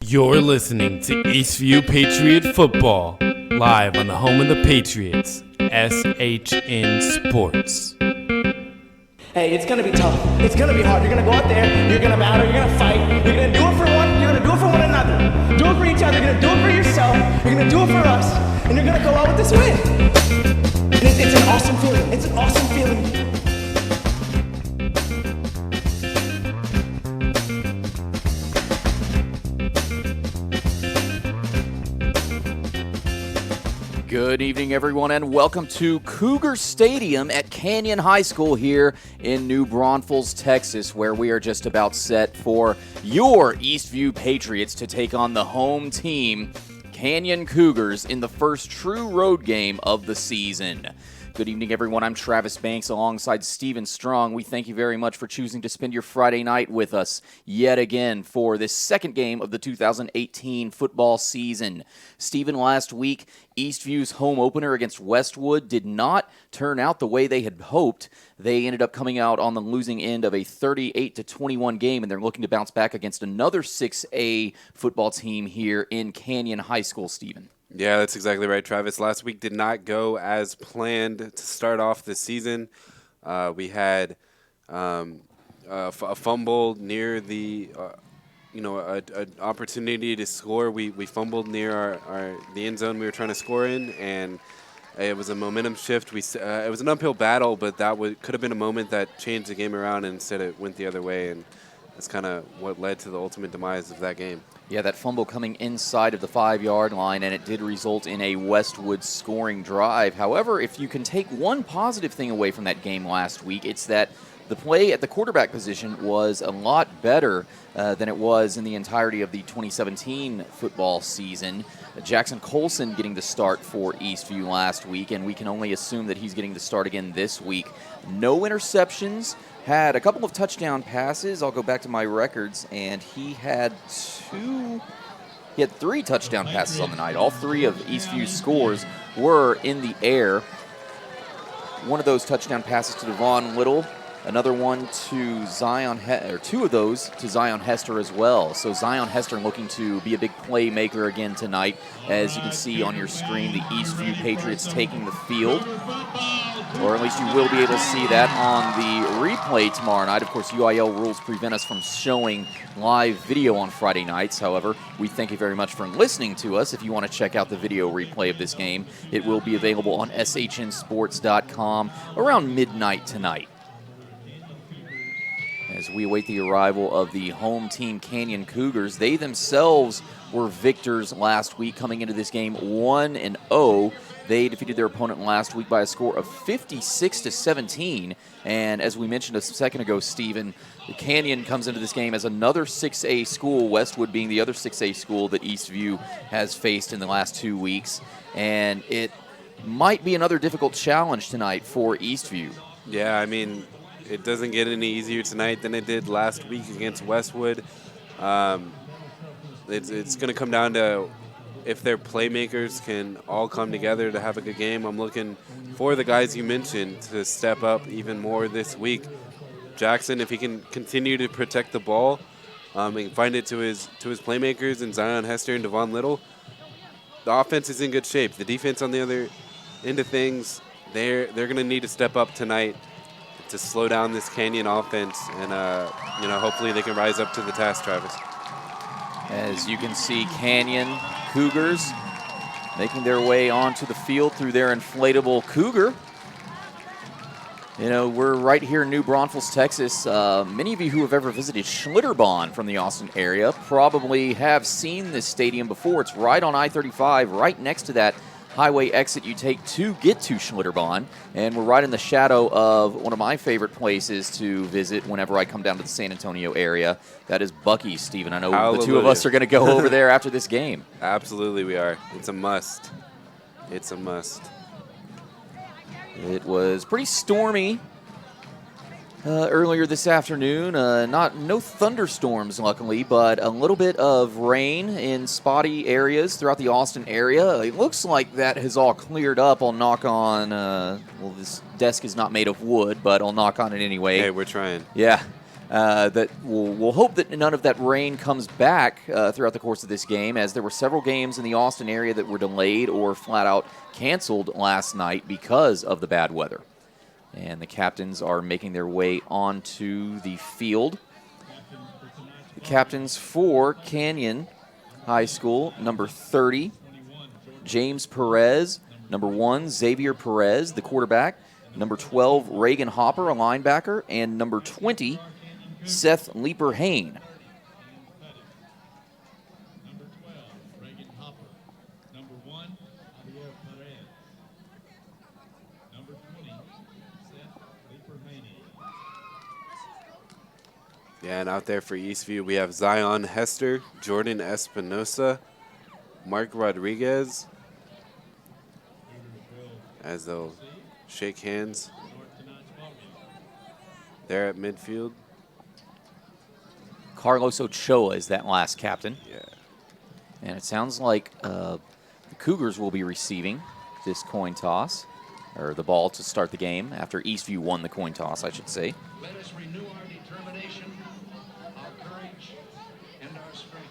You're listening to Eastview Patriot Football, live on the home of the Patriots, SHN Sports. Hey, it's going to be tough. It's going to be hard. You're going to go out there, you're going to battle, you're going to fight. You're going to do it for one, you're going to do it for one another. Do it for each other, you're going to do it for yourself, you're going to do it for us, and you're going to go out with this win. And it's an awesome feeling. It's an awesome feeling. Good evening, everyone, and welcome to Cougar Stadium at Canyon High School here in New Braunfels, Texas, where we are just about set for your Eastview Patriots to take on the home team, Canyon Cougars, in the first true road game of the season. Good evening, everyone. I'm Travis Banks alongside Stephen Strong. We thank you very much for choosing to spend your Friday night with us yet again for this second game of the 2018 football season. Stephen, last week, Eastview's home opener against Westwood did not turn out the way they had hoped. They ended up coming out on the losing end of a 38-21 game, and they're looking to bounce back against another 6A football team here in Canyon High School, Stephen. Yeah, that's exactly right, Travis. Last week did not go as planned to start off the season. We had a fumble near the, an opportunity to score. We fumbled near the end zone we were trying to score in, and it was a momentum shift. It was an uphill battle, but that could have been a moment that changed the game around, and instead it went the other way, and that's kind of what led to the ultimate demise of that game. Yeah, that fumble coming inside of the 5-yard line, and it did result in a Westwood scoring drive. However, if you can take one positive thing away from that game last week, it's that the play at the quarterback position was a lot better than it was in the entirety of the 2017 football season. Jackson Colson getting the start for Eastview last week, and we can only assume that he's getting the start again this week. No interceptions. Had a couple of touchdown passes. I'll go back to my records, and he had three touchdown passes on the night. All three of Eastview's scores were in the air. One of those touchdown passes to Devon Little, another one to two of those to Zion Hester as well. So Zion Hester looking to be a big playmaker again tonight. As you can see on your screen, the Eastview Patriots taking the field. Or at least you will be able to see that on the replay tomorrow night. Of course, UIL rules prevent us from showing live video on Friday nights. However, we thank you very much for listening to us. If you want to check out the video replay of this game, it will be available on shnsports.com around midnight tonight. As we await the arrival of the home team, Canyon Cougars, they themselves were victors last week, coming into this game 1-0. They defeated their opponent last week by a score of 56-17. And as we mentioned a second ago, Stephen, the Canyon comes into this game as another 6A school, Westwood being the other 6A school that Eastview has faced in the last 2 weeks. And it might be another difficult challenge tonight for Eastview. Yeah, I mean, it doesn't get any easier tonight than it did last week against Westwood. It's going to come down to if their playmakers can all come together to have a good game. I'm looking for the guys you mentioned to step up even more this week. Jackson, if he can continue to protect the ball and find it to his playmakers, and Zion Hester and Devon Little, the offense is in good shape. The defense on the other end of things, they're going to need to step up tonight to slow down this Canyon offense, and hopefully they can rise up to the task, Travis. As you can see, Canyon Cougars making their way onto the field through their inflatable Cougar. You know, we're right here in New Braunfels, Texas. Many of you who have ever visited Schlitterbahn from the Austin area probably have seen this stadium before. It's right on I-35, right next to that highway exit you take to get to Schlitterbahn, and we're right in the shadow of one of my favorite places to visit whenever I come down to the San Antonio area. That is Buc-ee's, Stephen. I know Hallelujah. The two of us are going to go over there after this game. Absolutely we are. It's a must. It's a must. It was pretty stormy earlier this afternoon. No thunderstorms, luckily, but a little bit of rain in spotty areas throughout the Austin area. It looks like that has all cleared up. I'll knock on, this desk is not made of wood, but I'll knock on it anyway. Hey, we're trying. Yeah. that we'll hope that none of that rain comes back throughout the course of this game, as there were several games in the Austin area that were delayed or flat out canceled last night because of the bad weather. And the captains are making their way onto the field. The captains for Canyon High School, number 30, James Perez. Number 1, Xavier Perez, the quarterback. Number 12, Reagan Hopper, a linebacker. And number 20, Seth Leeper-Hain. Yeah, and out there for Eastview, we have Zion Hester, Jordan Espinosa, Mark Rodriguez, as they'll shake hands there at midfield. Carlos Ochoa is that last captain. Yeah. And it sounds like the Cougars will be receiving this coin toss, or the ball to start the game after Eastview won the coin toss, I should say. Let us renew our determination, our courage, and our strength.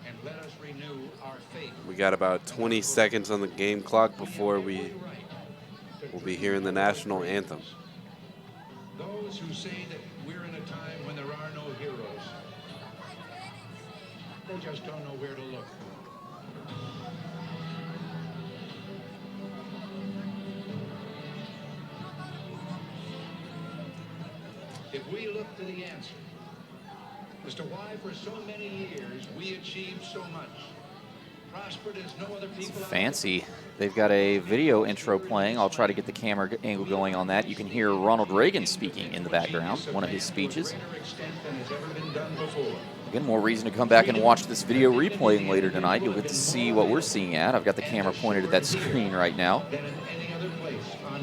And let us renew our faith. We got about 20 seconds on the game clock before we will be hearing the national anthem. Those who say that we're in a time when there are no heroes, they just don't know where to look. If we look to the answer as to why for so many years we achieved so much, prospered as no other people. Fancy. They've got a video intro playing. I'll try to get the camera angle going on that. You can hear Ronald Reagan speaking in the background, one of his speeches. Again, more reason to come back and watch this video replay later tonight. You'll get to see what we're seeing at. I've got the camera pointed at that screen right now.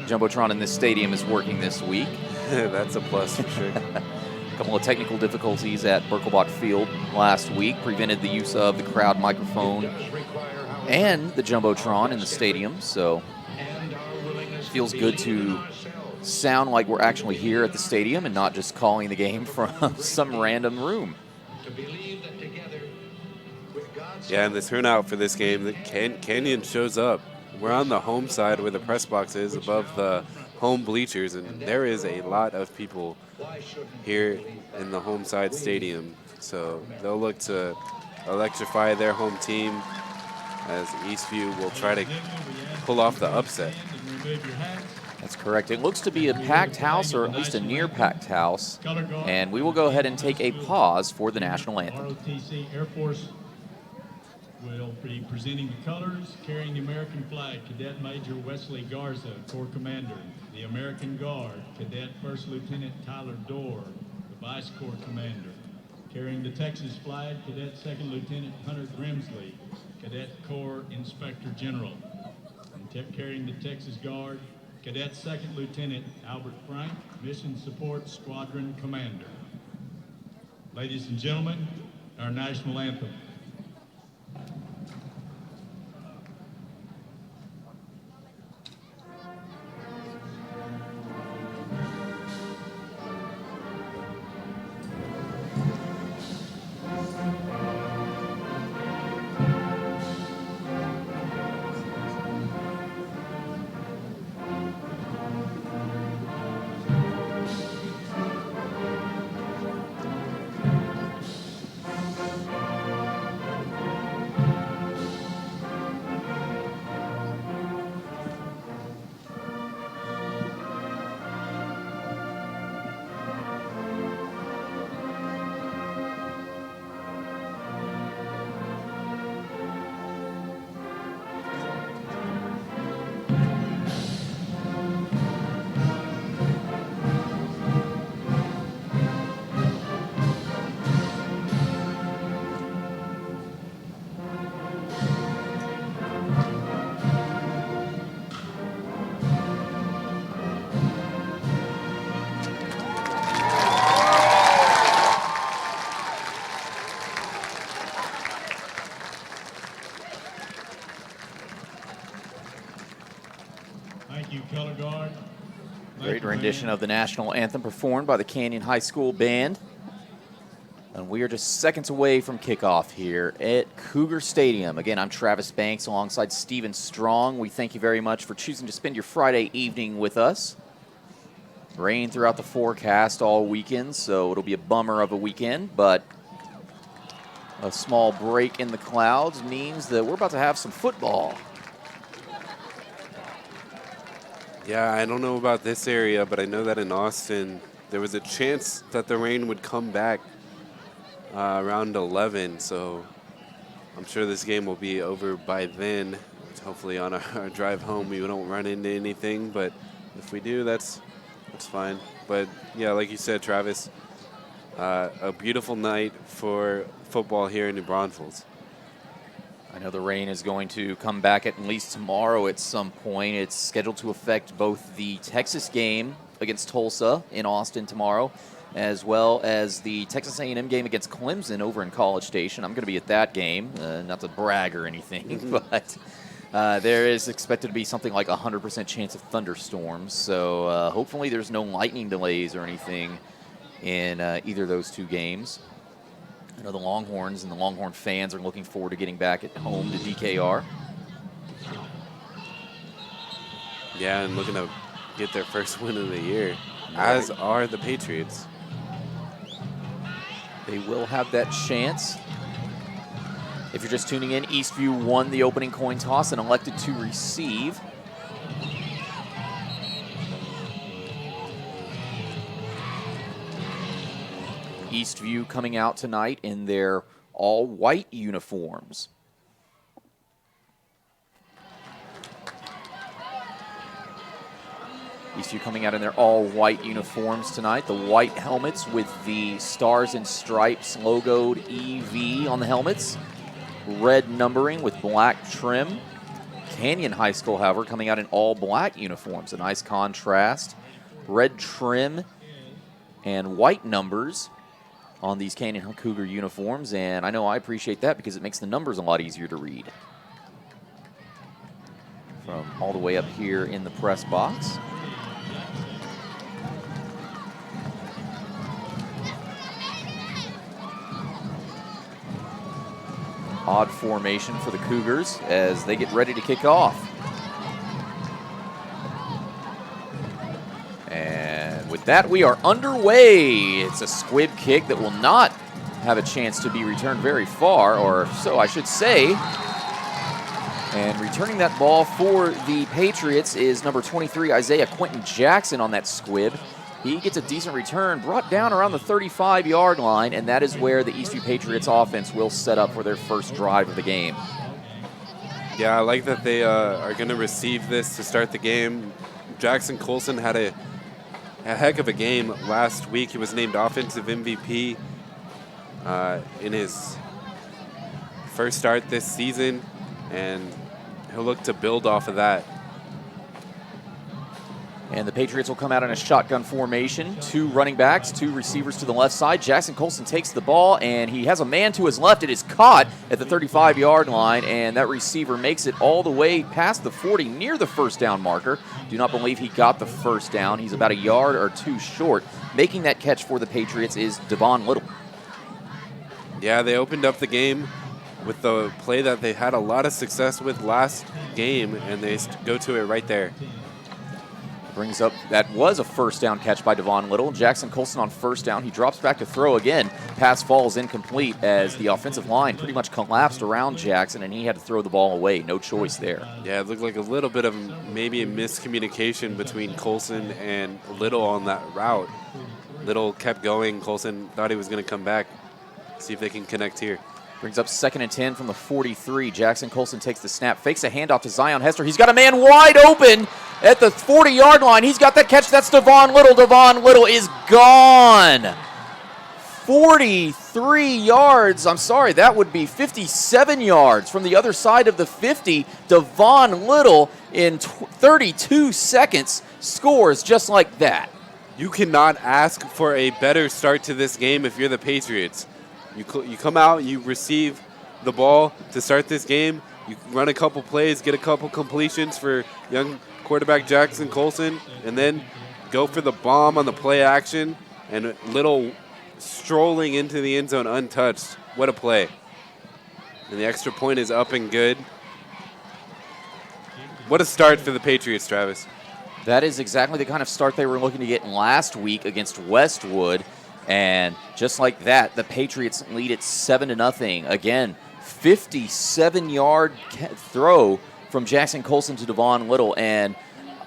Jumbotron in this stadium is working this week. That's a plus for sure. A couple of technical difficulties at Birkelbach Field last week prevented the use of the crowd microphone and the Jumbotron in the stadium, so it feels good to sound like we're actually here at the stadium and not just calling the game from some random room. Yeah, and the turnout for this game, the Canyon shows up. We're on the home side where the press box is, above the home bleachers, and there is a lot of people here in the home side stadium. So they'll look to electrify their home team, as Eastview will try to pull off the upset. That's correct. It looks to be a packed house, or at least a near-packed house, and we will go ahead and take a pause for the national anthem. ROTC Air Force will be presenting the colors, carrying the American flag, Cadet Major Wesley Garza, Corps Commander. The American Guard, Cadet First Lieutenant Tyler Dorr, the Vice Corps Commander. Carrying the Texas flag, Cadet Second Lieutenant Hunter Grimsley, Cadet Corps Inspector General. And carrying the Texas Guard, Cadet Second Lieutenant Albert Frank, Mission Support Squadron Commander. Ladies and gentlemen, our national anthem. Great rendition of the national anthem performed by the Canyon High School Band. And we are just seconds away from kickoff here at Cougar Stadium. Again, I'm Travis Banks alongside Steven Strong. We thank you very much for choosing to spend your Friday evening with us. Rain throughout the forecast all weekend, so it'll be a bummer of a weekend, but a small break in the clouds means that we're about to have some football. Yeah, I don't know about this area, but I know that in Austin, there was a chance that the rain would come back around 11, so I'm sure this game will be over by then. Hopefully on our drive home we don't run into anything, but if we do, that's fine. But yeah, like you said, Travis, a beautiful night for football here in New Braunfels. I know the rain is going to come back at least tomorrow at some point. It's scheduled to affect both the Texas game against Tulsa in Austin tomorrow, as well as the Texas A&M game against Clemson over in College Station. I'm going to be at that game, not to brag or anything, but there is expected to be something like 100% chance of thunderstorms. So hopefully there's no lightning delays or anything in either of those two games. I know the Longhorns and the Longhorn fans are looking forward to getting back at home to DKR. Yeah, and looking to get their first win of the year, as are the Patriots. They will have that chance. If you're just tuning in, Eastview won the opening coin toss and elected to receive. Eastview coming out tonight in their all-white uniforms. Eastview coming out in their all-white uniforms tonight. The white helmets with the Stars and Stripes logoed EV on the helmets. Red numbering with black trim. Canyon High School, however, coming out in all-black uniforms. A nice contrast. Red trim and white numbers on these Canyon Cougar uniforms, and I know I appreciate that because it makes the numbers a lot easier to read. From all the way up here in the press box. Odd formation for the Cougars as they get ready to kick off. And with that, we are underway. It's a squib kick that will not have a chance to be returned very far, or so I should say. And returning that ball for the Patriots is number 23, Isaiah Quentin Jackson on that squib. He gets a decent return, brought down around the 35-yard line, and that is where the Eastview Patriots offense will set up for their first drive of the game. Yeah, I like that they are going to receive this to start the game. Jackson Colson had a heck of a game last week. He was named offensive MVP in his first start this season, and he'll look to build off of that. And the Patriots will come out in a shotgun formation. Two running backs, two receivers to the left side. Jackson Colson takes the ball, and he has a man to his left. It is caught at the 35-yard line, and that receiver makes it all the way past the 40, near the first down marker. Do not believe he got the first down. He's about a yard or two short. Making that catch for the Patriots is Devon Little. Yeah, they opened up the game with the play that they had a lot of success with last game, and they go to it right there. Brings up, that was a first down catch by Devon Little. Jackson Colson on first down. He drops back to throw again. Pass falls incomplete as the offensive line pretty much collapsed around Jackson, and he had to throw the ball away. No choice there. Yeah, it looked like a little bit of maybe a miscommunication between Colson and Little on that route. Little kept going. Colson thought he was going to come back. See if they can connect here. Brings up 2nd and 10 from the 43. Jackson Colson takes the snap, fakes a handoff to Zion Hester. He's got a man wide open at the 40-yard line. He's got that catch. That's Devon Little. Devon Little is gone. 43 yards. I'm sorry, that would be 57 yards from the other side of the 50. Devon Little in 32 seconds scores just like that. You cannot ask for a better start to this game if you're the Patriots. You come out, you receive the ball to start this game, you run a couple plays, get a couple completions for young quarterback Jackson Colson, and then go for the bomb on the play action, and Little strolling into the end zone untouched. What a play. And the extra point is up and good. What a start for the Patriots, Travis. That is exactly the kind of start they were looking to get last week against Westwood. And just like that, the Patriots lead it 7-0. Again, 57-yard throw from Jackson Colson to Devon Little. And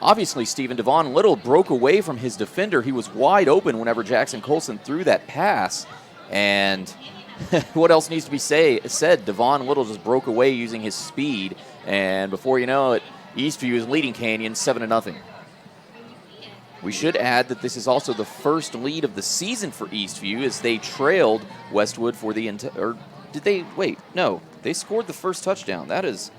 obviously, Stephen, Devon Little broke away from his defender. He was wide open whenever Jackson Colson threw that pass. And what else needs to be said? Devon Little just broke away using his speed. And before you know it, Eastview is leading Canyon 7-0. We should add that this is also the first lead of the season for Eastview, as they trailed Westwood for the or did they? Wait, no, they scored the first touchdown. That is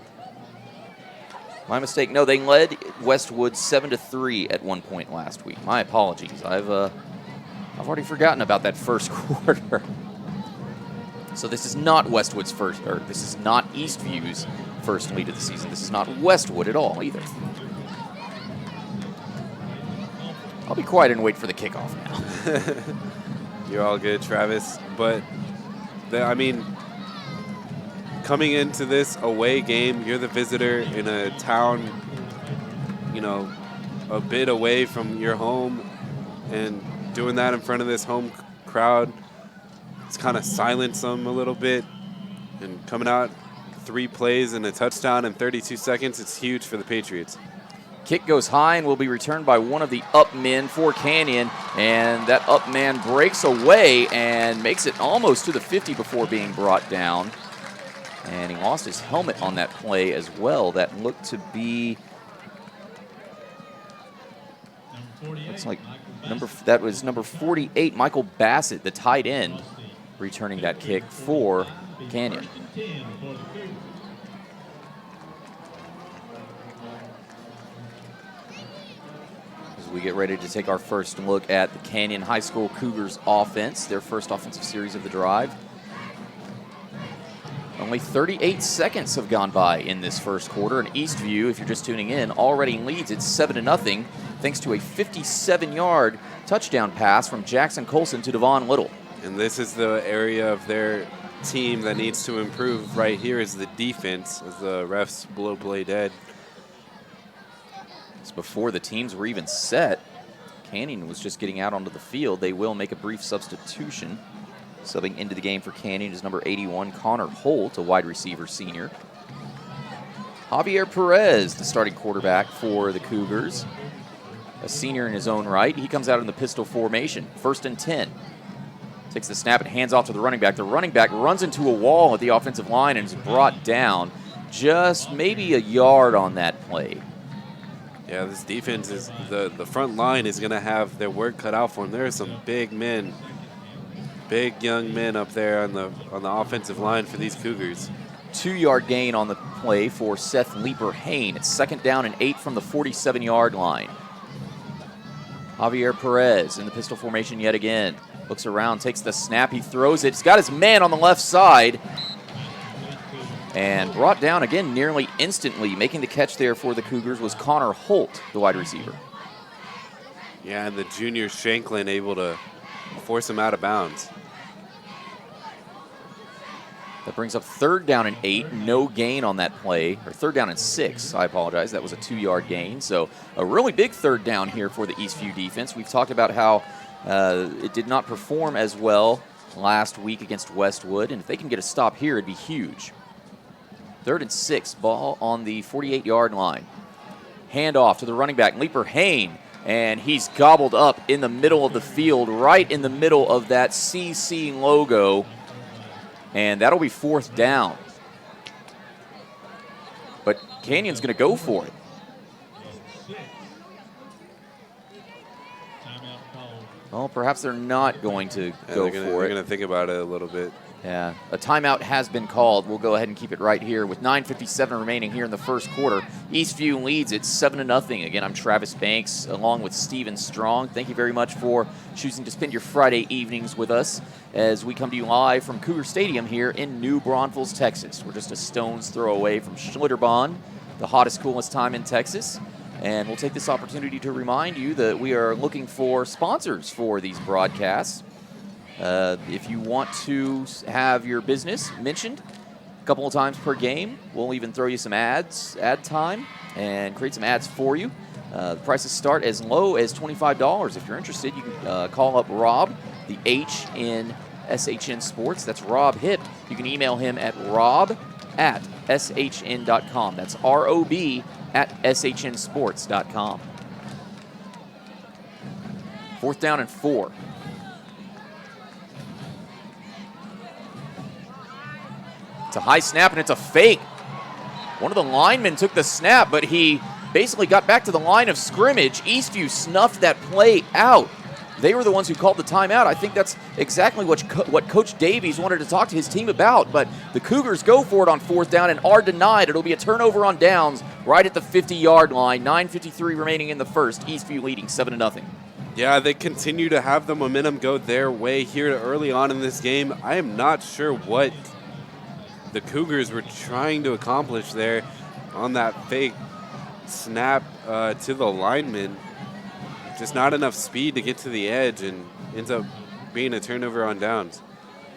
my mistake. No, they led Westwood 7-3 at one point last week. My apologies. I've already forgotten about that first quarter. So this is not Westwood's first, or this is not Eastview's first lead of the season. This is not Westwood at all either. I'll be quiet and wait for the kickoff now. You're all good, Travis. But, I mean, coming into this away game, you're the visitor in a town, you know, a bit away from your home, and doing that in front of this home crowd, it's kind of silenced them a little bit. And coming out 3 plays and a touchdown in 32 seconds, it's huge for the Patriots. Kick goes high and will be returned by one of the up men for Canyon. And that up man breaks away and makes it almost to the 50 before being brought down. And he lost his helmet on that play as well. That looked to be, looks like that was number 48, Michael Bassett, the tight end, returning that kick for Canyon. We get ready to take our first look at the Canyon High School Cougars offense, their first offensive series of the drive. Only 38 seconds have gone by in this first quarter, and Eastview, if you're just tuning in, already leads it 7-0 thanks to a 57-yard touchdown pass from Jackson Colson to Devon Little. And this is the area of their team that needs to improve right here, is the defense, as the refs blow play dead. Before the teams were even set, Canyon was just getting out onto the field. They will make a brief substitution. Subbing into the game for Canyon is number 81, Connor Holt, a wide receiver senior. Javier Perez, the starting quarterback for the Cougars, a senior in his own right. He comes out in the pistol formation, 1st and 10. Takes the snap and hands off to the running back. The running back runs into a wall at the offensive line and is brought down just maybe a yard on that play. Yeah, this defense is, the front line is going to have their work cut out for them. There are some big men, big young men up there on the offensive line for these Cougars. 2-yard gain on the play for Seth Leeper-Hain. It's 2nd down and 8 from the 47-yard line. Javier Perez in the pistol formation yet again. Looks around, takes the snap, he throws it. He's got his man on the left side. And brought down again nearly instantly. Making the catch there for the Cougars was Connor Holt, the wide receiver. Yeah, and the junior Shanklin able to force him out of bounds. That brings up 3rd down and 8. No gain on that play. Or 3rd down and 6, I apologize. That was a 2-yard gain. So a really big 3rd down here for the Eastview defense. We've talked about how it did not perform as well last week against Westwood. And if they can get a stop here, it'd be huge. 3rd and 6, ball on the 48-yard line. Handoff to the running back, Leeper-Hain, and he's gobbled up in the middle of the field, right in the middle of that CC logo, and that'll be 4th down. But Canyon's going to go for it. Well, perhaps they're not going to go for it. They're going to think about it a little bit. Yeah, a timeout has been called. We'll go ahead and keep it right here with 9:57 remaining here in the first quarter. Eastview leads it 7-0. Again, I'm Travis Banks along with Steven Strong. Thank you very much for choosing to spend your Friday evenings with us as we come to you live from Cougar Stadium here in New Braunfels, Texas. We're just a stone's throw away from Schlitterbahn, the hottest, coolest time in Texas. And we'll take this opportunity to remind you that we are looking for sponsors for these broadcasts. If you want to have your business mentioned a couple of times per game, we'll even throw you some ad time, and create some ads for you. The prices start as low as $25. If you're interested, you can call up Rob, the H in SHN Sports. That's Rob Hipp. You can email him at rob@shn.com. That's ROB@shnsports.com. 4th down and 4. It's a high snap, and it's a fake. One of the linemen took the snap, but he basically got back to the line of scrimmage. Eastview snuffed that play out. They were the ones who called the timeout. I think that's exactly what Coach Davies wanted to talk to his team about, but the Cougars go for it on 4th down and are denied. It'll be a turnover on downs right at the 50-yard line. 9:53 remaining in the first. Eastview leading 7-0. Yeah, they continue to have the momentum go their way here early on in this game. I am not sure what the Cougars were trying to accomplish there on that fake snap to the lineman. Just not enough speed to get to the edge, and ends up being a turnover on downs.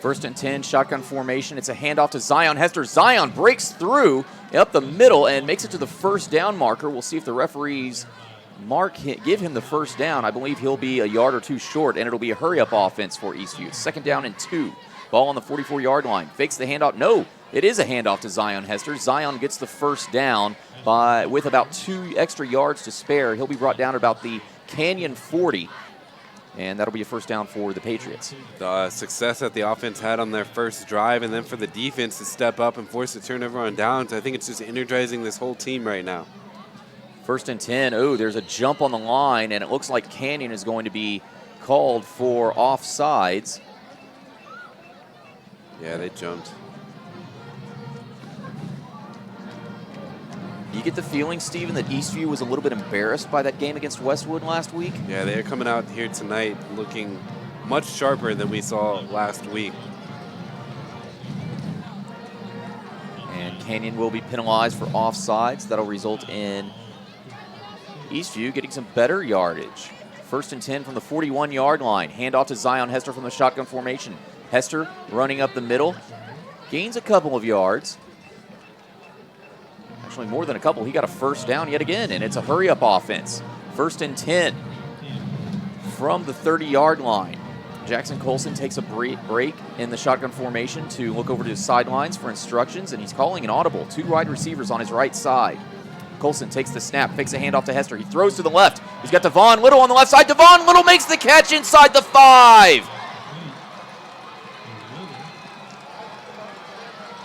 1st and 10, shotgun formation. It's a handoff to Zion Hester. Zion breaks through up the middle and makes it to the 1st down marker. We'll see if the referees give him the 1st down. I believe he'll be a yard or two short, and it'll be a hurry-up offense for Eastview. 2nd down and 2. Ball on the 44-yard line. Fakes the handoff. No, it is a handoff to Zion Hester. Zion gets the 1st down with about 2 extra yards to spare. He'll be brought down at about the Canyon 40, and that'll be a 1st down for the Patriots. The success that the offense had on their first drive, and then for the defense to step up and force a turnover on downs, I think it's just energizing this whole team right now. 1st and 10. Oh, there's a jump on the line, and it looks like Canyon is going to be called for offsides. Yeah, they jumped. You get the feeling, Steven, that Eastview was a little bit embarrassed by that game against Westwood last week? Yeah, they're coming out here tonight looking much sharper than we saw last week. And Canyon will be penalized for offsides. That'll result in Eastview getting some better yardage. 1st and 10 from the 41-yard line. Handoff to Zion Hester from the shotgun formation. Hester running up the middle. Gains a couple of yards. Actually, more than a couple. He got a 1st down yet again, and it's a hurry-up offense. 1st and 10 from the 30-yard line. Jackson Colson takes a break in the shotgun formation to look over to his sidelines for instructions, and he's calling an audible. 2 wide receivers on his right side. Colson takes the snap, fakes a handoff to Hester. He throws to the left. He's got Devon Little on the left side. Devon Little makes the catch inside the 5.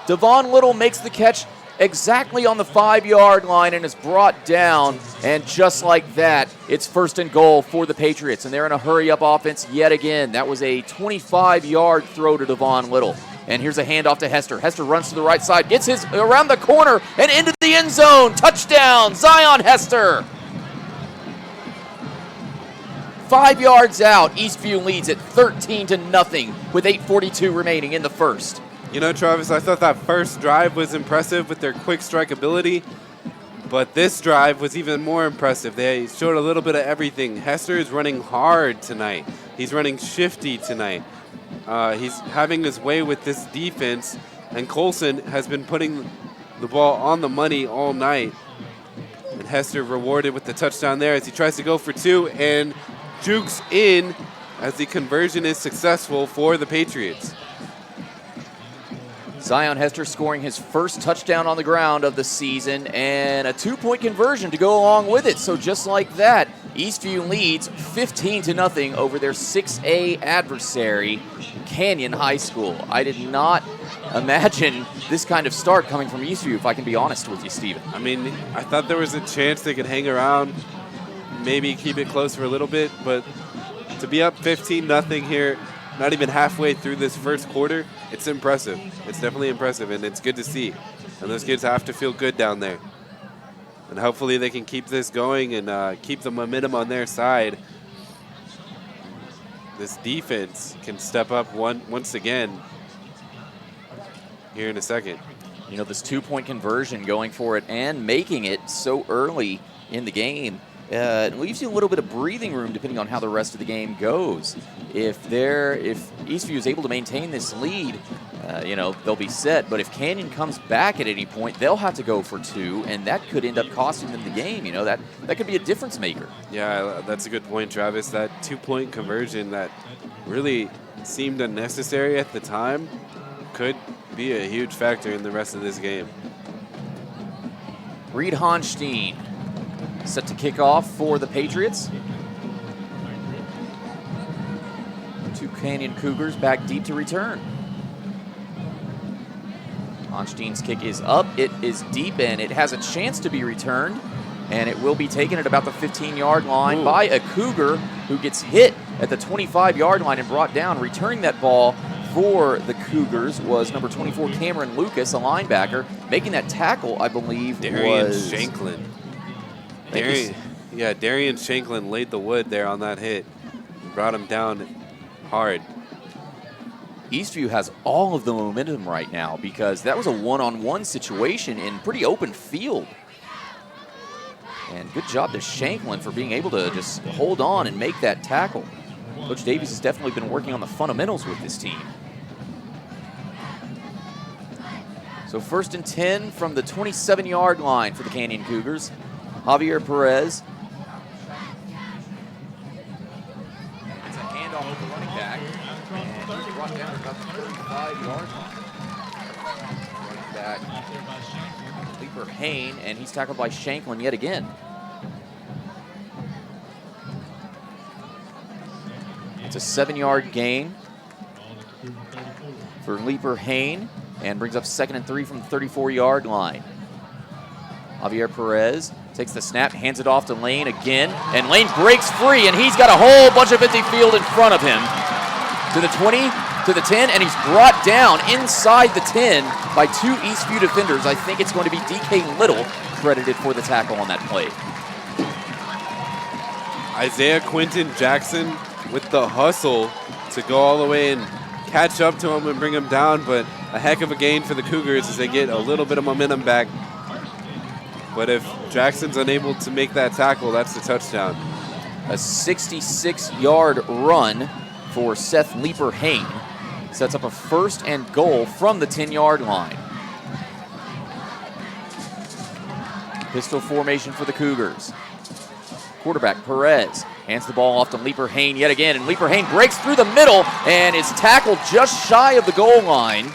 Devon Little makes the catch exactly on the 5-yard line and is brought down. And just like that, it's 1st and goal for the Patriots. And they're in a hurry-up offense yet again. That was a 25-yard throw to Devon Little. And here's a handoff to Hester. Hester runs to the right side, gets his around the corner and into the end zone. Touchdown, Zion Hester. 5 yards out, Eastview leads it 13-0 with 8:42 remaining in the first. You know, Travis, I thought that first drive was impressive with their quick strike ability, but this drive was even more impressive. They showed a little bit of everything. Hester is running hard tonight. He's running shifty tonight. He's having his way with this defense, and Colson has been putting the ball on the money all night. And Hester rewarded with the touchdown there as he tries to go for 2 and jukes in as the conversion is successful for the Patriots. Zion Hester scoring his first touchdown on the ground of the season and a 2-point conversion to go along with it. So just like that, Eastview leads 15-0 over their 6A adversary, Canyon High School. I did not imagine this kind of start coming from Eastview, if I can be honest with you, Steven. I mean, I thought there was a chance they could hang around, maybe keep it close for a little bit, but to be up 15-0 here, not even halfway through this first quarter, it's impressive. It's definitely impressive, and it's good to see. And those kids have to feel good down there. And hopefully they can keep this going and keep the momentum on their side. This defense can step up once again here in a second. You know, this 2-point conversion, going for it and making it so early in the game. It leaves you a little bit of breathing room depending on how the rest of the game goes. If Eastview is able to maintain this lead, they'll be set. But if Canyon comes back at any point, they'll have to go for 2, and that could end up costing them the game. That could be a difference maker. Yeah, that's a good point, Travis. That 2-point conversion that really seemed unnecessary at the time could be a huge factor in the rest of this game. Reed Honstein set to kick off for the Patriots. 2 Canyon Cougars back deep to return. Honstein's kick is up. It is deep, and it has a chance to be returned. And it will be taken at about the 15-yard line by a Cougar who gets hit at the 25-yard line and brought down. Returning that ball for the Cougars was number 24, Cameron Lucas, a linebacker. Making that tackle, I believe, Darian was Shanklin. Darian Shanklin laid the wood there on that hit. Brought him down hard. Eastview has all of the momentum right now because that was a one-on-one situation in pretty open field. And good job to Shanklin for being able to just hold on and make that tackle. Coach Davies has definitely been working on the fundamentals with this team. So 1st and 10 from the 27-yard line for the Canyon Cougars. Javier Perez. It's a handoff to the running back. And he's brought down at about the 35-yard line. Running back, Leaper Hain, and he's tackled by Shanklin yet again. It's a 7-yard gain for Leaper Hain and brings up 2nd and 3 from the 34-yard line. Javier Perez takes the snap, hands it off to Lane again, and Lane breaks free, and he's got a whole bunch of empty field in front of him. To the 20, to the 10, and he's brought down inside the 10 by 2 Eastview defenders. I think it's going to be DK Little credited for the tackle on that play. Isaiah Quinton Jackson with the hustle to go all the way and catch up to him and bring him down, but a heck of a gain for the Cougars as they get a little bit of momentum back. But if Jackson's unable to make that tackle, that's the touchdown. A 66-yard run for Seth Leaper Hain sets up a 1st and goal from the 10-yard line. Pistol formation for the Cougars. Quarterback Perez hands the ball off to Leaper Hain yet again, and Leaper Hain breaks through the middle and is tackled just shy of the goal line.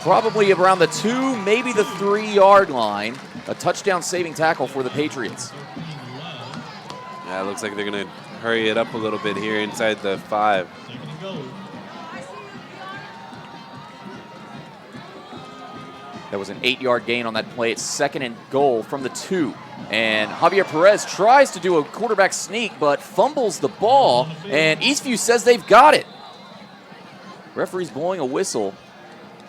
Probably around the 2, maybe the 3-yard line. A touchdown-saving tackle for the Patriots. Yeah, it looks like they're going to hurry it up a little bit here inside the 5. That was an 8-yard gain on that play. It's 2nd and goal from the 2. And Javier Perez tries to do a quarterback sneak, but fumbles the ball, and Eastview says they've got it. Referee's blowing a whistle.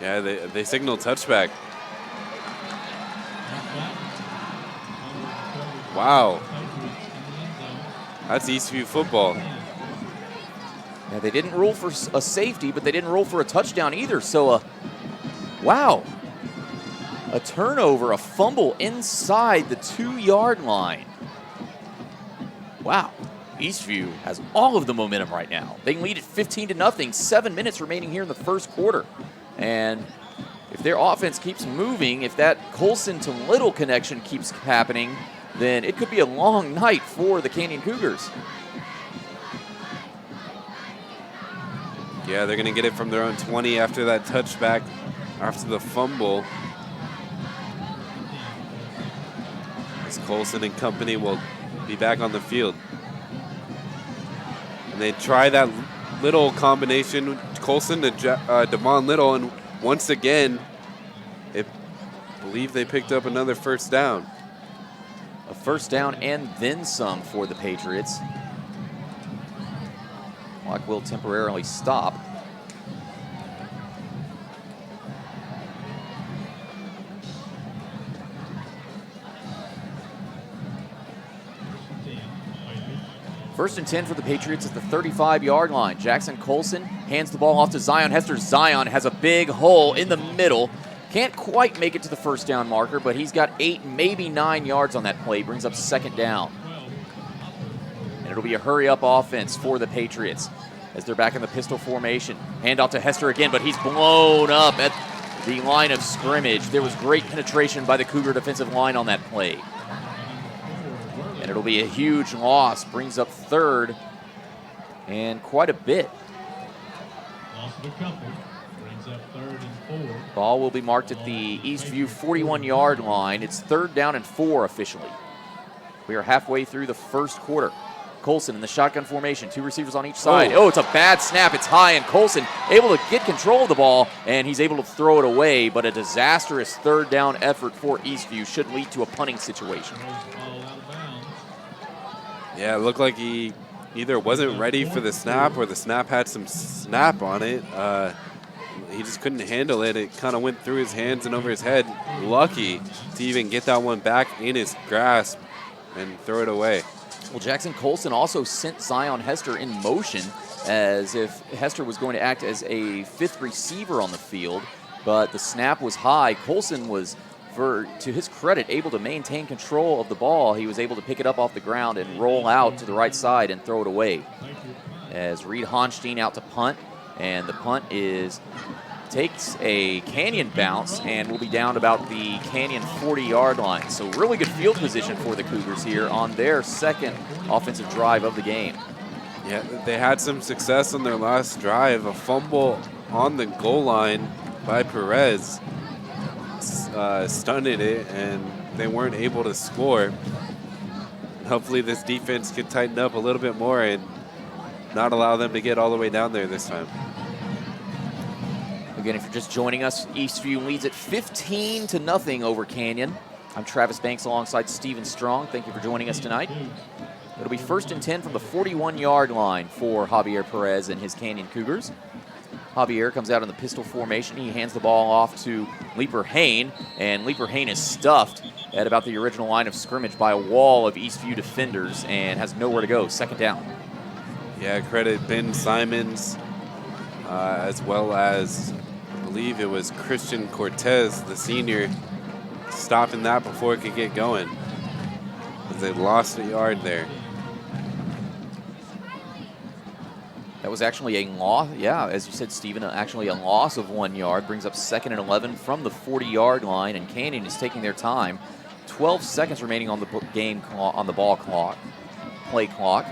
Yeah, they signal touchback. Wow. That's Eastview football. Yeah, they didn't rule for a safety, but they didn't rule for a touchdown either. So, wow. A turnover, a fumble inside the 2-yard line. Wow. Eastview has all of the momentum right now. They lead at 15-0, 7 minutes remaining here in the first quarter. And if their offense keeps moving, if that Colson to Little connection keeps happening, then it could be a long night for the Canyon Cougars. Yeah, they're going to get it from their own 20 after that touchback, after the fumble. As Colson and company will be back on the field. And they try that Little combination, Colson to Devon Little, and once again, I believe they picked up another 1st down. A 1st down and then some for the Patriots. Clock will temporarily stop. First and 10 for the Patriots at the 35-yard line. Jackson Colson hands the ball off to Zion Hester. Zion has a big hole in the middle, Can't quite make it to the first down marker, but he's got 8, maybe 9 yards on that play. Brings up second down. And it'll be a hurry-up offense for the Patriots as they're back in the pistol formation. Handoff to Hester again, but he's blown up at the line of scrimmage. There was great penetration by the Cougar defensive line on that play. And it'll be a huge loss. Brings up third and quite a bit. Loss of a couple. Brings up 3rd and 4. Ball will be marked at the Eastview 41-yard line. It's 3rd down and 4 officially. We are halfway through the first quarter. Colson in the shotgun formation, 2 receivers on each side. Oh, it's a bad snap. It's high, and Colson able to get control of the ball, and he's able to throw it away, but a disastrous 3rd down effort for Eastview should lead to a punting situation. Yeah, it looked like he either wasn't ready for the snap or the snap had some snap on it. He just couldn't handle it. It kind of went through his hands and over his head. Lucky to even get that one back in his grasp and throw it away. Well, Jackson Colson also sent Zion Hester in motion as if Hester was going to act as a 5th receiver on the field, but the snap was high. Colson was, to his credit, able to maintain control of the ball. He was able to pick it up off the ground and roll out to the right side and throw it away. As Reed Honstein out to punt, and the punt takes a Canyon bounce and will be down about the Canyon 40-yard line. So really good field position for the Cougars here on their second offensive drive of the game. Yeah, they had some success on their last drive. A fumble on the goal line by Perez stunted it, and they weren't able to score. Hopefully this defense can tighten up a little bit more and not allow them to get all the way down there this time. Again, if you're just joining us, Eastview leads at 15-0 over Canyon. I'm Travis Banks alongside Steven Strong. Thank you for joining us tonight. It'll be 1st and 10 from the 41-yard line for Javier Perez and his Canyon Cougars. Javier comes out in the pistol formation. He hands the ball off to Leaper Hain, and Leaper Hain is stuffed at about the original line of scrimmage by a wall of Eastview defenders and has nowhere to go. 2nd down. Yeah, credit Ben Simons as well as I believe it was Christian Cortez, the senior, stopping that before it could get going, as they lost a yard there. That was actually a loss, yeah, as you said, Stephen, actually a loss of 1 yard. Brings up 2nd and 11 from the 40-yard line, and Canyon is taking their time. 12 seconds remaining on the game clock, on the ball clock, play clock.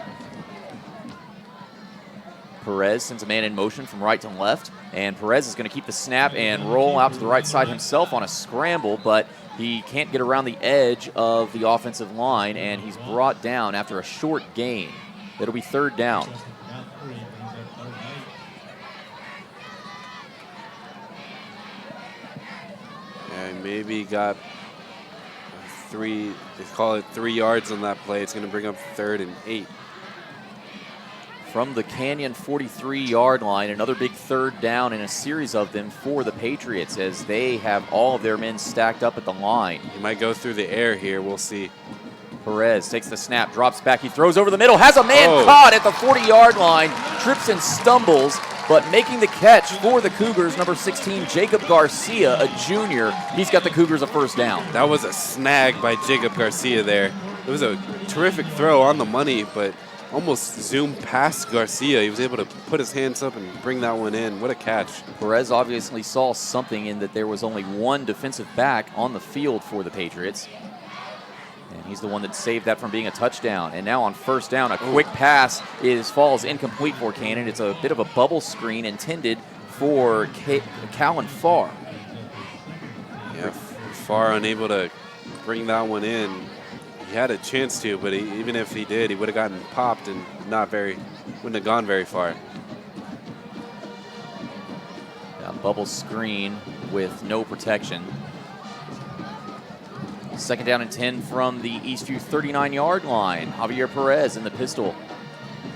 Perez sends a man in motion from right to left, and Perez is going to keep the snap and roll out to the right side himself on a scramble, but he can't get around the edge of the offensive line, and he's brought down after a short gain. It'll be 3rd down. And maybe got 3, they call it 3 yards on that play. It's going to bring up 3rd and 8. From the Canyon 43-yard line, another big 3rd down and a series of them for the Patriots as they have all of their men stacked up at the line. He might go through the air here. We'll see. Perez takes the snap, drops back, he throws over the middle, has a man caught at the 40-yard line, trips and stumbles, but making the catch for the Cougars, number 16, Jacob Garcia, a junior. He's got the Cougars a 1st down. That was a snag by Jacob Garcia there. It was a terrific throw on the money, but almost zoomed past Garcia. He was able to put his hands up and bring that one in. What a catch. Perez obviously saw something in that there was only one defensive back on the field for the Patriots. And he's the one that saved that from being a touchdown. And now on 1st down, a quick pass falls incomplete for Cannon. It's a bit of a bubble screen intended for Callan Farr. Yeah, Farr unable to bring that one in. He had a chance to, but even if he did, he would have gotten popped and wouldn't have gone very far. Yeah, bubble screen with no protection. 2nd down and 10 from the Eastview 39-yard line. Javier Perez in the pistol.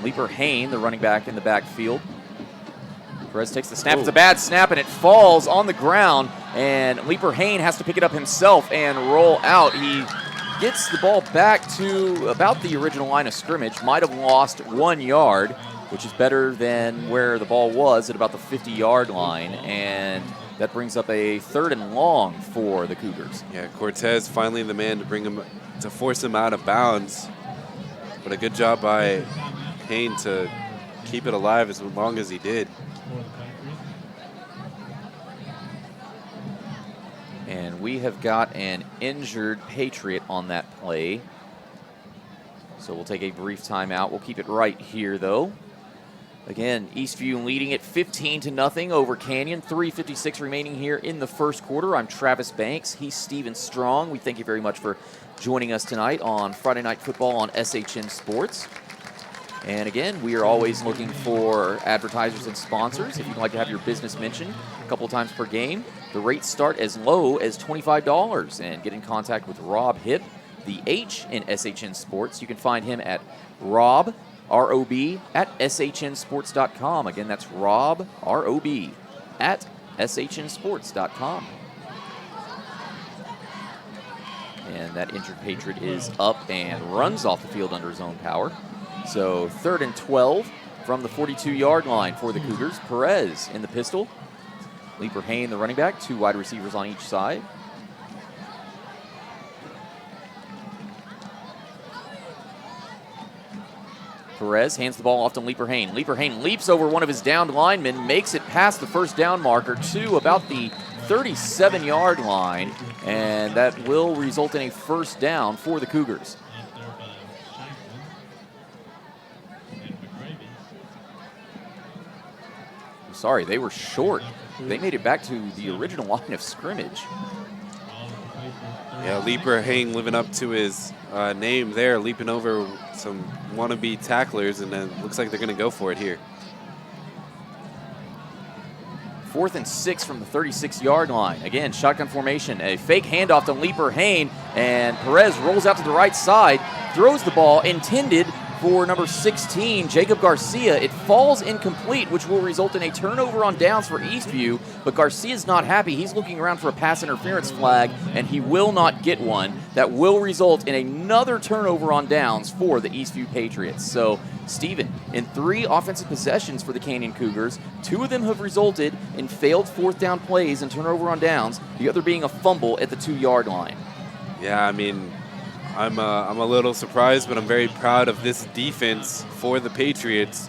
Leaper Hain, the running back in the backfield. Perez takes the snap. It's a bad snap, and it falls on the ground, and Leaper Hain has to pick it up himself and roll out. He gets the ball back to about the original line of scrimmage. Might have lost 1 yard, which is better than where the ball was at about the 50-yard line. And That brings up a 3rd and long for the Cougars. Yeah, Cortez finally the man to force him out of bounds. But a good job by Payne to keep it alive as long as he did. And we have got an injured Patriot on that play. So we'll take a brief timeout. We'll keep it right here, though. Again, Eastview leading it 15-0 over Canyon. 3:56 remaining here in the first quarter. I'm Travis Banks. He's Steven Strong. We thank you very much for joining us tonight on Friday Night Football on SHN Sports. And again, we are always looking for advertisers and sponsors. If you'd like to have your business mentioned a couple times per game, the rates start as low as $25. And get in contact with Rob Hipp, the H in SHN Sports. You can find him at Rob, R-O-B, at SHNsports.com. Again, that's Rob, R-O-B, at SHNsports.com. And that injured Patriot is up and runs off the field under his own power. So 3rd and 12 from the 42-yard line for the Cougars. Perez in the pistol. Leaper Hayne, the running back. 2 wide receivers on each side. Perez hands the ball off to Leaper Hayne. Leaper Hayne leaps over one of his downed linemen, makes it past the first down marker to about the 37-yard line, and that will result in a first down for the Cougars. Sorry, they were short. They made it back to the original line of scrimmage. Yeah, Leaper Hayne living up to his name there, leaping over some wannabe tacklers, and then looks like they're going to go for it here. 4th and 6 from the 36-yard line. Again, shotgun formation, a fake handoff to Leaper Hayne, and Perez rolls out to the right side, throws the ball intended for number 16, Jacob Garcia. It falls incomplete, which will result in a turnover on downs for Eastview, but Garcia's not happy. He's looking around for a pass interference flag, and he will not get one. That will result in another turnover on downs for the Eastview Patriots. So, Steven, in 3 offensive possessions for the Canyon Cougars, 2 of them have resulted in failed 4th down plays and turnover on downs, the other being a fumble at the 2-yard line. Yeah, I mean, I'm a little surprised, but I'm very proud of this defense for the Patriots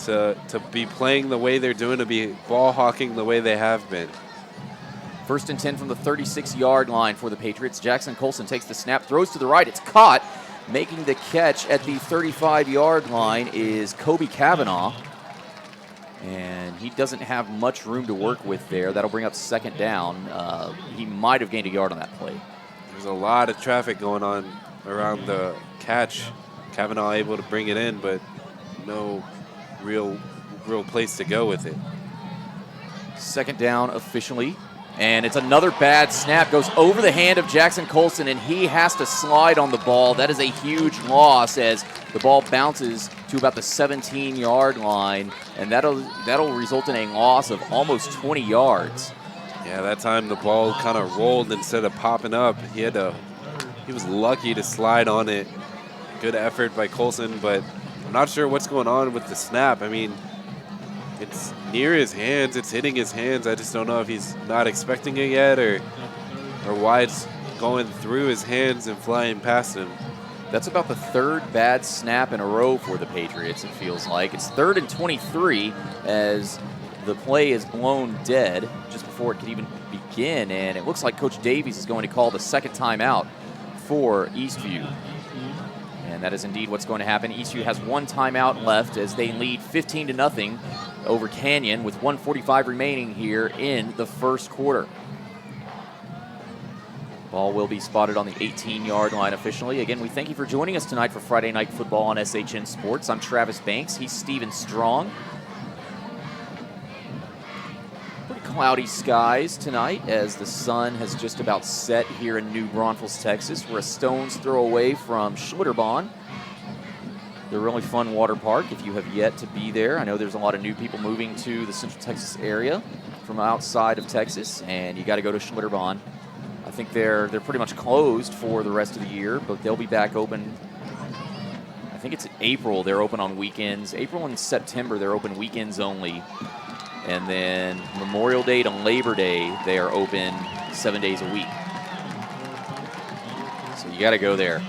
to be playing the way they're doing, to be ball hawking the way they have been. 1st and 10 from the 36-yard line for the Patriots. Jackson Colson takes the snap, throws to the right. It's caught. Making the catch at the 35-yard line is Kobe Kavanaugh. And he doesn't have much room to work with there. That'll bring up 2nd down. He might have gained a yard on that play. There's a lot of traffic going on around the catch. Kavanaugh able to bring it in, but no real place to go with it. 2nd down officially. And it's another bad snap. Goes over the hand of Jackson Colson, and he has to slide on the ball. That is a huge loss as the ball bounces to about the 17-yard line, and that'll result in a loss of almost 20 yards. Yeah, that time the ball kind of rolled instead of popping up. He was lucky to slide on it. Good effort by Colson, but I'm not sure what's going on with the snap. I mean, it's near his hands. It's hitting his hands. I just don't know if he's not expecting it yet or why it's going through his hands and flying past him. That's about the 3rd bad snap in a row for the Patriots, it feels like. It's 3rd and 23 as the play is blown dead just before it could even begin, and it looks like Coach Davies is going to call the 2nd timeout for Eastview. And that is indeed what's going to happen. Eastview has 1 timeout left as they lead 15-0 over Canyon with 1:45 remaining here in the first quarter. Ball will be spotted on the 18-yard line officially. Again, we thank you for joining us tonight for Friday Night Football on SHN Sports. I'm Travis Banks. He's Steven Strong. Pretty cloudy skies tonight as the sun has just about set here in New Braunfels, Texas. We're a stone's throw away from Schlitterbahn, the really fun water park. If you have yet to be there, I know there's a lot of new people moving to the Central Texas area from outside of Texas, and you got to go to Schlitterbahn. I think they're pretty much closed for the rest of the year, but they'll be back open. I think it's April. They're open on weekends. April and September, they're open weekends only. And then Memorial Day to Labor Day, they are open 7 days a week. So you got to go there.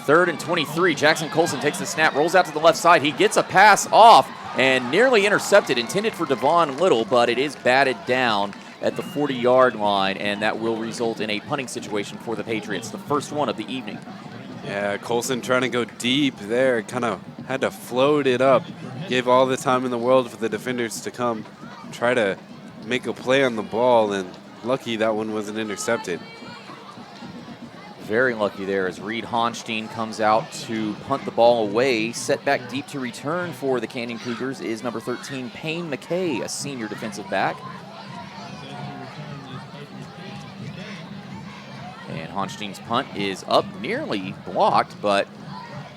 3rd and 23. Jackson Colson takes the snap, rolls out to the left side. He gets a pass off and nearly intercepted, intended for Devon Little, but it is batted down at the 40-yard line, and that will result in a punting situation for the Patriots, the first one of the evening. Yeah, Colson trying to go deep there, kind of had to float it up. Gave all the time in the world for the defenders to come try to make a play on the ball, and lucky that one wasn't intercepted. Very lucky there as Reed Honstein comes out to punt the ball away. Set back deep to return for the Canyon Cougars is number 13, Payne McKay, a senior defensive back. And Honstein's punt is up, nearly blocked, but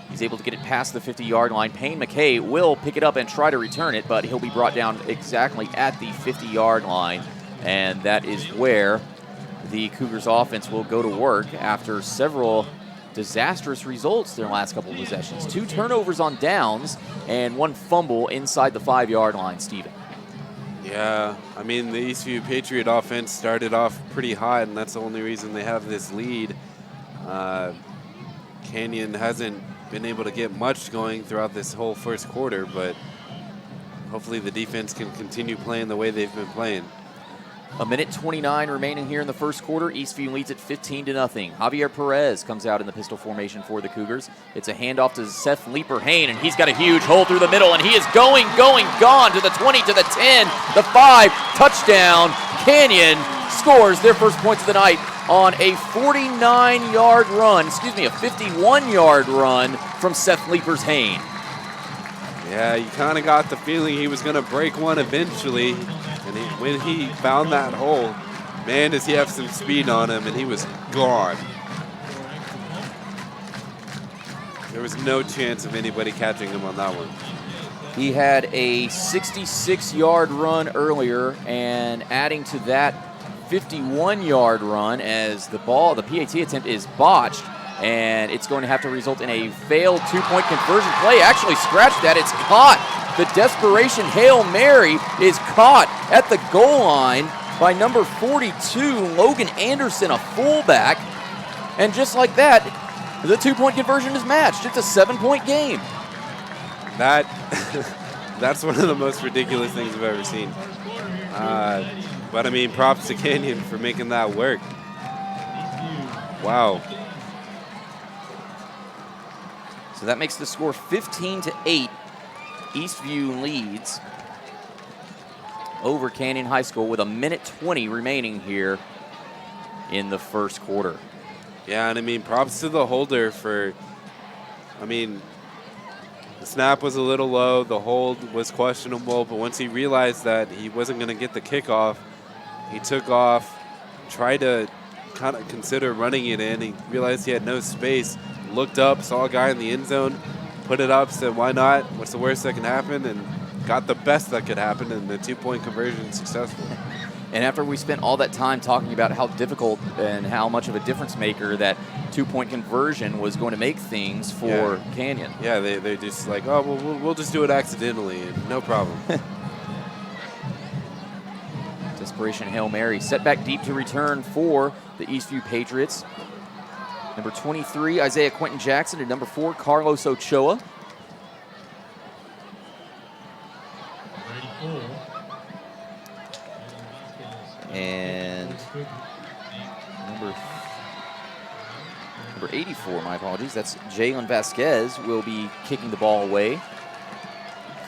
he's able to get it past the 50-yard line. Payne McKay will pick it up and try to return it, but he'll be brought down exactly at the 50-yard line, and that is where the Cougars offense will go to work after several disastrous results their last couple of possessions. 2 turnovers on downs and 1 fumble inside the 5-yard line, Steven. Yeah, I mean, the Eastview Patriot offense started off pretty hot, and that's the only reason they have this lead. Canyon hasn't been able to get much going throughout this whole first quarter, but hopefully the defense can continue playing the way they've been playing. 1:29 remaining here in the first quarter. Eastview leads at 15-0. Javier Perez comes out in the pistol formation for the Cougars. It's a handoff to Seth Leeper-Hain, and he's got a huge hole through the middle, and he is gone to the 20, to the 10, the 5, touchdown. Canyon scores their first points of the night on a 51-yard run from Seth Leeper-Hain. Yeah, you kind of got the feeling he was going to break one eventually. And when he found that hole, man, does he have some speed on him, and he was gone. There was no chance of anybody catching him on that one. He had a 66-yard run earlier, and adding to that 51-yard run as the PAT attempt is botched, and it's going to have to result in a failed 2-point conversion play. Actually, scratch that, it's caught. The desperation Hail Mary is caught at the goal line by number 42, Logan Anderson, a fullback. And just like that, the 2-point conversion is matched. It's a 7-point game. That's one of the most ridiculous things I've ever seen. But I mean, props to Canyon for making that work. Wow. So that makes the score 15-8. Eastview leads over Canyon High School with 1:20 remaining here in the first quarter. Yeah, and I mean, props to the holder for, the snap was a little low, the hold was questionable, but once he realized that he wasn't going to get the kickoff, he took off, tried to kind of consider running it in. He realized he had no space, looked up, saw a guy in the end zone, put it up, said, why not? What's the worst that can happen? And got the best that could happen, and the 2-point conversion successful. And after we spent all that time talking about how difficult and how much of a difference maker that 2-point conversion was going to make things for Canyon. Yeah, they're just like, oh, we'll just do it accidentally, no problem. Desperation Hail Mary. Set back deep to return for the Eastview Patriots. Number 23, Isaiah Quentin Jackson, and number 4, Carlos Ochoa. And number 84, my apologies, that's Jalen Vasquez, will be kicking the ball away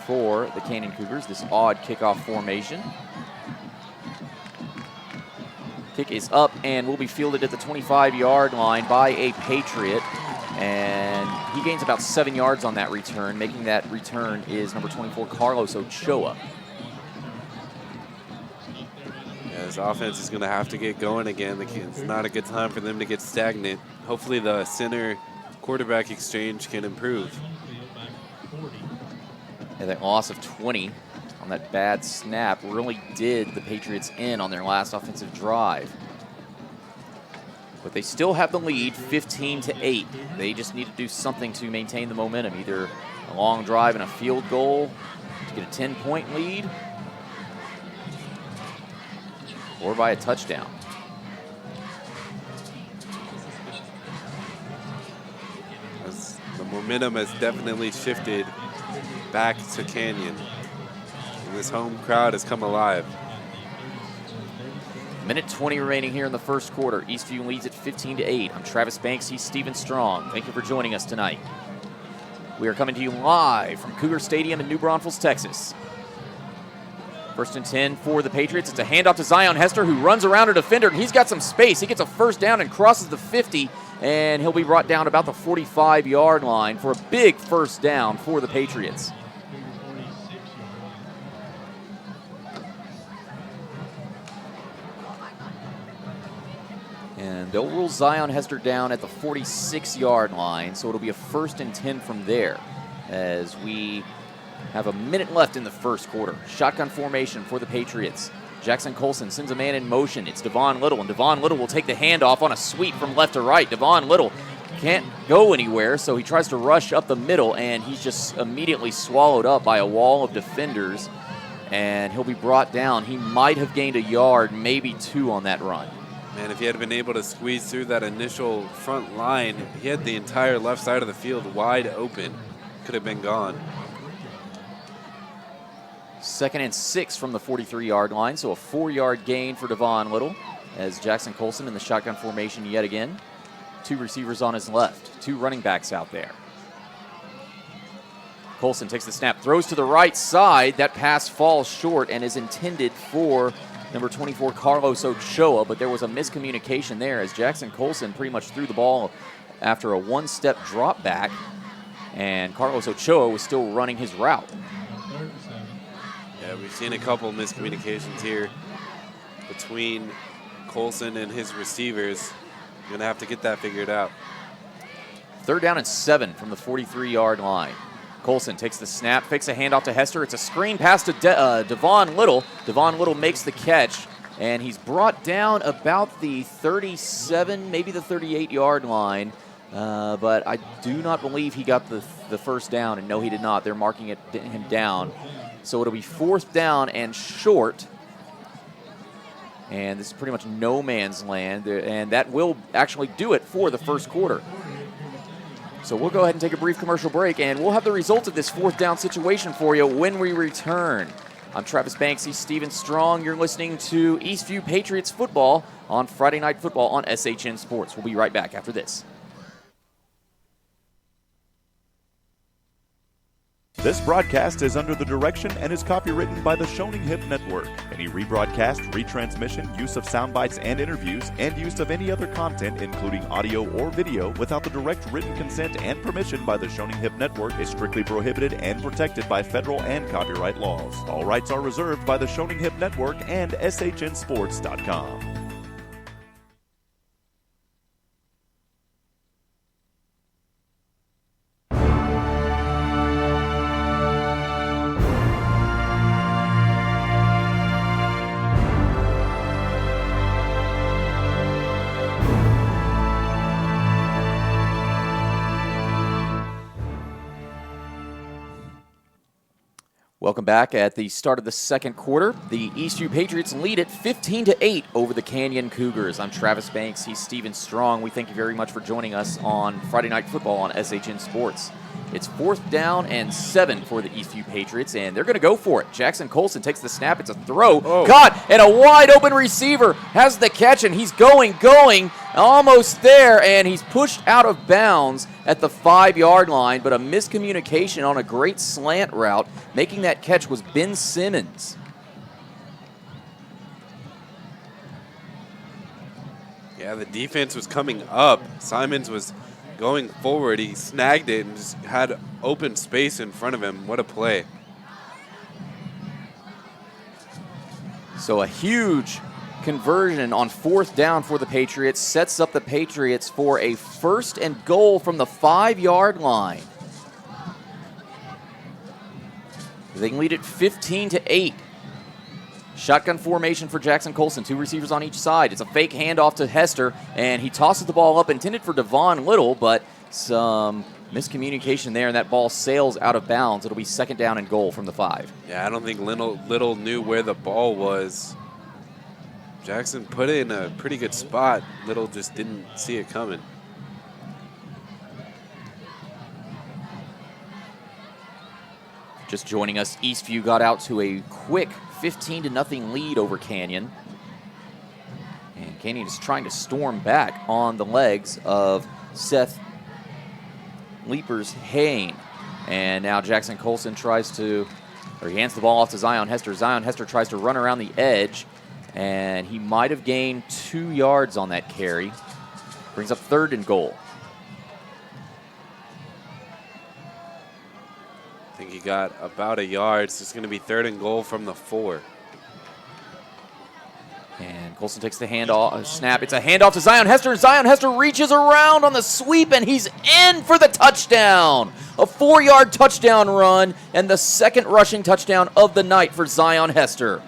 for the Canyon Cougars, this odd kickoff formation. Kick is up and will be fielded at the 25-yard line by a Patriot. And he gains about 7 yards on that return. Making that return is number 24, Carlos Ochoa. Yeah, this offense is going to have to get going again. It's not a good time for them to get stagnant. Hopefully the center quarterback exchange can improve. Yeah, that loss of 20 on that bad snap really did the Patriots in on their last offensive drive. But they still have the lead, 15-8. They just need to do something to maintain the momentum, either a long drive and a field goal to get a 10-point lead, or by a touchdown. As the momentum has definitely shifted back to Canyon. And this home crowd has come alive. Minute 20 remaining here in the first quarter. Eastview leads at 15-8. I'm Travis Banks. He's Steven Strong. Thank you for joining us tonight. We are coming to you live from Cougar Stadium in New Braunfels, Texas. First and 10 for the Patriots. It's a handoff to Zion Hester, who runs around a defender. He's got some space. He gets a first down and crosses the 50, and he'll be brought down about the 45-yard line for a big first down for the Patriots. And they'll rule Zion Hester down at the 46-yard line, so it'll be a first and 10 from there as we have a minute left in the first quarter. Shotgun formation for the Patriots. Jackson Colson sends a man in motion. It's Devon Little, and Devon Little will take the handoff on a sweep from left to right. Devon Little can't go anywhere, so he tries to rush up the middle, and he's just immediately swallowed up by a wall of defenders, and he'll be brought down. He might have gained a yard, maybe two on that run. Man, if he had been able to squeeze through that initial front line, he had the entire left side of the field wide open. Could have been gone. 2nd and 6 from the 43-yard line, so a 4-yard gain for Devon Little as Jackson Colson in the shotgun formation yet again. 2 receivers on his left, 2 running backs out there. Colson takes the snap, throws to the right side. That pass falls short and is intended for number 24, Carlos Ochoa, but there was a miscommunication there as Jackson Colson pretty much threw the ball after a one-step drop back, and Carlos Ochoa was still running his route. Yeah, we've seen a couple miscommunications here between Colson and his receivers. You're going to have to get that figured out. 3rd down and 7 from the 43-yard line. Colson takes the snap, fakes a handoff to Hester. It's a screen pass to Devon Little. Devon Little makes the catch, and he's brought down about the 37, maybe the 38-yard line. But I do not believe he got the first down, and no, he did not. They're marking him down. So it'll be 4th down and short. And this is pretty much no man's land, and that will actually do it for the first quarter. So we'll go ahead and take a brief commercial break, and we'll have the results of this 4th down situation for you when we return. I'm Travis Banks. He's Steven Strong. You're listening to Eastview Patriots football on Friday Night Football on SHN Sports. We'll be right back after this. This broadcast is under the direction and is copywritten by the Shoning Hip Network. Any rebroadcast, retransmission, use of sound bites and interviews, and use of any other content, including audio or video, without the direct written consent and permission by the Shoning Hip Network is strictly prohibited and protected by federal and copyright laws. All rights are reserved by the Shoning Hip Network and SHNSports.com. Welcome back. At the start of the second quarter, the Eastview Patriots lead it 15-8 over the Canyon Cougars. I'm Travis Banks. He's Steven Strong. We thank you very much for joining us on Friday Night Football on SHN Sports. It's 4th down and 7 for the Eastview Patriots, and they're going to go for it. Jackson Colson takes the snap. It's a throw. Caught, and a wide-open receiver has the catch, and he's going, almost there, and he's pushed out of bounds at the 5-yard line, but a miscommunication on a great slant route. Making that catch was Ben Simmons. Yeah, the defense was coming up. Simons was going forward. He snagged it and just had open space in front of him. What a play. So a huge conversion on 4th down for the Patriots sets up the Patriots for a 1st and goal from the 5-yard line. They can lead it 15-8. Shotgun formation for Jackson Colson. 2 receivers on each side. It's a fake handoff to Hester, and he tosses the ball up, intended for Devon Little, but some miscommunication there, and that ball sails out of bounds. It'll be 2nd down and goal from the 5. Yeah, I don't think Little knew where the ball was. Jackson put it in a pretty good spot. Little just didn't see it coming. Just joining us, Eastview got out to a quick 15-0 lead over Canyon. And Canyon is trying to storm back on the legs of Seth Leapers-Hayne. And now Jackson Colson he hands the ball off to Zion Hester. Zion Hester tries to run around the edge, and he might have gained 2 yards on that carry. Brings up 3rd and goal. I think he got about a yard. So it's going to be 3rd and goal from the 4. And Colson takes the handoff, snap. It's a handoff to Zion Hester, and Zion Hester reaches around on the sweep, and he's in for the touchdown. A 4-yard touchdown run, and the 2nd rushing touchdown of the night for Zion Hester.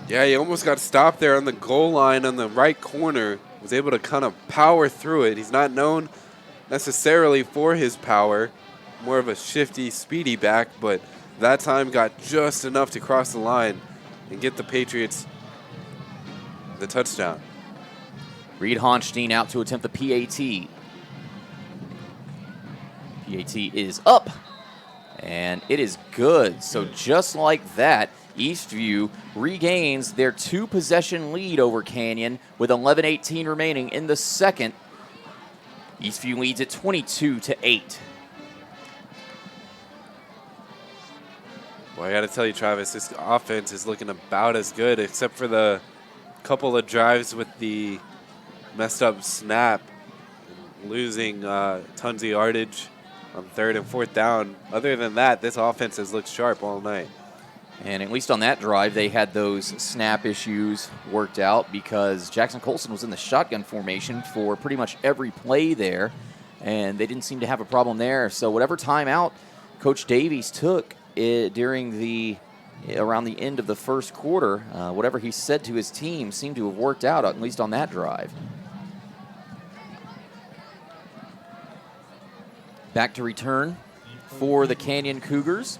Yeah, he almost got stopped there on the goal line on the right corner. Was able to kind of power through it. He's not known necessarily for his power. More of a shifty, speedy back, but that time got just enough to cross the line and get the Patriots the touchdown. Reed Honstein out to attempt the PAT. PAT is up, and it is good. So just like that, Eastview regains their 2-possession lead over Canyon with 11:18 remaining in the 2nd. Eastview leads at 22-8. Well, I got to tell you, Travis, this offense is looking about as good, except for the couple of drives with the messed up snap, losing tons of yardage on 3rd and 4th down. Other than that, this offense has looked sharp all night. And at least on that drive, they had those snap issues worked out because Jackson Colson was in the shotgun formation for pretty much every play there, and they didn't seem to have a problem there. So whatever timeout Coach Davies took around the end of the 1st quarter, whatever he said to his team seemed to have worked out, at least on that drive. Back to return for the Canyon Cougars.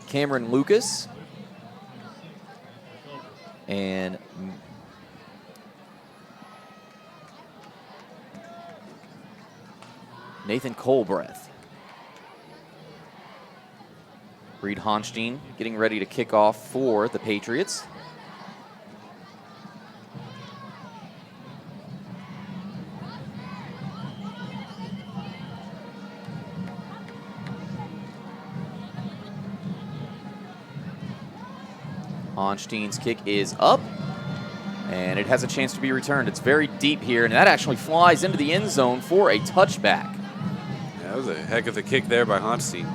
Cameron Lucas and Nathan Colbreth. Reed Honstein getting ready to kick off for the Patriots. Honstein's kick is up, and it has a chance to be returned. It's very deep here, and that actually flies into the end zone for a touchback. Yeah, that was a heck of a kick there by Honstein.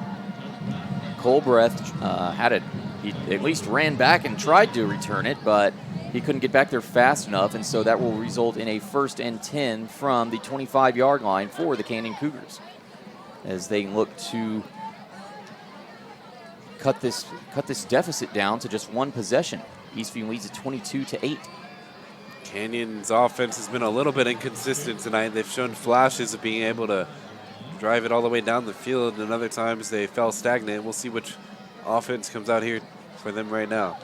Colbreth he at least ran back and tried to return it, but he couldn't get back there fast enough, and so that will result in a 1st and 10 from the 25-yard line for the Canyon Cougars as they look to cut this deficit down to just 1 possession. Eastview leads at 22-8. Canyon's offense has been a little bit inconsistent tonight. They've shown flashes of being able to drive it all the way down the field, and other times they fell stagnant. We'll see which offense comes out here for them right now.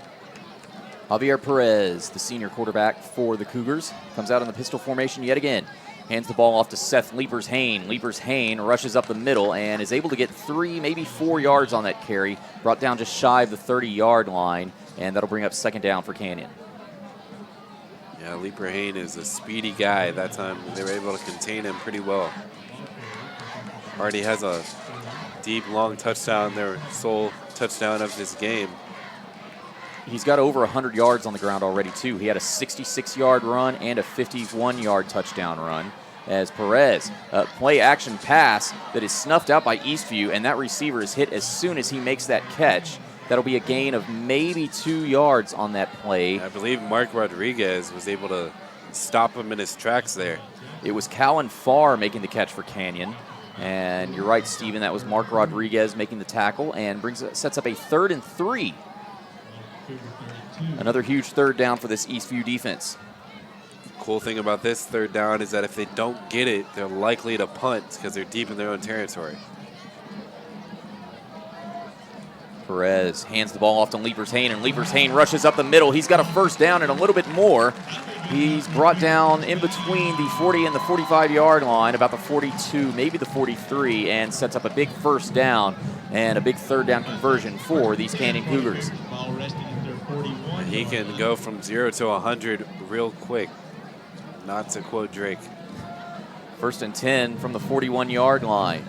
Javier Perez, the senior quarterback for the Cougars, comes out in the pistol formation yet again. Hands the ball off to Seth Leapers-Hayne. Leapers-Hayne rushes up the middle and is able to get 3, maybe 4 yards on that carry. Brought down just shy of the 30-yard line, and that'll bring up 2nd down for Canyon. Yeah, Leaper-Hayne is a speedy guy. That time they were able to contain him pretty well. Already has a deep, long touchdown, their sole touchdown of this game. He's got over 100 yards on the ground already, too. He had a 66-yard run and a 51-yard touchdown run. As Perez, play-action pass that is snuffed out by Eastview, and that receiver is hit as soon as he makes that catch. That'll be a gain of maybe 2 yards on that play. I believe Mark Rodriguez was able to stop him in his tracks there. It was Callan Farr making the catch for Canyon. And you're right, Steven, that was Mark Rodriguez making the tackle and sets up a 3rd and 3. Another huge 3rd down for this Eastview defense. Cool thing about this 3rd down is that if they don't get it, they're likely to punt because they're deep in their own territory. Perez hands the ball off to Leapers-Hayne, and Leapers-Hayne rushes up the middle. He's got a first down and a little bit more. He's brought down in between the 40 and the 45-yard line, about the 42, maybe the 43, and sets up a big first down and a big third down conversion for these Canyon Cougars. He can go from 0 to 100 real quick, not to quote Drake. First and 10 from the 41-yard line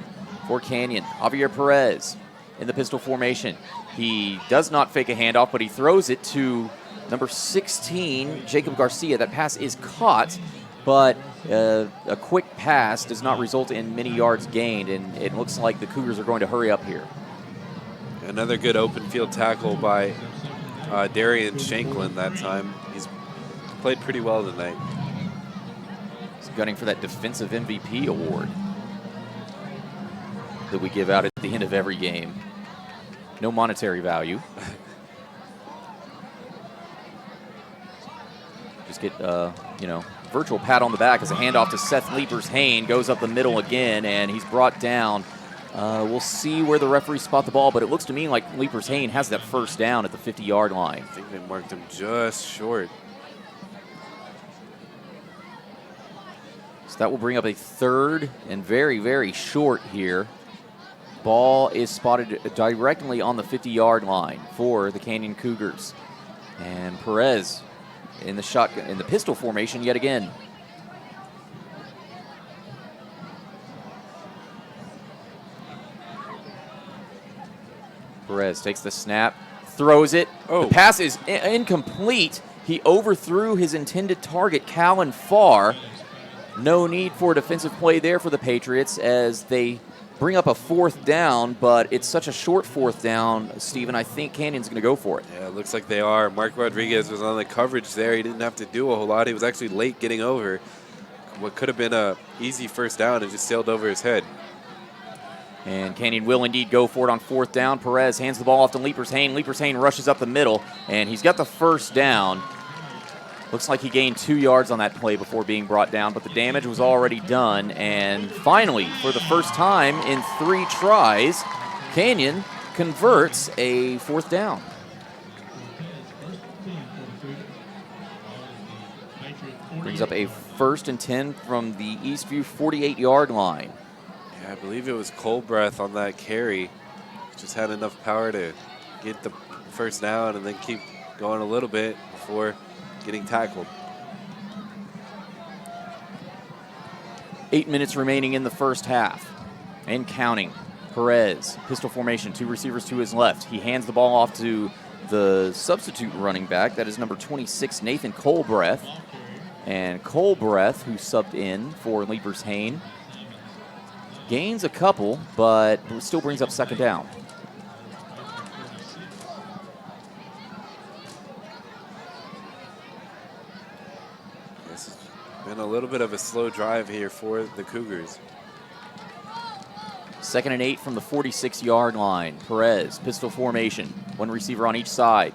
for Canyon. Javier Perez in the pistol formation. He does not fake a handoff, but he throws it to number 16, Jacob Garcia. That pass is caught, but a quick pass does not result in many yards gained, and it looks like the Cougars are going to hurry up here. Another good open field tackle by Darian Shanklin that time. He's played pretty well tonight. He's gunning for that defensive MVP award that we give out at the end of every game. No monetary value. Just get, virtual pat on the back as a handoff to Seth Leapers-Hayne. Goes up the middle again, and he's brought down. We'll see where the referees spot the ball, but it looks to me like Leapers-Hayne has that first down at the 50-yard line. I think they marked him just short. So that will bring up a third and very, very short here. Ball is spotted directly on the 50-yard line for the Canyon Cougars. And Perez in the pistol formation yet again. Perez takes the snap, throws it. Oh. The pass is incomplete. He overthrew his intended target, Callan Farr. No need for a defensive play there for the Patriots as they bring up a fourth down, but it's such a short fourth down, Steven. I think Canyon's going to go for it. Yeah, it looks like they are. Mark Rodriguez was on the coverage there. He didn't have to do a whole lot. He was actually late getting over. What could have been a easy first down, it just sailed over his head. And Canyon will indeed go for it on fourth down. Perez hands the ball off to Leapers-Hayne. Leapers-Hayne rushes up the middle, and he's got the first down. Looks like he gained 2 yards on that play before being brought down, but the damage was already done. And finally, for the first time in 3 tries, Canyon converts a fourth down. Brings up a first and 10 from the Eastview 48-yard line. Yeah, I believe it was Colbreth on that carry. Just had enough power to get the first down and then keep going a little bit before getting tackled. 8 minutes remaining in the first half and counting. Perez, pistol formation, 2 receivers to his left. He hands the ball off to the substitute running back. That is number 26, Nathan Colbreth. And Colbreth, who subbed in for Leapers-Hayne, gains a couple, but still brings up second down. Been a little bit of a slow drive here for the Cougars. 2nd and 8 from the 46-yard line. Perez, pistol formation, 1 receiver on each side.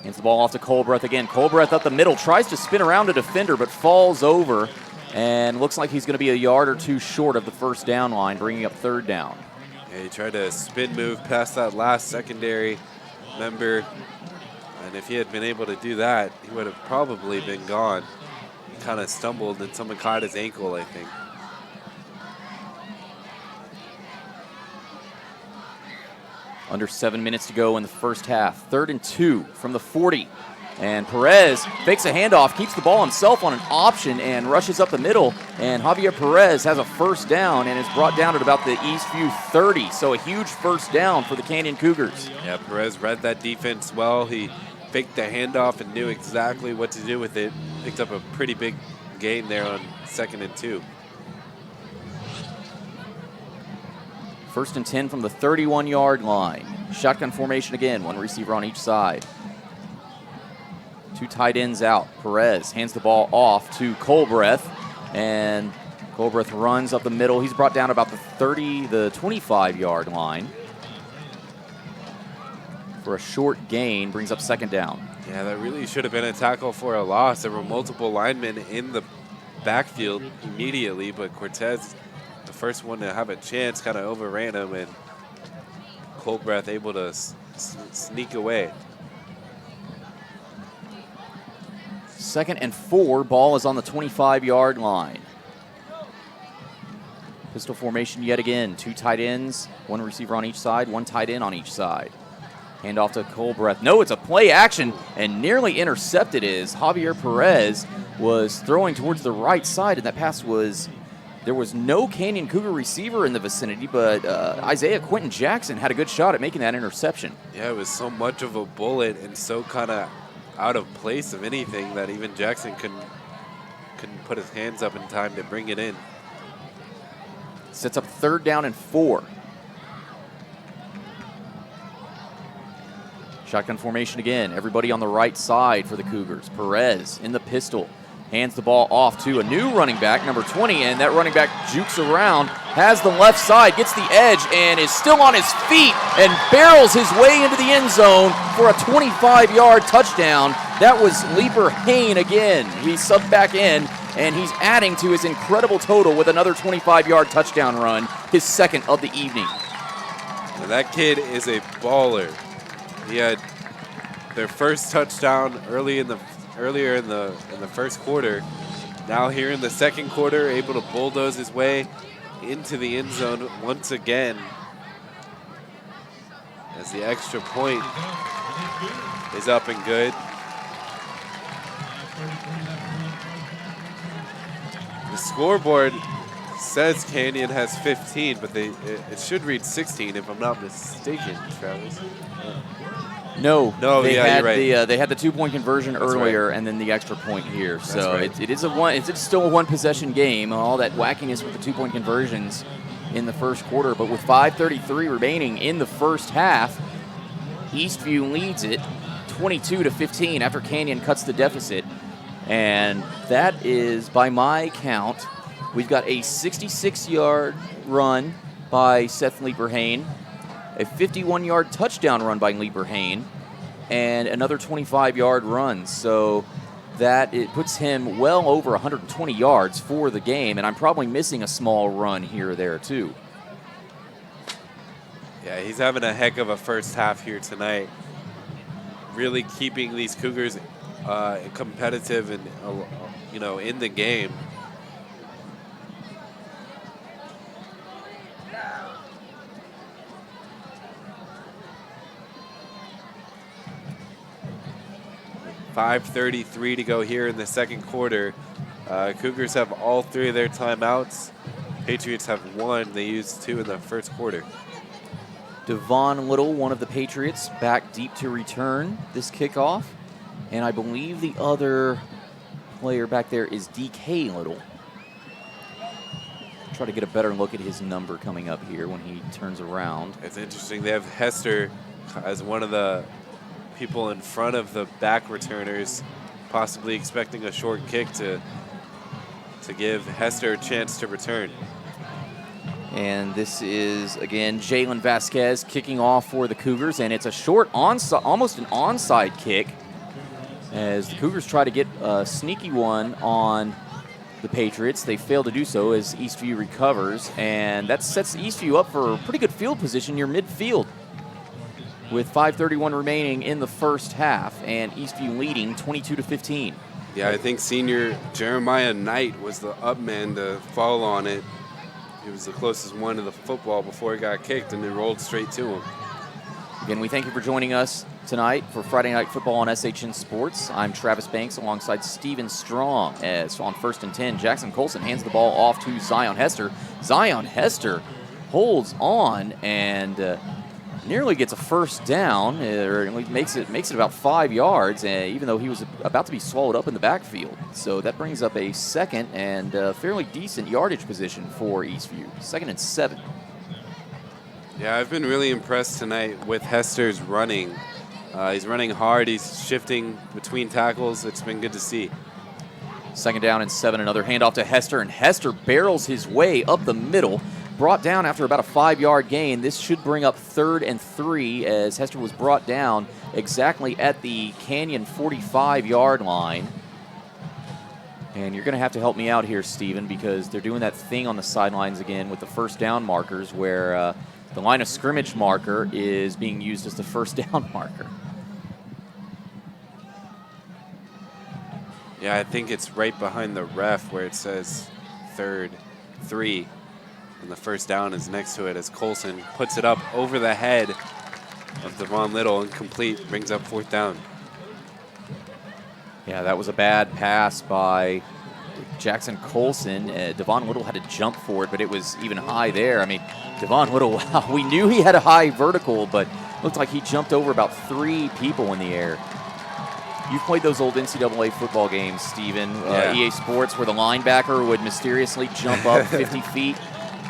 Hands the ball off to Colbreth again. Colbreth up the middle, tries to spin around a defender, but falls over, and looks like he's going to be a yard or 2 short of the first down line, bringing up third down. Yeah, he tried to spin move past that last secondary member, and if he had been able to do that, he would have probably been gone. Kind of stumbled and someone caught his ankle, I think. Under 7 minutes to go in the first half. 3rd and 2 from the 40. And Perez fakes a handoff, keeps the ball himself on an option, and rushes up the middle. And Javier Perez has a first down and is brought down at about the Eastview 30. So a huge first down for the Canyon Cougars. Yeah, Perez read that defense well. He faked the handoff and knew exactly what to do with it. Picked up a pretty big gain there on 2nd and 2. 1st and 10 from the 31-yard line. Shotgun formation again, 1 receiver on each side. 2 tight ends out. Perez hands the ball off to Colbreth, and Colbreth runs up the middle. He's brought down about the 25-yard line for a short gain, brings up second down. Yeah, that really should have been a tackle for a loss. There were multiple linemen in the backfield immediately, but Cortez, the first one to have a chance, kind of overran him, and Colbreth able to sneak away. 2nd and 4. Ball is on the 25-yard line. Pistol formation yet again. 2 tight ends, 1 receiver on each side, 1 tight end on each side. Hand off to Colbreth. No, it's a play action and nearly intercepted as Javier Perez was throwing towards the right side, and that pass was, there was no Canyon Cougar receiver in the vicinity, but Isaiah Quentin Jackson had a good shot at making that interception. Yeah, it was so much of a bullet and so kind of out of place of anything that even Jackson couldn't put his hands up in time to bring it in. Sets up 3rd down and 4. Shotgun formation again. Everybody on the right side for the Cougars. Perez in the pistol. Hands the ball off to a new running back, number 20, and that running back jukes around, has the left side, gets the edge, and is still on his feet and barrels his way into the end zone for a 25-yard touchdown. That was Leaper Hain again. He subbed back in, and he's adding to his incredible total with another 25-yard touchdown run, his 2nd of the evening. And that kid is a baller. He had their first touchdown earlier in the first quarter. Now here in the 2nd quarter, able to bulldoze his way into the end zone once again. As the extra point is up and good. The scoreboard says Canyon has 15, but it should read 16 if I'm not mistaken, Travis. No, they yeah, had you're right. They had the 2-point conversion earlier, and then the extra point here. So right. It's still a 1-possession game. All that wackiness with the 2-point conversions in the first quarter, but with 5:33 remaining in the first half, Eastview leads it 22-15 after Canyon cuts the deficit, and that is, by my count, we've got a 66-yard run by Seth Leaper Hain, a 51-yard touchdown run by Leaper Hain, and another 25-yard run. So that it puts him well over 120 yards for the game, and I'm probably missing a small run here or there too. Yeah, he's having a heck of a first half here tonight. Really keeping these Cougars competitive and in the game. .5:33 to go here in the 2nd quarter. Cougars have all 3 of their timeouts. Patriots have 1. They used 2 in the first quarter. Devon Little, one of the Patriots, back deep to return this kickoff. And I believe the other player back there is DK Little. Try to get a better look at his number coming up here when he turns around. It's interesting. They have Hester as one of the people in front of the back returners, possibly expecting a short kick to give Hester a chance to return. And this is, again, Jalen Vasquez kicking off for the Cougars, and it's a short onside, almost an onside kick, as the Cougars try to get a sneaky one on the Patriots. They fail to do so as Eastview recovers, and that sets Eastview up for a pretty good field position near midfield, with 5:31 remaining in the first half, and Eastview leading 22-15. Yeah, I think senior Jeremiah Knight was the up man to fall on it. He was the closest one to the football before he got kicked, and it rolled straight to him. Again, we thank you for joining us tonight for Friday Night Football on SHN Sports. I'm Travis Banks alongside Steven Strong. As on 1st and 10, Jackson Colson hands the ball off to Zion Hester. Zion Hester holds on and nearly gets a first down, or makes it about 5 yards, even though he was about to be swallowed up in the backfield. So that brings up a 2nd and fairly decent yardage position for Eastview. 2nd and 7. Yeah, I've been really impressed tonight with Hester's running. He's running hard. He's shifting between tackles. It's been good to see. 2nd down and 7. Another handoff to Hester, and Hester barrels his way up the middle. Brought down after about a 5-yard gain. This should bring up 3rd and 3 as Hester was brought down exactly at the Canyon 45-yard line. And you're going to have to help me out here, Steven, because they're doing that thing on the sidelines again with the first down markers where The line of scrimmage marker is being used as the first down marker. Yeah, I think it's right behind the ref where it says 3rd, 3. And the first down is next to it as Colson puts it up over the head of Devon Little, incomplete, brings up 4th down. Yeah, that was a bad pass by Jackson Colson. Devon Little had to jump for it, but it was even high there. I mean, Devon Little, wow, we knew he had a high vertical, but looked like he jumped over about 3 people in the air. You've played those old NCAA football games, Steven, EA Sports, where the linebacker would mysteriously jump up 50 feet.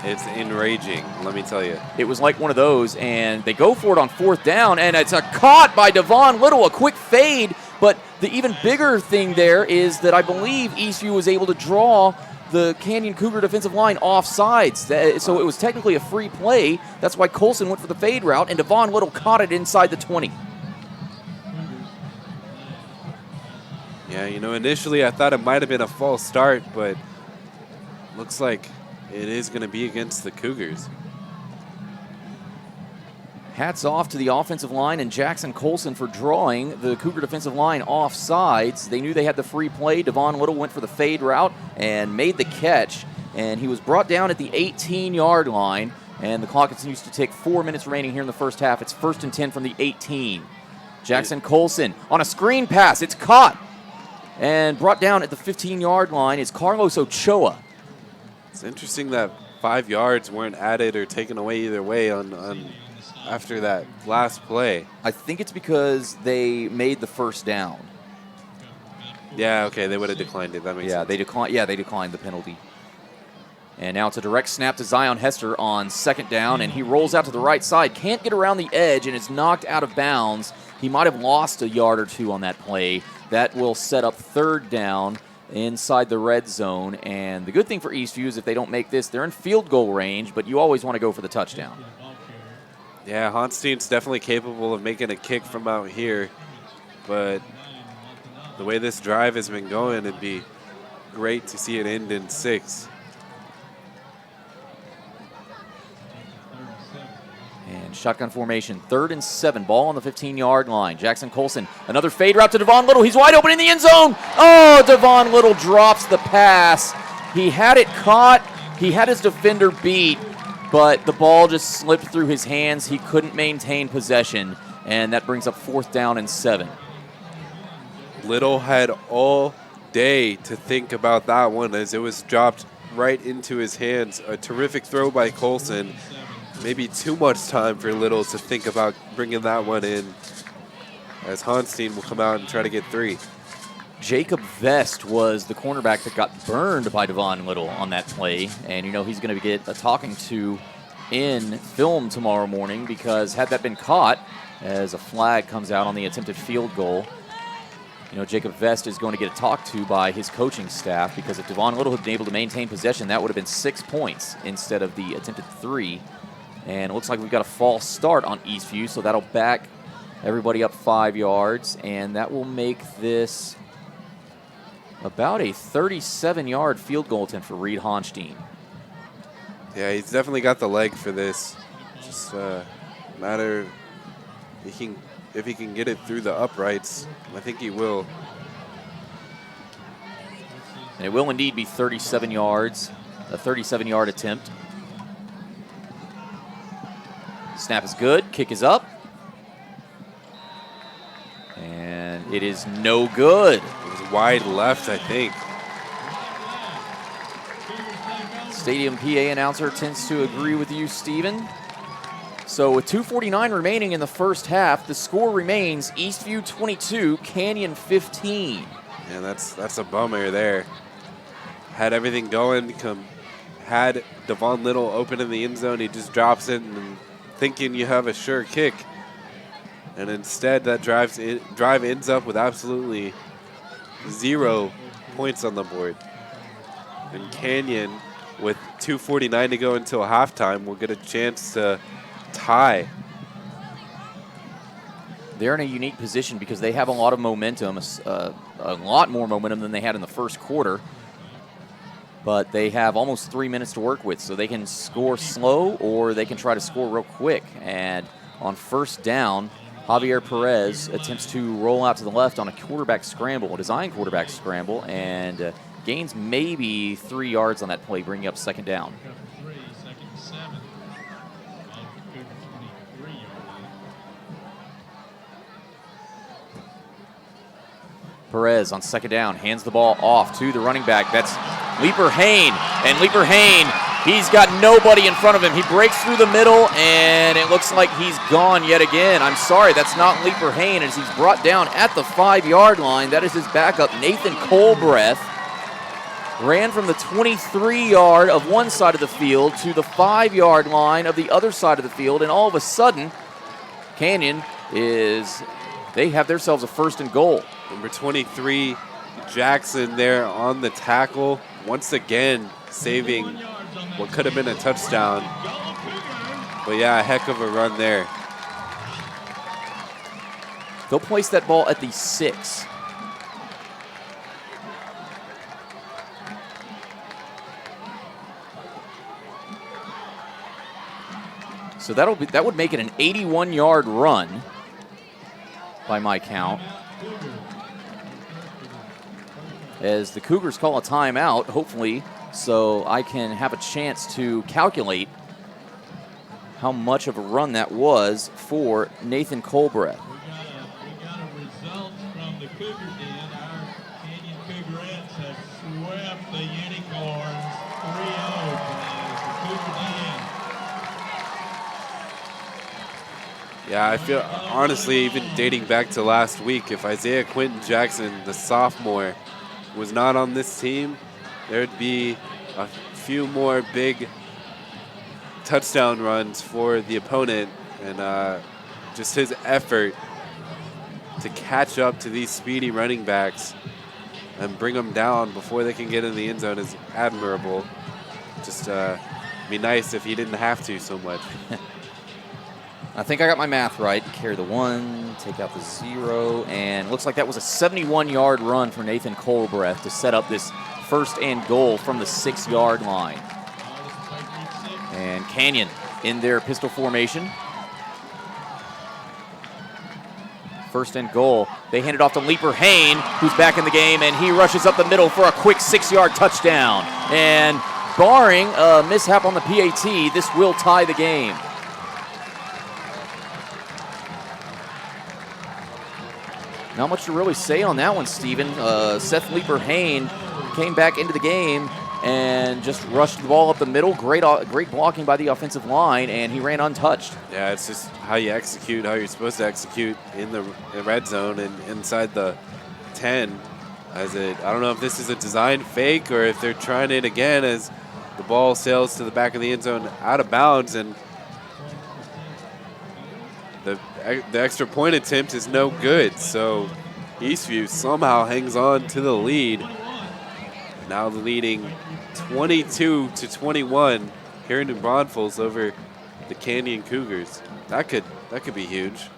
It's enraging, let me tell you. It was like one of those, and they go for it on 4th down, and it's a caught by Devon Little, a quick fade. But the even bigger thing there is that I believe Eastview was able to draw the Canyon Cougar defensive line offsides. So it was technically a free play. That's why Colson went for the fade route, and Devon Little caught it inside the 20. Yeah, you know, initially I thought it might have been a false start, but looks like it is going to be against the Cougars. Hats off to the offensive line and Jackson Colson for drawing the Cougar defensive line offsides. They knew they had the free play. Devon Little went for the fade route and made the catch, and he was brought down at the 18-yard line, and the clock continues to tick. 4 minutes remaining here in the first half. It's 1st and 10 from the 18. Jackson Colson on a screen pass. It's caught and brought down at the 15-yard line is Carlos Ochoa. It's interesting that 5 yards weren't added or taken away either way on after that last play. I think it's because they made the first down. Yeah, okay, they would have declined it. That makes sense. They declined the penalty. And now it's a direct snap to Zion Hester on 2nd down, and he rolls out to the right side, can't get around the edge, and is knocked out of bounds. He might have lost a yard or 2 on that play. That will set up 3rd down inside the red zone. And the good thing for Eastview is if they don't make this, they're in field goal range, but you always want to go for the touchdown. Yeah, Honstein's definitely capable of making a kick from out here, but the way this drive has been going, it'd be great to see it end in 6. And shotgun formation, 3rd and 7, ball on the 15-yard line. Jackson Colson, another fade route to Devon Little. He's wide open in the end zone. Oh, Devon Little drops the pass. He had it caught. He had his defender beat, but the ball just slipped through his hands. He couldn't maintain possession, and that brings up 4th down and 7. Little had all day to think about that one as it was dropped right into his hands. A terrific throw by Colson. Maybe too much time for Little to think about bringing that one in, as Honstein will come out and try to get 3. Jacob Vest was the cornerback that got burned by Devon Little on that play, and you know he's going to get a talking to in film tomorrow morning, because had that been caught, as a flag comes out on the attempted field goal, you know, Jacob Vest is going to get a talk to by his coaching staff, because if Devon Little had been able to maintain possession, that would have been 6 points instead of the attempted 3. And it looks like we've got a false start on Eastview, so that'll back everybody up 5 yards, and that will make this about a 37-yard field goal attempt for Reed Honstein. Yeah, he's definitely got the leg for this. Just matter if he can get it through the uprights. I think he will. And it will indeed be 37 yards, a 37-yard attempt. Snap is good, kick is up. And it is no good. It was wide left, I think. Stadium PA announcer tends to agree with you, Steven. So with 2:49 remaining in the first half, the score remains Eastview 22, Canyon 15. Yeah, that's a bummer there. Had everything going, had Devon Little open in the end zone, he just drops it and thinking you have a sure kick. And instead that drive ends up with absolutely 0 points on the board. And Canyon, with 2:49 to go until halftime, will get a chance to tie. They're in a unique position because they have a lot of momentum, a lot more momentum than they had in the first quarter. but they have almost 3 minutes to work with, so they can score slow or they can try to score real quick. And on first down, Javier Perez attempts to roll out to the left on a quarterback scramble, a design quarterback scramble, and gains maybe 3 yards on that play, bringing up second down. Perez on second down hands the ball off to the running back. That's Leaper Hain. And Leaper Hain, he's got nobody in front of him. He breaks through the middle, and it looks like he's gone yet again. I'm sorry, that's not Leaper Hain, as he's brought down at the 5-yard line. That is his backup, Nathan Colbreth. Ran from the 23-yard of one side of the field to the 5-yard line of the other side of the field, and all of a sudden, Canyon they have themselves a 1st and goal. Number 23, Jackson there on the tackle, once again saving what could have been a touchdown. But yeah, a heck of a run there. They'll place that ball at the 6. So that would make it an 81-yard run by my count, as the Cougars call a timeout, hopefully, so I can have a chance to calculate how much of a run that was for Nathan Colbreth. We got a result from the Cougar Den. Our Canyon Cougarettes have swept the Unicorns 3-0 tonight. The Cougar Den. Yeah, I feel, honestly, even dating back to last week, if Isaiah Quinton Jackson, the sophomore, was not on this team, there'd be a few more big touchdown runs for the opponent, and just his effort to catch up to these speedy running backs and bring them down before they can get in the end zone is admirable. Just be nice if he didn't have to so much. I think I got my math right. Carry the 1, take out the 0, and looks like that was a 71-yard run for Nathan Colbreth to set up this 1st and goal from the 6-yard line. And Canyon in their pistol formation. 1st and goal. They hand it off to Leaper Hain, who's back in the game, and he rushes up the middle for a quick 6-yard touchdown. And barring a mishap on the PAT, this will tie the game. Not much to really say on that one, Steven. Seth Leaper Hain came back into the game and just rushed the ball up the middle. Great blocking by the offensive line, and he ran untouched. Yeah, it's just how you execute, how you're supposed to execute in the red zone and inside the 10. I don't know if this is a design fake or if they're trying it again as the ball sails to the back of the end zone out of bounds, and the extra point attempt is no good. So Eastview somehow hangs on to the lead. Now leading 22-21 here in New Braunfels over the Canyon Cougars. That could be huge.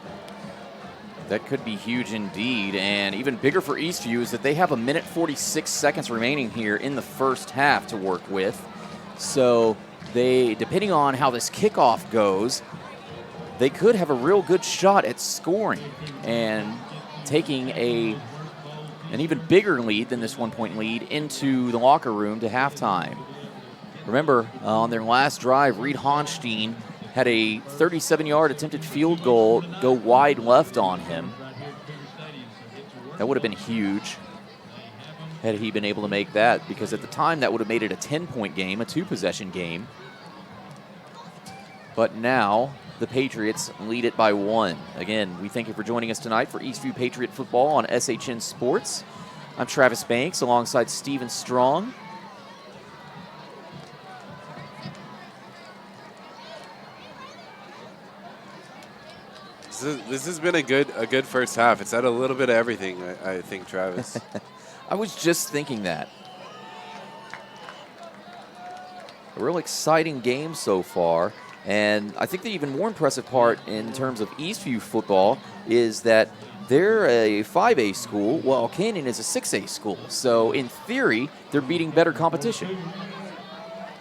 That could be huge indeed, and even bigger for Eastview is that they have 1:46 remaining here in the first half to work with. So they, depending on how this kickoff goes, they could have a real good shot at scoring and taking an even bigger lead than this 1-point lead into the locker room to halftime. Remember, on their last drive, Reed Honstein had a 37-yard attempted field goal go wide left on him. That would have been huge had he been able to make that, because at the time that would have made it a 10-point game, a 2-possession game. But now the Patriots lead it by 1. Again, we thank you for joining us tonight for Eastview Patriot Football on SHN Sports. I'm Travis Banks alongside Steven Strong. This has been a good first half. It's had a little bit of everything, I think, Travis. I was just thinking that. A real exciting game so far. And I think the even more impressive part in terms of Eastview football is that they're a 5A school, while Canyon is a 6A school. So in theory, they're beating better competition.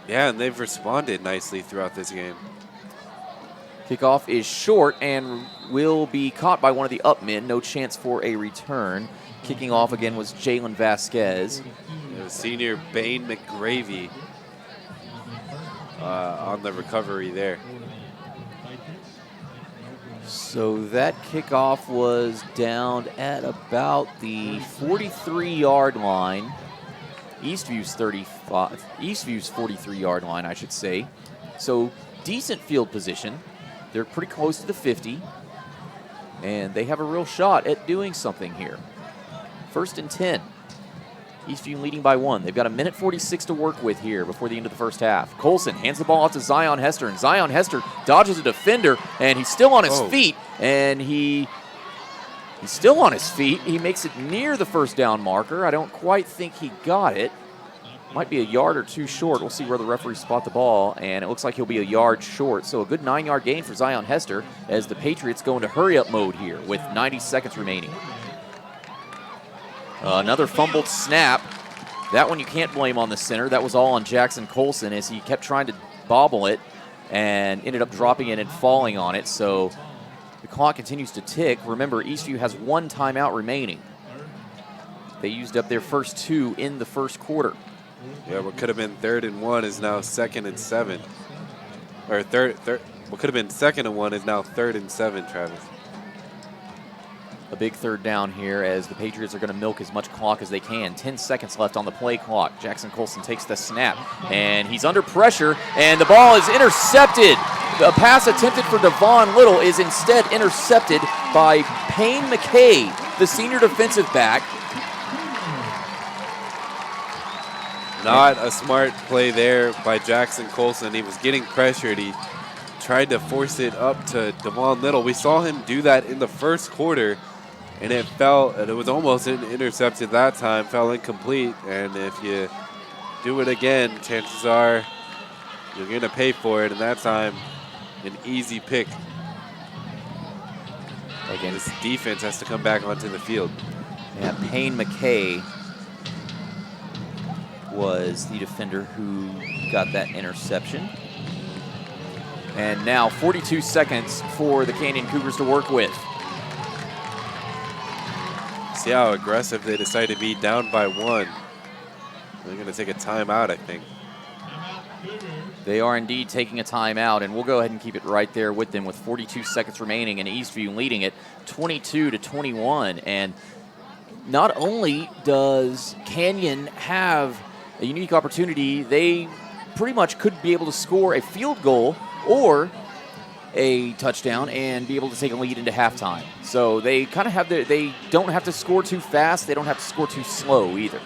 Yeah, and they've responded nicely throughout this game. Kickoff is short and will be caught by one of the up men. No chance for a return. Kicking off again was Jalen Vasquez. Senior Bane McGravy on the recovery there. So that kickoff was down at about the 43-yard line. Eastview's 43-yard line, I should say. So decent field position. They're pretty close to the 50, and they have a real shot at doing something here. 1st and 10. Eastview leading by 1. They've got a minute 46 to work with here before the end of the first half. Colson hands the ball off to Zion Hester, and Zion Hester dodges a defender, and he's still on his feet, and he's still on his feet. He makes it near the first down marker. I don't quite think he got it. Might be a yard or two short. We'll see where the referees spot the ball, and it looks like he'll be a yard short. So a good 9-yard gain for Zion Hester as the Patriots go into hurry-up mode here with 90 seconds remaining. Another fumbled snap. That one you can't blame on the center. That was all on Jackson Colson as he kept trying to bobble it and ended up dropping it and falling on it. So the clock continues to tick. Remember, Eastview has 1 timeout remaining. They used up their first 2 in the first quarter. Yeah, what could have been 3rd and 1 is now 2nd and 7. Or what could have been 2nd and 1 is now 3rd and 7, Travis. A big 3rd down here as the Patriots are going to milk as much clock as they can. 10 seconds left on the play clock. Jackson Colson takes the snap, and he's under pressure, and the ball is intercepted. A pass attempted for Devon Little is instead intercepted by Payne McKay, the senior defensive back. Not a smart play there by Jackson Colson. He was getting pressured. He tried to force it up to Devon Little. We saw him do that in the first quarter, and it was almost intercepted that time, fell incomplete. And if you do it again, chances are you're going to pay for it. And that time, an easy pick. Again, this defense has to come back onto the field. Yeah, Payne McKay was the defender who got that interception. And now 42 seconds for the Canyon Cougars to work with. See how aggressive they decide to be, down by 1. They're going to take a timeout, I think. They are indeed taking a timeout, and we'll go ahead and keep it right there with them with 42 seconds remaining, and Eastview leading it 22-21. And not only does Canyon have a unique opportunity, they pretty much could be able to score a field goal or a touchdown and be able to take a lead into halftime. So they kind of have they don't have to score too fast. They don't have to score too slow either.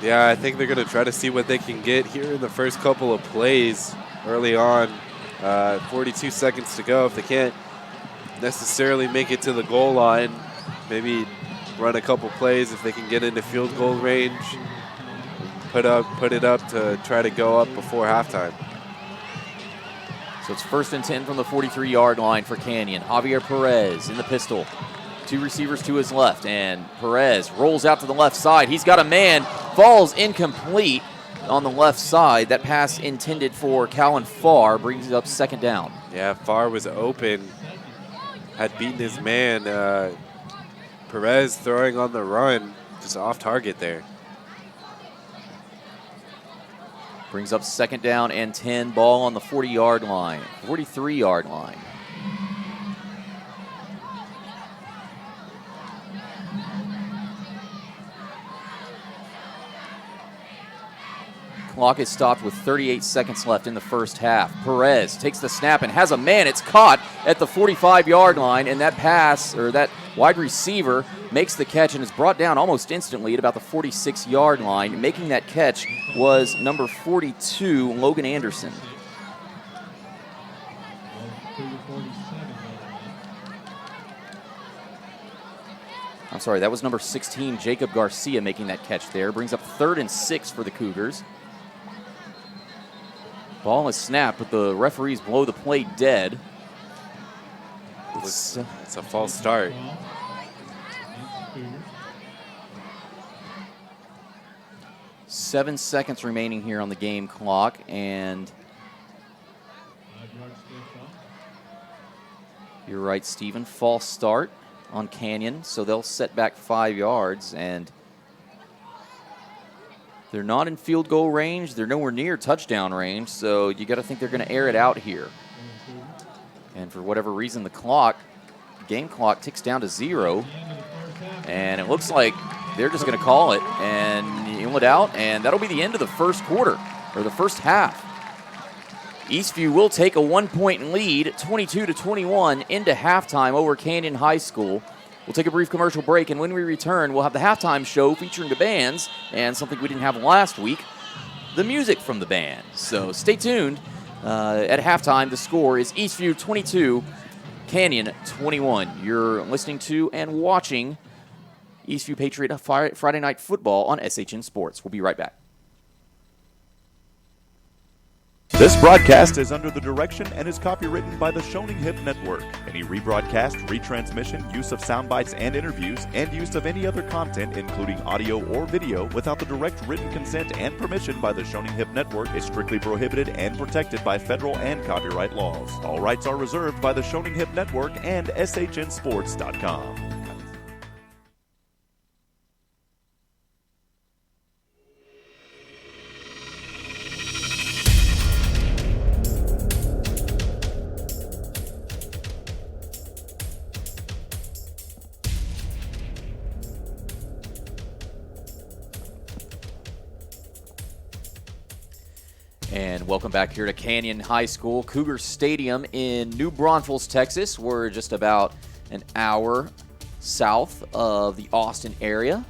Yeah, I think they're going to try to see what they can get here in the first couple of plays early on. 42 seconds to go. If they can't necessarily make it to the goal line, maybe run a couple plays if they can get into field goal range. Put it up to try to go up before halftime. So it's 1st and 10 from the 43-yard line for Canyon. Javier Perez in the pistol. 2 receivers to his left, and Perez rolls out to the left side. He's got a man, falls incomplete on the left side. That pass intended for Callan Farr brings it up 2nd down. Yeah, Farr was open, had beaten his man. Perez throwing on the run, just off target there. Brings up 2nd down and 10, ball on the 40-yard line, 43-yard line. Clock is stopped with 38 seconds left in the first half. Perez takes the snap and has a man. It's caught at the 45-yard line, and that pass, or that wide receiver, makes the catch and is brought down almost instantly at about the 46-yard line. Making that catch was number 42, Logan Anderson. I'm sorry, that was number 16, Jacob Garcia, making that catch there. Brings up 3rd and 6 for the Cougars. Ball is snapped, but the referees blow the play dead. With It's It's a false start. 7 seconds remaining here on the game clock, and you're right, Stephen. False start on Canyon, so they'll set back 5 yards, and they're not in field goal range. They're nowhere near touchdown range, so you got to think they're going to air it out here. And for whatever reason, the game clock ticks down to 0, and it looks like they're just going to call it and kneel it out, and that'll be the end of the first quarter, or the first half. Eastview will take a 1-point lead, 22-21, into halftime over Canyon High School. We'll take a brief commercial break, and when we return, we'll have the halftime show featuring the bands and something we didn't have last week, the music from the band. So stay tuned. At halftime, the score is Eastview 22, Canyon 21. You're listening to and watching Eastview Patriot Friday Night Football on SHN Sports. We'll be right back. This broadcast is under the direction and is copywritten by the Shoning Hip Network. Any rebroadcast, retransmission, use of sound bites and interviews, and use of any other content, including audio or video, without the direct written consent and permission by the Shoning Hip Network is strictly prohibited and protected by federal and copyright laws. All rights are reserved by the Shoning Hip Network and SHNSports.com. And welcome back here to Canyon High School, Cougar Stadium in New Braunfels, Texas. We're just about an hour south of the Austin area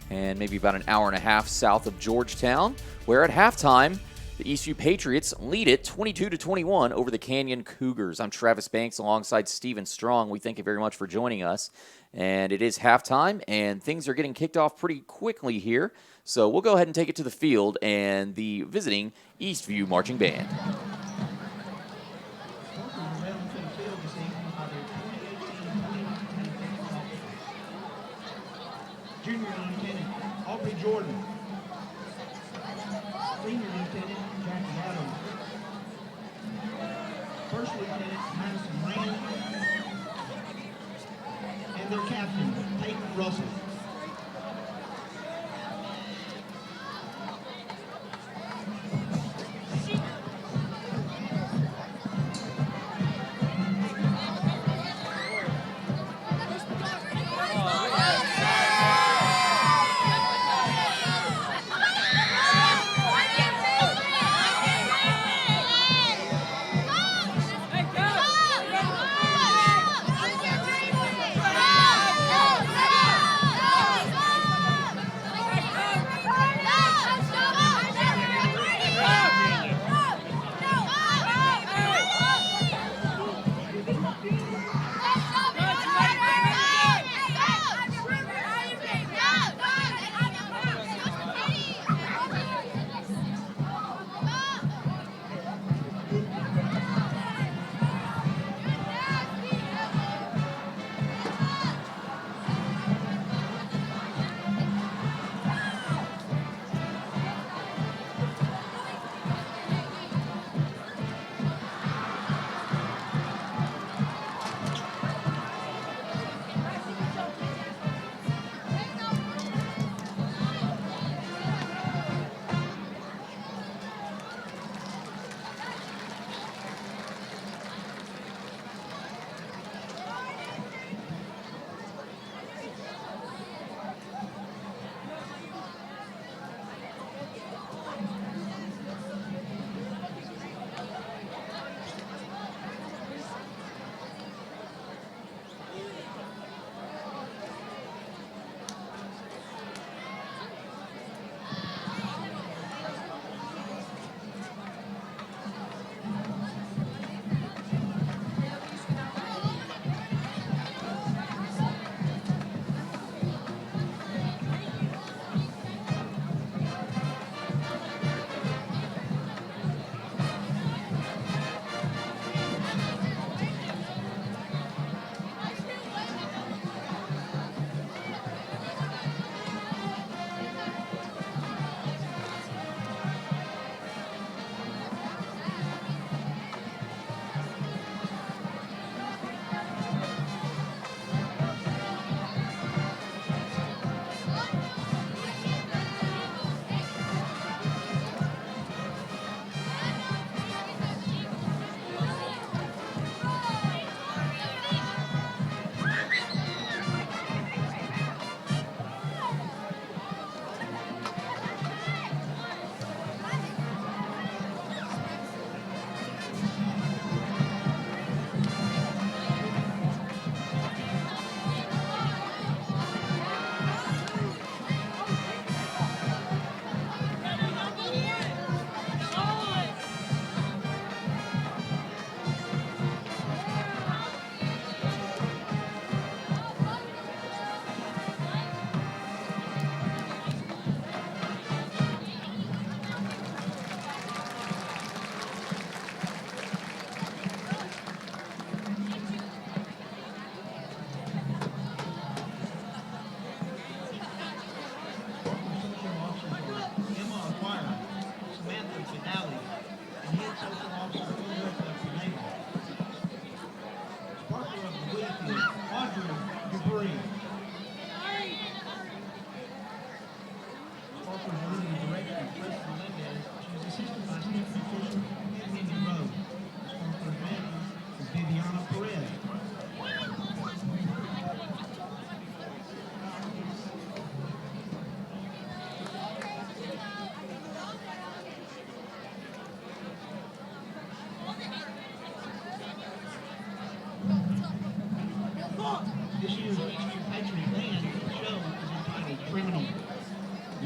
and maybe about an hour and a half south of Georgetown, where at halftime, the Eastview Patriots lead it 22-21 over the Canyon Cougars. I'm Travis Banks alongside Stephen Strong. We thank you very much for joining us. And it is halftime, and things are getting kicked off pretty quickly here. So we'll go ahead and take it to the field and the visiting Eastview Marching Band. Junior Lieutenant Aubrey Jordan. Senior Lieutenant Jackie Adams. First Lieutenant Madison Rand. And their captain, Peyton Russell.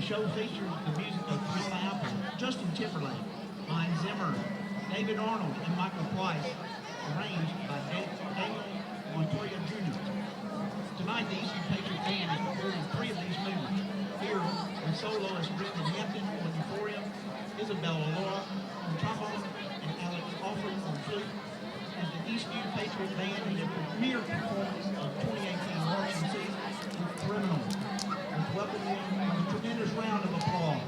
show features the music of Fiona Apple, Justin Timberlake, Hans Zimmer, David Arnold, and Michael Price, arranged by Daniel Montoya Jr. Tonight, the ECU Patriot Band is performing 3 of these movements. Here, with soloist Brendan Hampton on euphorium, Isabella Laura on trombone, and Alex Offred on flute, as the ECU Patriot Band in their premiere performance of 2018 marching season with Criminal. Let's welcome them with a tremendous round of applause.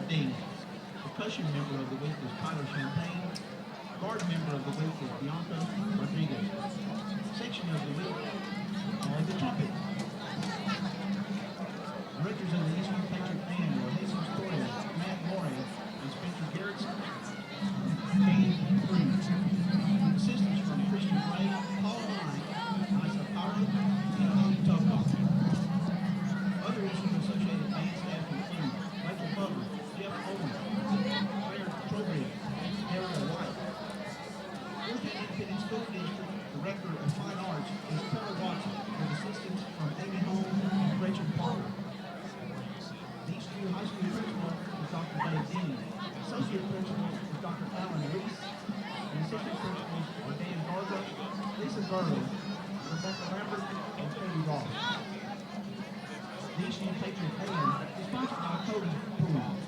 15. Percussion member of the week is Tyler Champagne. Guard member of the week is Bianca Rodriguez. Section of the week, the trumpet. Directors of the Eastern Patriot Band were Jesus Torres, Matt Moria, and Spencer Garrettson. Kane Cruz. Assistants from Christian Ray, Paul Nye, Isa Powell, and Tony Toko. Other Eastern Associated Band staff include Michael Butler, Jeff Owen, Claire Trowbridge, and Ariel White. First Independent School District Director of Fine Arts is Trevor Watson, with assistance from Amy Holmes and Rachel Parker. East View High School Principal is Dr. Dave Dean. Associate Principal is Dr. Alan Reese. And Assistant Principals are Dan Garza, Lisa Garland, Rebecca Lambert, and Cody Ross. The East View Patriot Band is sponsored by Cody Poole.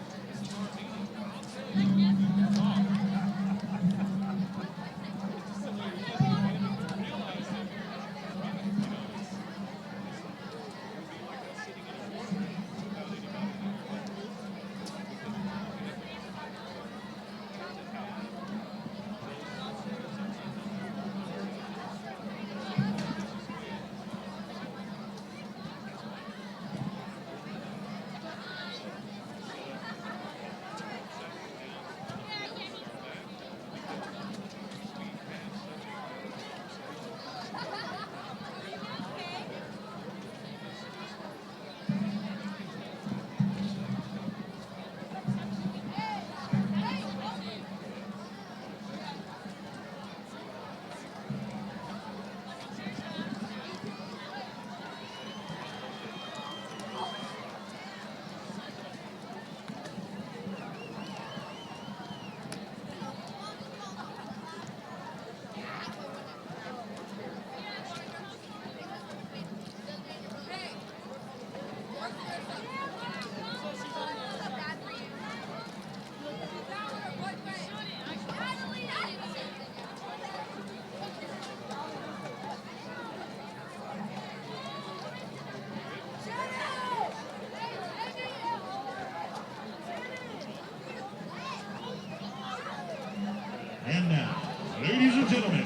And now, ladies and gentlemen,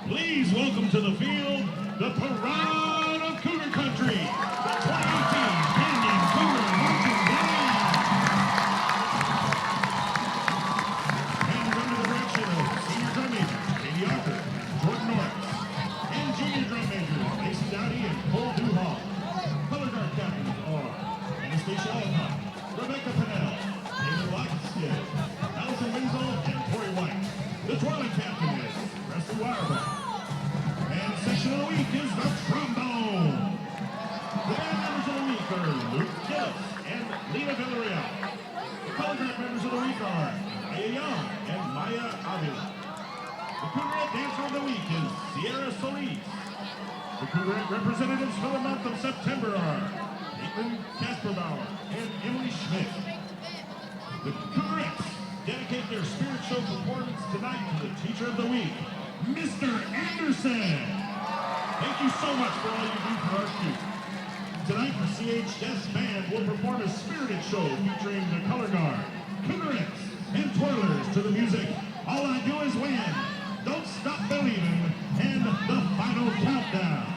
please welcome to the field the Parade of Cougar Country, the 2018 Canyon Cougar Marching Band. And under the direction of senior drum major Katie Arthur, Jordan Norris, and junior drum majors Mason Dowdy and Cole Duhall. Color guard captains are Anastasia Alcott, Rebecca Pennell, David Lockstead, Allison Winslow, and Tori White. The twirling captain is Presley Wireback. And section of the week is the trombone. The band members of the week are Luke Gillis and Lena Villarreal. The color guard members of the week are Maya Young and Maya Avila. The Cougarette dancer of the week is Sierra Solis. The Cougarette representatives for the month of September are Caitlin Kasperbauer and Emily Schmidt. The Cougarettes dedicate their spirit show performance tonight to the teacher of the week, Mr. Anderson. Thank you so much for all you do for our students. Tonight, the CHS Band will perform a spirited show featuring the color guard, Cougarettes, and twirlers to the music All I Do Is Win, Don't Stop Believing, and the final countdown.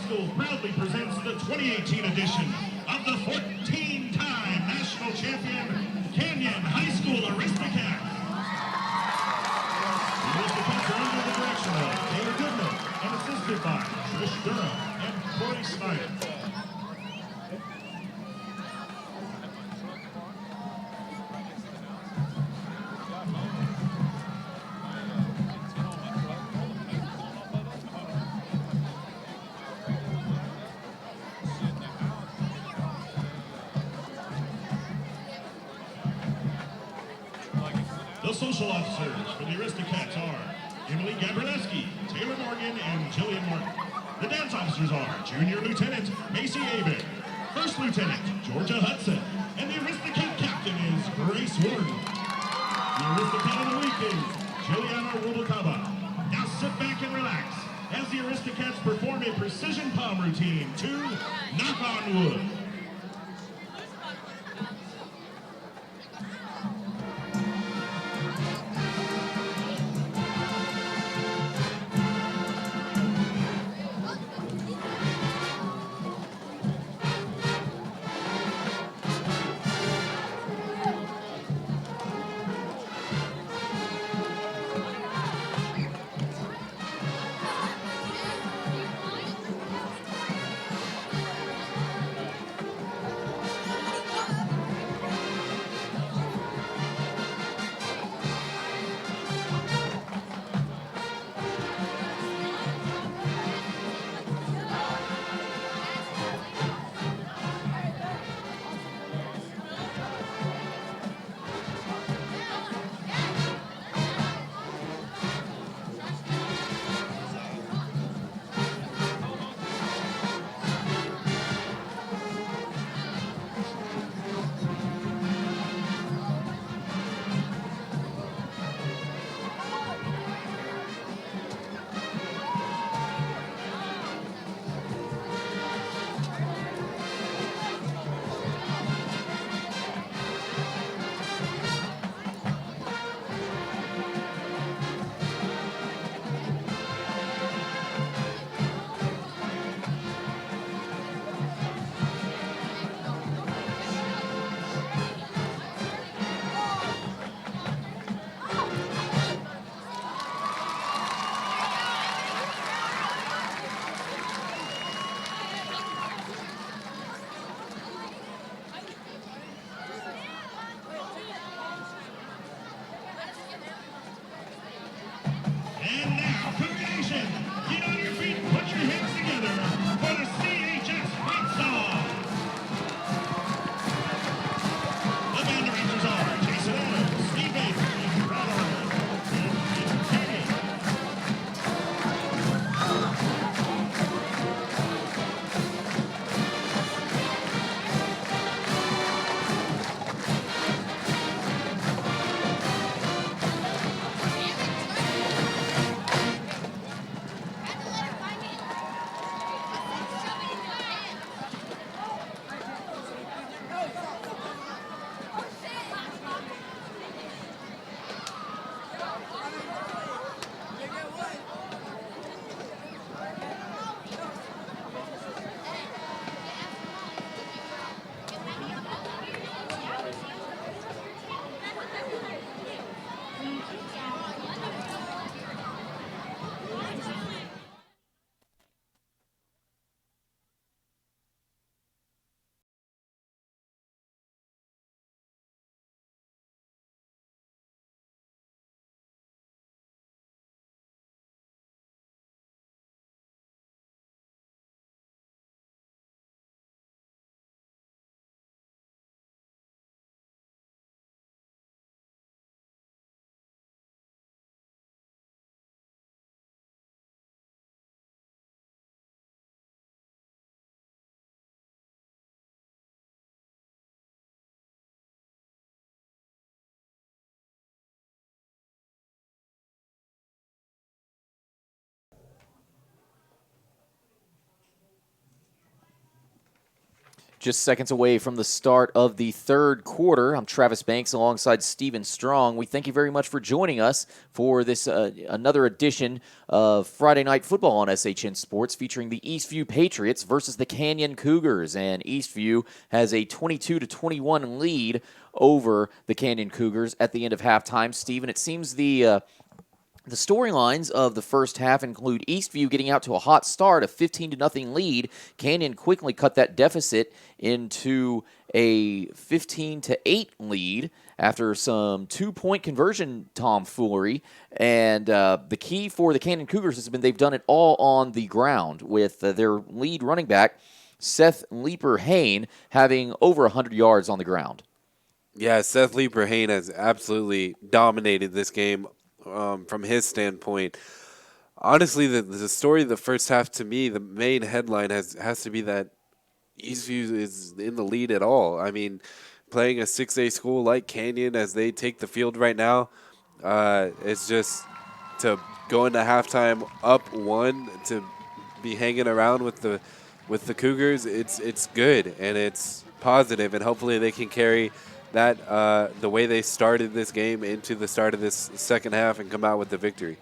School proudly presents the 2018 edition of the 14-time national champion Canyon High School Aristocats. The Aristocats are under the direction of Taylor Goodman and assisted by Trish Durham and Corey Snyder. The social officers for the Aristocats are Emily Gabrielski, Taylor Morgan, and Jillian Martin. The dance officers are Junior Lieutenant Macy Aben, First Lieutenant Georgia Hudson, and the Aristocat captain is Grace Warden. The Aristocat of the week is Juliana Rubalcaba. Now sit back and relax as the Aristocats perform a precision palm routine to Knock on Wood. Just seconds away from the start of the third quarter. I'm Travis Banks alongside Steven Strong. We thank you very much for joining us for this another edition of Friday Night Football on SHN Sports featuring the Eastview Patriots versus the Canyon Cougars. And Eastview has a 22-21 lead over the Canyon Cougars at the end of halftime. Steven, it seems the storylines of the first half include Eastview getting out to a hot start, a 15-0 lead. Canyon quickly cut that deficit into a 15-8 lead after some two-point conversion tomfoolery. And the key for the Canyon Cougars has been they've done it all on the ground with their lead running back, Seth Leeper-Hain, having over 100 yards on the ground. Yeah, Seth Leeper-Hain has absolutely dominated this game. From his standpoint, honestly, the story of the first half, to me, the main headline has to be that Eastview is in the lead at all. I mean, playing a 6A school like Canyon as they take the field right now, it's just to go into halftime up one, to be hanging around with the Cougars. It's good and it's positive, and hopefully they can carry that the way they started this game into the start of this second half and come out with the victory.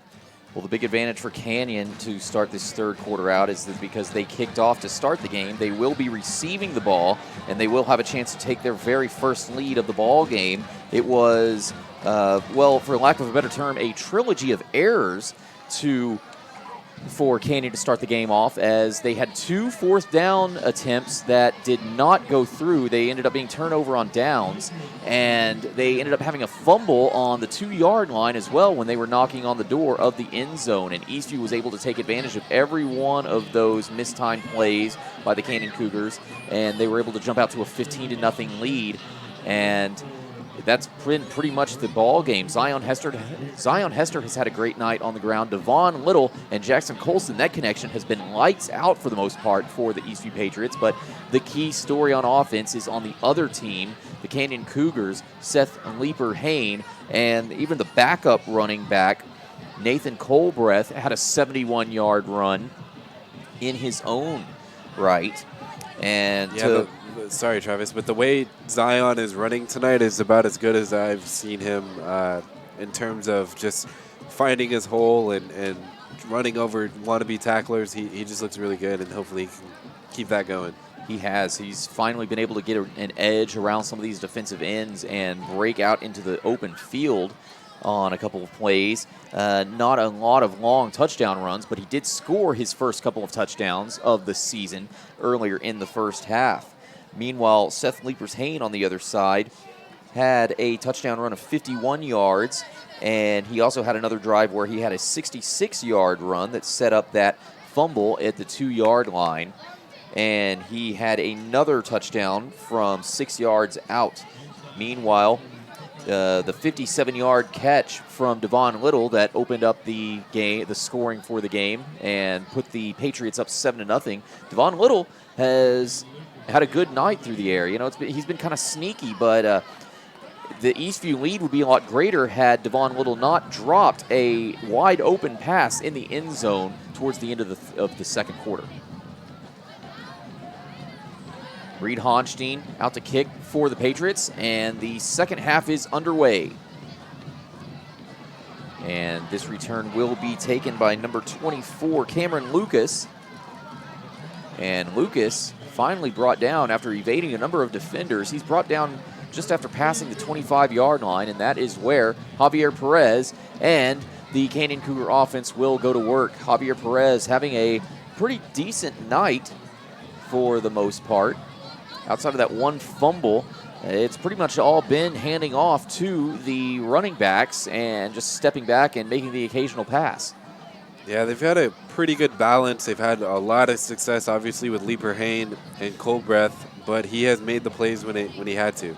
Well, the big advantage for Canyon to start this third quarter out is that because they kicked off to start the game, they will be receiving the ball, and they will have a chance to take their very first lead of the ball game. It was, well, for lack of a better term, a trilogy of errors for Canyon to start the game off, as they had 2 fourth down attempts that did not go through. They ended up being turnover on downs, and they ended up having a fumble on the 2-yard line as well when they were knocking on the door of the end zone, and Eastview was able to take advantage of every one of those mistimed plays by the Canyon Cougars, and they were able to jump out to a 15-0 lead, and that's been pretty much the ball game. Zion Hester has had a great night on the ground. Devon Little and Jackson Colson, that connection has been lights out for the most part for the Eastview Patriots. But the key story on offense is on the other team, the Canyon Cougars, Seth Leeper-Hain, and even the backup running back, Nathan Colbreth, had a 71-yard run in his own right. And sorry, Travis, but the way Zion is running tonight is about as good as I've seen him in terms of just finding his hole and running over wannabe tacklers. He just looks really good, and hopefully he can keep that going. He has. He's finally been able to get an edge around some of these defensive ends and break out into the open field on a couple of plays. Not a lot of long touchdown runs, but he did score his first couple of touchdowns of the season earlier in the first half. Meanwhile, Seth Leeper-Hain on the other side had a touchdown run of 51 yards, and he also had another drive where he had a 66-yard run that set up that fumble at the 2-yard line, and he had another touchdown from 6 yards out. Meanwhile, the 57-yard catch from Devon Little that opened up the scoring for the game, and put the Patriots up 7-0. Devon Little has had a good night through the air. You know, he's been kind of sneaky, but the Eastview lead would be a lot greater had Devon Little not dropped a wide open pass in the end zone towards the end of the second quarter. Reed Honstein out to kick for the Patriots, and the second half is underway. And this return will be taken by number 24, Cameron Lucas. And Lucas finally brought down after evading a number of defenders. He's brought down just after passing the 25-yard line, and that is where Javier Perez and the Canyon Cougar offense will go to work. Javier Perez having a pretty decent night for the most part. Outside of that one fumble, it's pretty much all been handing off to the running backs and just stepping back and making the occasional pass. Yeah, they've had a pretty good balance. They've had a lot of success, obviously, with Leeper-Hain and Colbreth, but he has made the plays when he had to.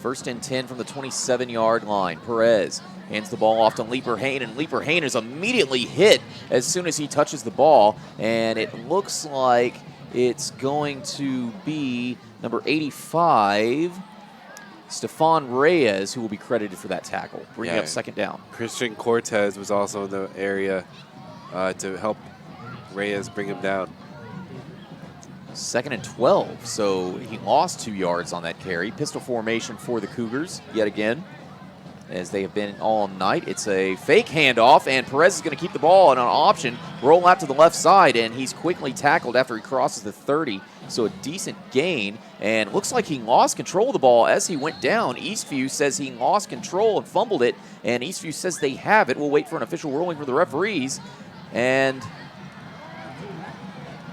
1st and 10 from the 27-yard line. Perez hands the ball off to Leeper-Hain, and Leeper-Hain is immediately hit as soon as he touches the ball, and it looks like it's going to be number 85, Stephon Reyes, who will be credited for that tackle, bringing up second down. Christian Cortez was also in the area to help Reyes bring him down. 2nd and 12, so he lost 2 yards on that carry. Pistol formation for the Cougars yet again, as they have been all night. It's a fake handoff, and Perez is going to keep the ball on an option, roll out to the left side, and he's quickly tackled after he crosses the 30, so a decent gain, and looks like he lost control of the ball as he went down. Eastview says he lost control and fumbled it, and Eastview says they have it. We'll wait for an official ruling from the referees, and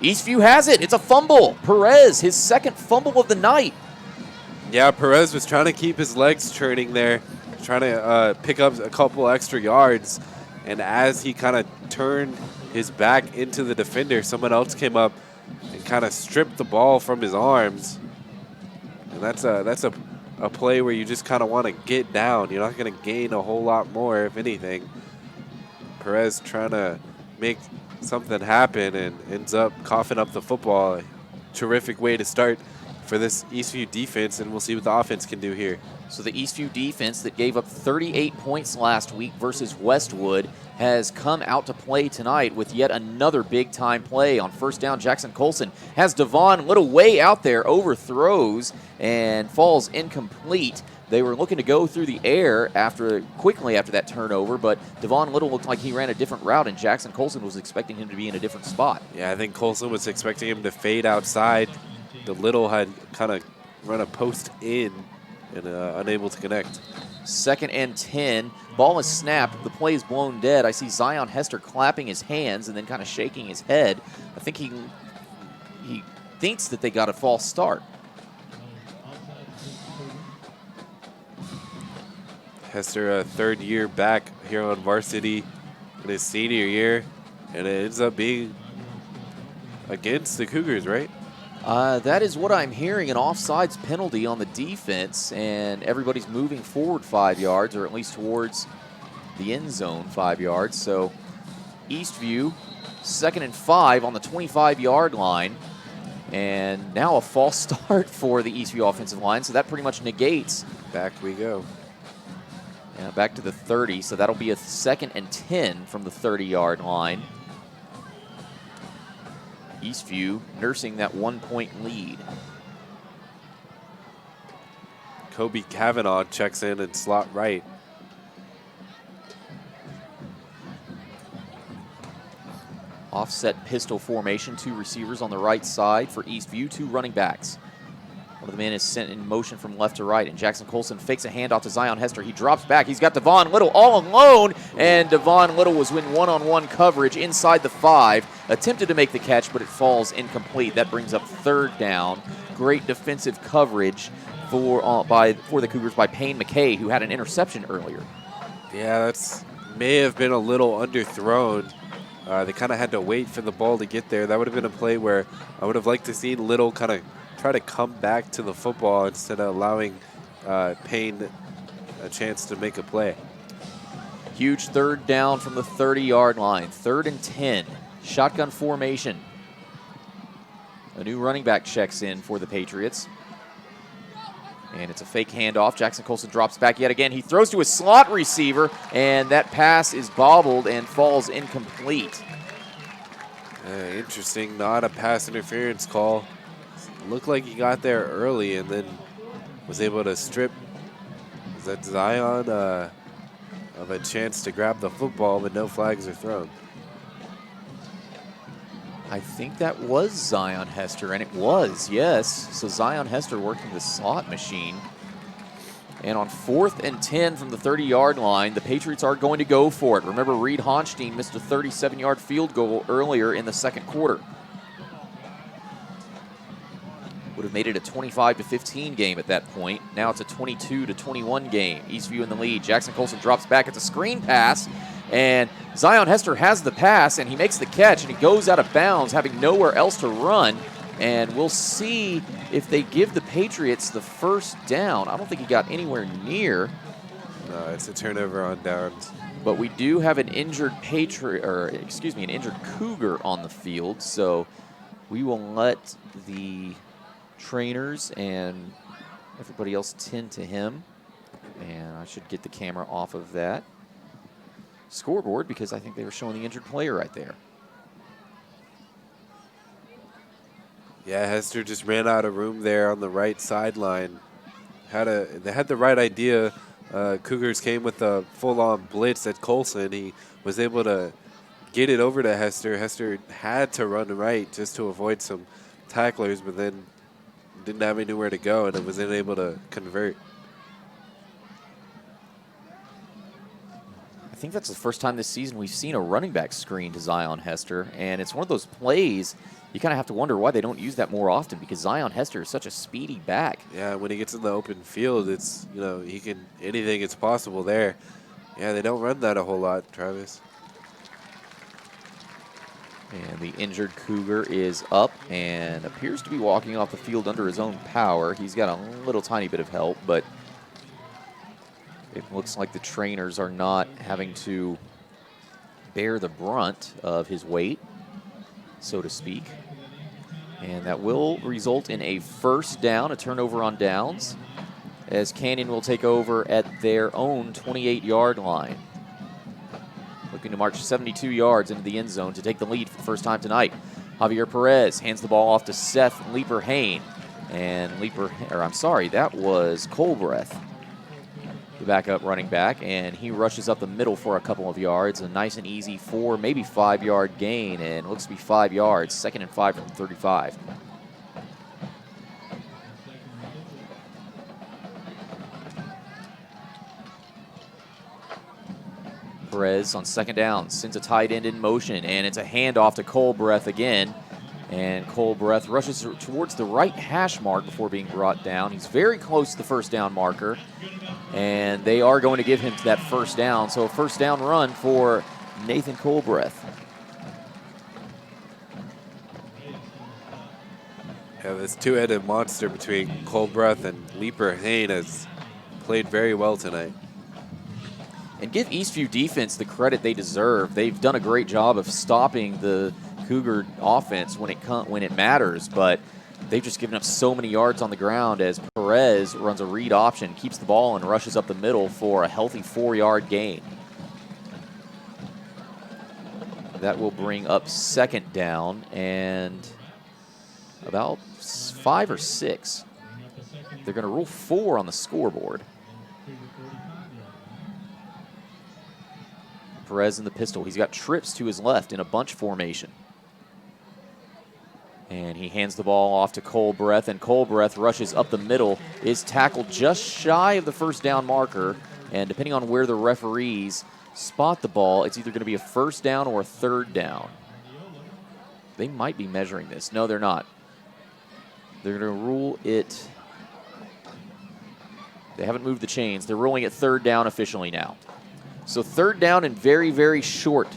Eastview has it. It's a fumble. Perez, his 2nd fumble of the night. Yeah, Perez was trying to keep his legs turning there, trying to pick up a couple extra yards. And as he kind of turned his back into the defender, someone else came up and kind of stripped the ball from his arms. And that's a play where you just kind of want to get down. You're not going to gain a whole lot more, if anything. Perez trying to make something happen and ends up coughing up the football. Terrific way to start for this Eastview defense, and we'll see what the offense can do here. So the Eastview defense that gave up 38 points last week versus Westwood has come out to play tonight with yet another big-time play. On 1st down, Jackson Colson has Devon Little way out there, overthrows, and falls incomplete. They were looking to go through the air quickly after that turnover, but Devon Little looked like he ran a different route, and Jackson Colson was expecting him to be in a different spot. Yeah, I think Colson was expecting him to fade outside. The Little had kind of run a post in and unable to connect. 2nd and 10. Ball is snapped. The play is blown dead. I see Zion Hester clapping his hands and then kind of shaking his head. I think he thinks that they got a false start. Hester, a 3rd year back here on varsity in his senior year, and it ends up being against the Cougars, right? That is what I'm hearing, an offsides penalty on the defense, and everybody's moving forward 5 yards, or at least towards the end zone 5 yards. So Eastview, 2nd and 5 on the 25-yard line, and now a false start for the Eastview offensive line, so that pretty much negates. Back we go. Yeah, back to the 30, so that'll be a 2nd and 10 from the 30-yard line. Eastview nursing that 1-point lead. Kobe Kavanaugh checks in and slot right. Offset pistol formation, 2 receivers on the right side for Eastview, 2 running backs. One of the men is sent in motion from left to right, and Jackson Colson fakes a handoff to Zion Hester. He drops back. He's got Devon Little all alone, and Devon Little was in one-on-one coverage inside the 5. Attempted to make the catch, but it falls incomplete. That brings up 3rd down. Great defensive coverage for the Cougars by Payne McKay, who had an interception earlier. Yeah, that's may have been a little underthrown. They kind of had to wait for the ball to get there. That would have been a play where I would have liked to see Little kind of try to come back to the football instead of allowing Payne a chance to make a play. Huge 3rd down from the 30-yard line. 3rd and 10. Shotgun formation. A new running back checks in for the Patriots. And it's a fake handoff. Jackson Colson drops back yet again. He throws to a slot receiver, and that pass is bobbled and falls incomplete. Interesting, not a pass interference call. Looked like he got there early and then was able to strip, is that Zion, of a chance to grab the football, but no flags are thrown. I think that was Zion Hester, and it was, yes. So Zion Hester working the slot machine. And on 4th and 10 from the 30-yard line, the Patriots are going to go for it. Remember, Reed Honstein missed a 37-yard field goal earlier in the 2nd quarter. Would have made it a 25-15 game at that point. Now it's a 22-21 game. Eastview in the lead. Jackson Colson drops back. It's a screen pass, and Zion Hester has the pass, and he makes the catch, and he goes out of bounds, having nowhere else to run. And we'll see if they give the Patriots the 1st down. I don't think he got anywhere near. No, it's a turnover on downs. But we do have an injured an injured Cougar on the field, so we will let the trainers and everybody else tend to him. And I should get the camera off of that scoreboard because I think they were showing the injured player right there. Yeah, Hester just ran out of room there on the right sideline. They had the right idea. Cougars came with a full-on blitz at Colson. He was able to get it over to Hester. Hester had to run right just to avoid some tacklers, but then didn't have anywhere to go and was unable to convert. I think that's the first time this season we've seen a running back screen to Zion Hester, and it's one of those plays you kind of have to wonder why they don't use that more often, because Zion Hester is such a speedy back. Yeah, when he gets in the open field, it's, anything is possible there. Yeah, they don't run that a whole lot, Travis. And the injured Cougar is up and appears to be walking off the field under his own power. He's got a little tiny bit of help, but it looks like the trainers are not having to bear the brunt of his weight, so to speak. And that will result in a first down, a turnover on downs, as Canyon will take over at their own 28-yard line. Looking to march 72 yards into the end zone to take the lead for the first time tonight. Javier Perez hands the ball off to Seth Leeper-Hain. And that was Colbreth, the backup running back, and he rushes up the middle for a couple of yards. A nice and easy 4, maybe 5-yard gain, and looks to be 5 yards. 2nd and 5 from 35. Perez on 2nd down sends a tight end in motion, and it's a handoff to Colbreth again. And Colbreth rushes towards the right hash mark before being brought down. He's very close to the first down marker, and they are going to give him that first down. So a first down run for Nathan Colbreth. Yeah, this two-headed monster between Colbreth and Leeper-Hain has played very well tonight. And give Eastview defense the credit they deserve. They've done a great job of stopping the Cougar offense when it matters, but they've just given up so many yards on the ground as Perez runs a read option, keeps the ball, and rushes up the middle for a healthy 4-yard gain. That will bring up 2nd down and about 5 or 6. They're going to rule 4 on the scoreboard. Perez in the pistol. He's got trips to his left in a bunch formation. And he hands the ball off to Colbreth, and Colbreth rushes up the middle, is tackled just shy of the first down marker, and depending on where the referees spot the ball, it's either going to be a first down or a 3rd down. They might be measuring this. No, they're not. They're going to rule it. They haven't moved the chains. They're ruling it 3rd down officially now. So 3rd down and very, very short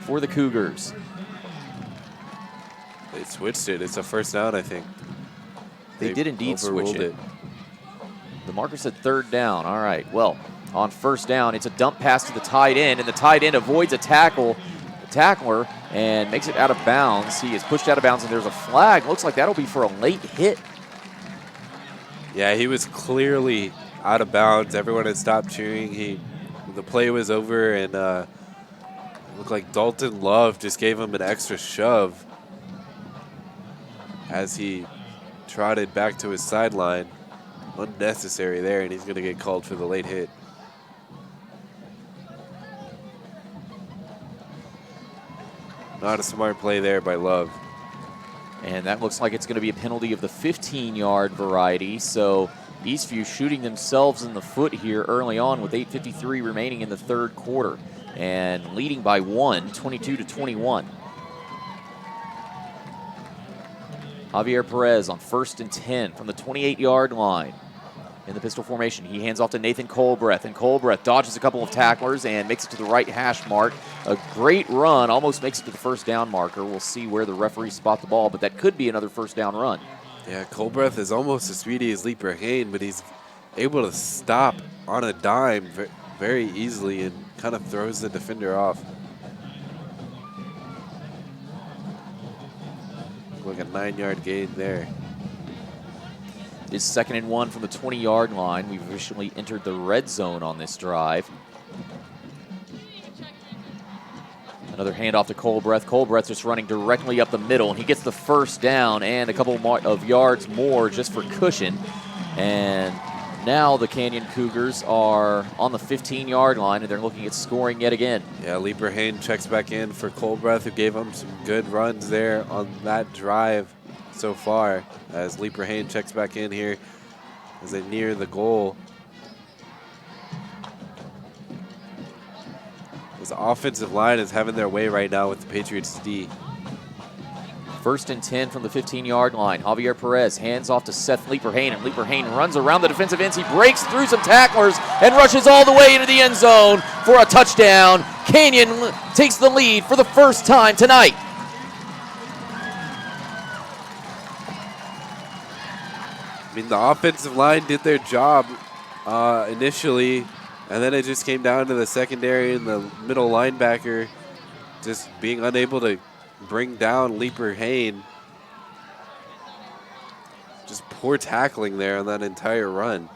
for the Cougars. They switched it. It's a first down, I think. They did indeed switch it. The marker said 3rd down. All right. Well, on first down, it's a dump pass to the tight end, and the tight end avoids a tackler, and makes it out of bounds. He is pushed out of bounds, and there's a flag. Looks like that'll be for a late hit. Yeah, he was clearly out of bounds. Everyone had stopped cheering. The play was over, and it looked like Dalton Love just gave him an extra shove as he trotted back to his sideline. Unnecessary there, and he's going to get called for the late hit. Not a smart play there by Love. And that looks like it's going to be a penalty of the 15-yard variety. So Eastview shooting themselves in the foot here early on with 8:53 remaining in the 3rd quarter and leading by 1, 22-21. Javier Perez on 1st and 10 from the 28-yard line. In the pistol formation, he hands off to Nathan Colbreth, and Colbreth dodges a couple of tacklers and makes it to the right hash mark. A great run, almost makes it to the first down marker. We'll see where the referees spot the ball, but that could be another first down run. Yeah, Colbreth is almost as speedy as Leeper-Hain, but he's able to stop on a dime very easily and kind of throws the defender off. Like a 9-yard gain there. It's 2nd and 1 from the 20-yard line. We've officially entered the red zone on this drive. Another handoff to Colbreth. Colbreth just running directly up the middle, and he gets the first down and a couple of yards more just for cushion. And now the Canyon Cougars are on the 15-yard line, and they're looking at scoring yet again. Yeah, Leeper Hain checks back in for Colbreth, who gave him some good runs there on that drive so far, as Leeper Hain checks back in here as they near the goal. This offensive line is having their way right now with the Patriots D. 1st and 10 from the 15-yard line. Javier Perez hands off to Seth Leeper Hain, and Leeper Hain runs around the defensive ends. He breaks through some tacklers and rushes all the way into the end zone for a touchdown. Canyon takes the lead for the first time tonight. I mean, the offensive line did their job initially, and then it just came down to the secondary and the middle linebacker just being unable to bring down Leeper Hain. Just poor tackling there on that entire run.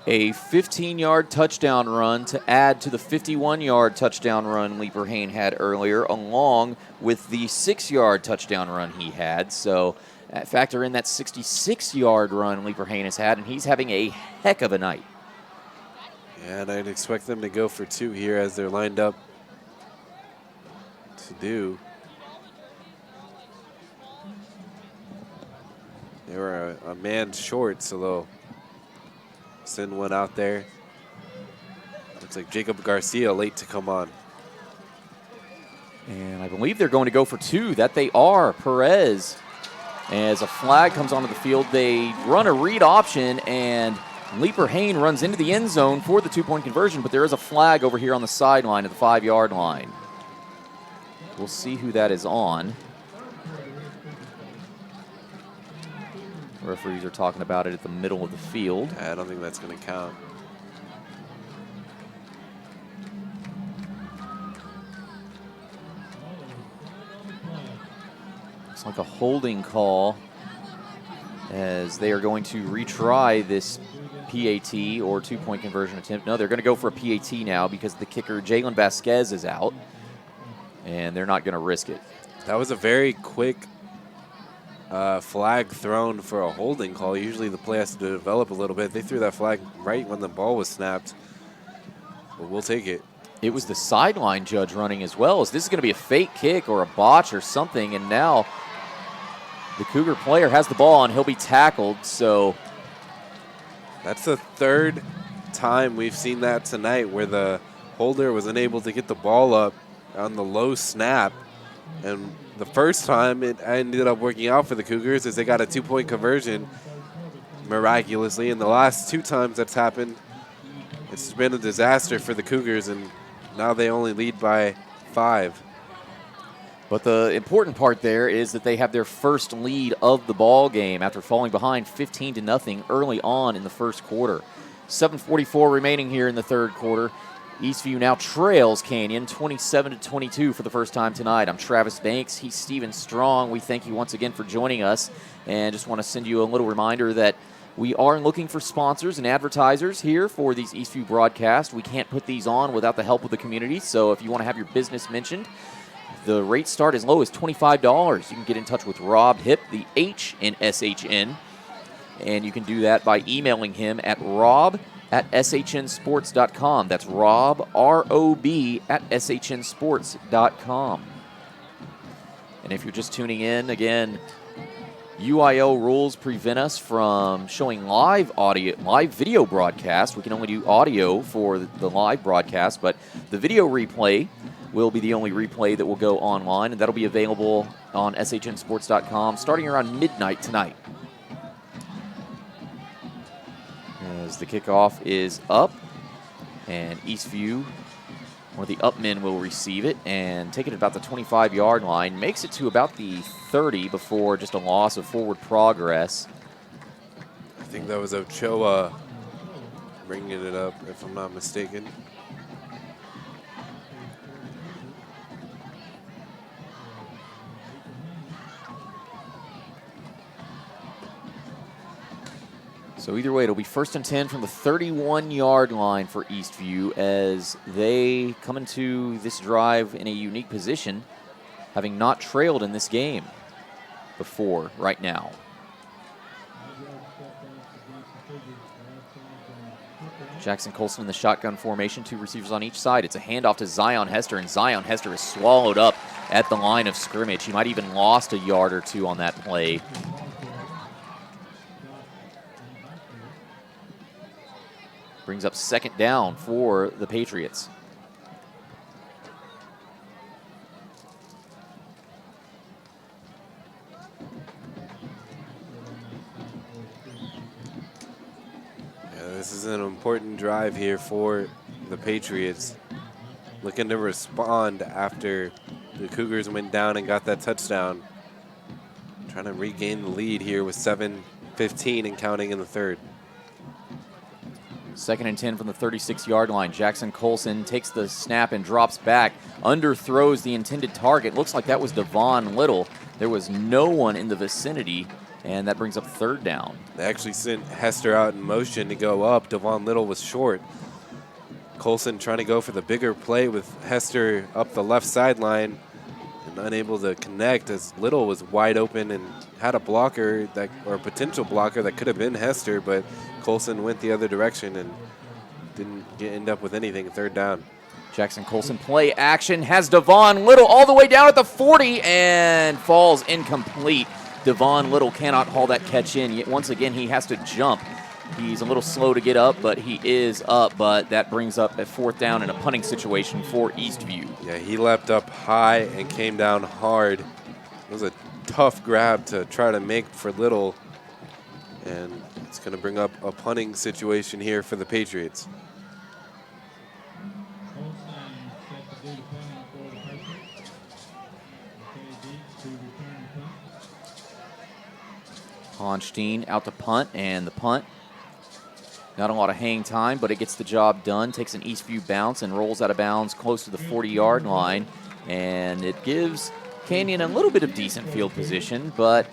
A 15-yard touchdown run to add to the 51-yard touchdown run Leeper Hain had earlier, along with the 6-yard touchdown run he had. So factor in that 66-yard run Leeper Hain has had, and he's having a heck of a night. Yeah, and I'd expect them to go for 2 here as they're lined up to do. They were a man short, so they'll send one out there. Looks like Jacob Garcia late to come on. And I believe they're going to go for 2. That they are. Perez, as a flag comes onto the field, they run a read option, and Leeper Hain runs into the end zone for the 2-point conversion, but there is a flag over here on the sideline at the 5-yard line. We'll see who that is on. Referees are talking about it at the middle of the field. I don't think that's going to count. It's like a holding call as they are going to retry this PAT or 2-point conversion attempt. No, they're going to go for a PAT now because the kicker, Jalen Vasquez, is out, and they're not going to risk it. That was a very quick flag thrown for a holding call. Usually the play has to develop a little bit. They threw that flag right when the ball was snapped, but we'll take it. It was the sideline judge running as well. As this is going to be a fake kick or a botch or something, and now the Cougar player has the ball and he'll be tackled. So that's the 3rd time we've seen that tonight where the holder was unable to get the ball up on the low snap. And the first time it ended up working out for the Cougars as they got a 2-point conversion miraculously. And the last 2 times that's happened, it's been a disaster for the Cougars, and now they only lead by 5. But the important part there is that they have their first lead of the ball game after falling behind 15-0 early on in the first quarter. 7:44 remaining here in the third quarter. Eastview now trails Canyon 27-22 for the first time tonight. I'm Travis Banks. He's Steven Strong. We thank you once again for joining us, and just want to send you a little reminder that we are looking for sponsors and advertisers here for these Eastview broadcasts. We can't put these on without the help of the community, so if you want to have your business mentioned, the rates start as low as $25. You can get in touch with Rob Hipp, the H in SHN, and you can do that by emailing him at rob@shnsports.com. That's Rob, R-O-B, @shnsports.com. And if you're just tuning in, again, UIL rules prevent us from showing live video broadcast. We can only do audio for the live broadcast, but the video replay will be the only replay that will go online, and that'll be available on shnsports.com starting around midnight tonight. As the kickoff is up, and Eastview, or the Upmen, will receive it and take it about the 25-yard line. Makes it to about the 30 before just a loss of forward progress. I think that was Ochoa bringing it up, if I'm not mistaken. So So either way, it'll be 1st and 10 from the 31-yard line for Eastview as they come into this drive in a unique position, having not trailed in this game before right now. Jackson Colson in the shotgun formation, 2 receivers on each side. It's a handoff to Zion Hester, and Zion Hester is swallowed up at the line of scrimmage. He might even lost a yard or 2 on that play. Brings up 2nd down for the Patriots. This is an important drive here for the Patriots. Looking to respond after the Cougars went down and got that touchdown. Trying to regain the lead here with 7:15 and counting in the 3rd. 2nd and 10 from the 36-yard line. Jackson Colson takes the snap and drops back. Underthrows the intended target. Looks like that was Devon Little. There was no one in the vicinity, and that brings up 3rd down. They actually sent Hester out in motion to go up. Devon Little was short. Colson trying to go for the bigger play with Hester up the left sideline and unable to connect as Little was wide open and had a blocker or a potential blocker that could have been Hester, but Colson went the other direction and didn't end up with anything. 3rd down. Jackson Colson play action, has Devon Little all the way down at the 40 and falls incomplete. Devon Little cannot haul that catch in. Yet once again, he has to jump. He's a little slow to get up, but he is up. But that brings up a 4th down in a punting situation for Eastview. Yeah, he leapt up high and came down hard. It was a tough grab to try to make for Little. And it's going to bring up a punting situation here for the Patriots. Honstein out to punt, and the punt, not a lot of hang time, but it gets the job done. Takes an Eastview bounce and rolls out of bounds close to the 40-yard line, and it gives Canyon a little bit of decent field position, but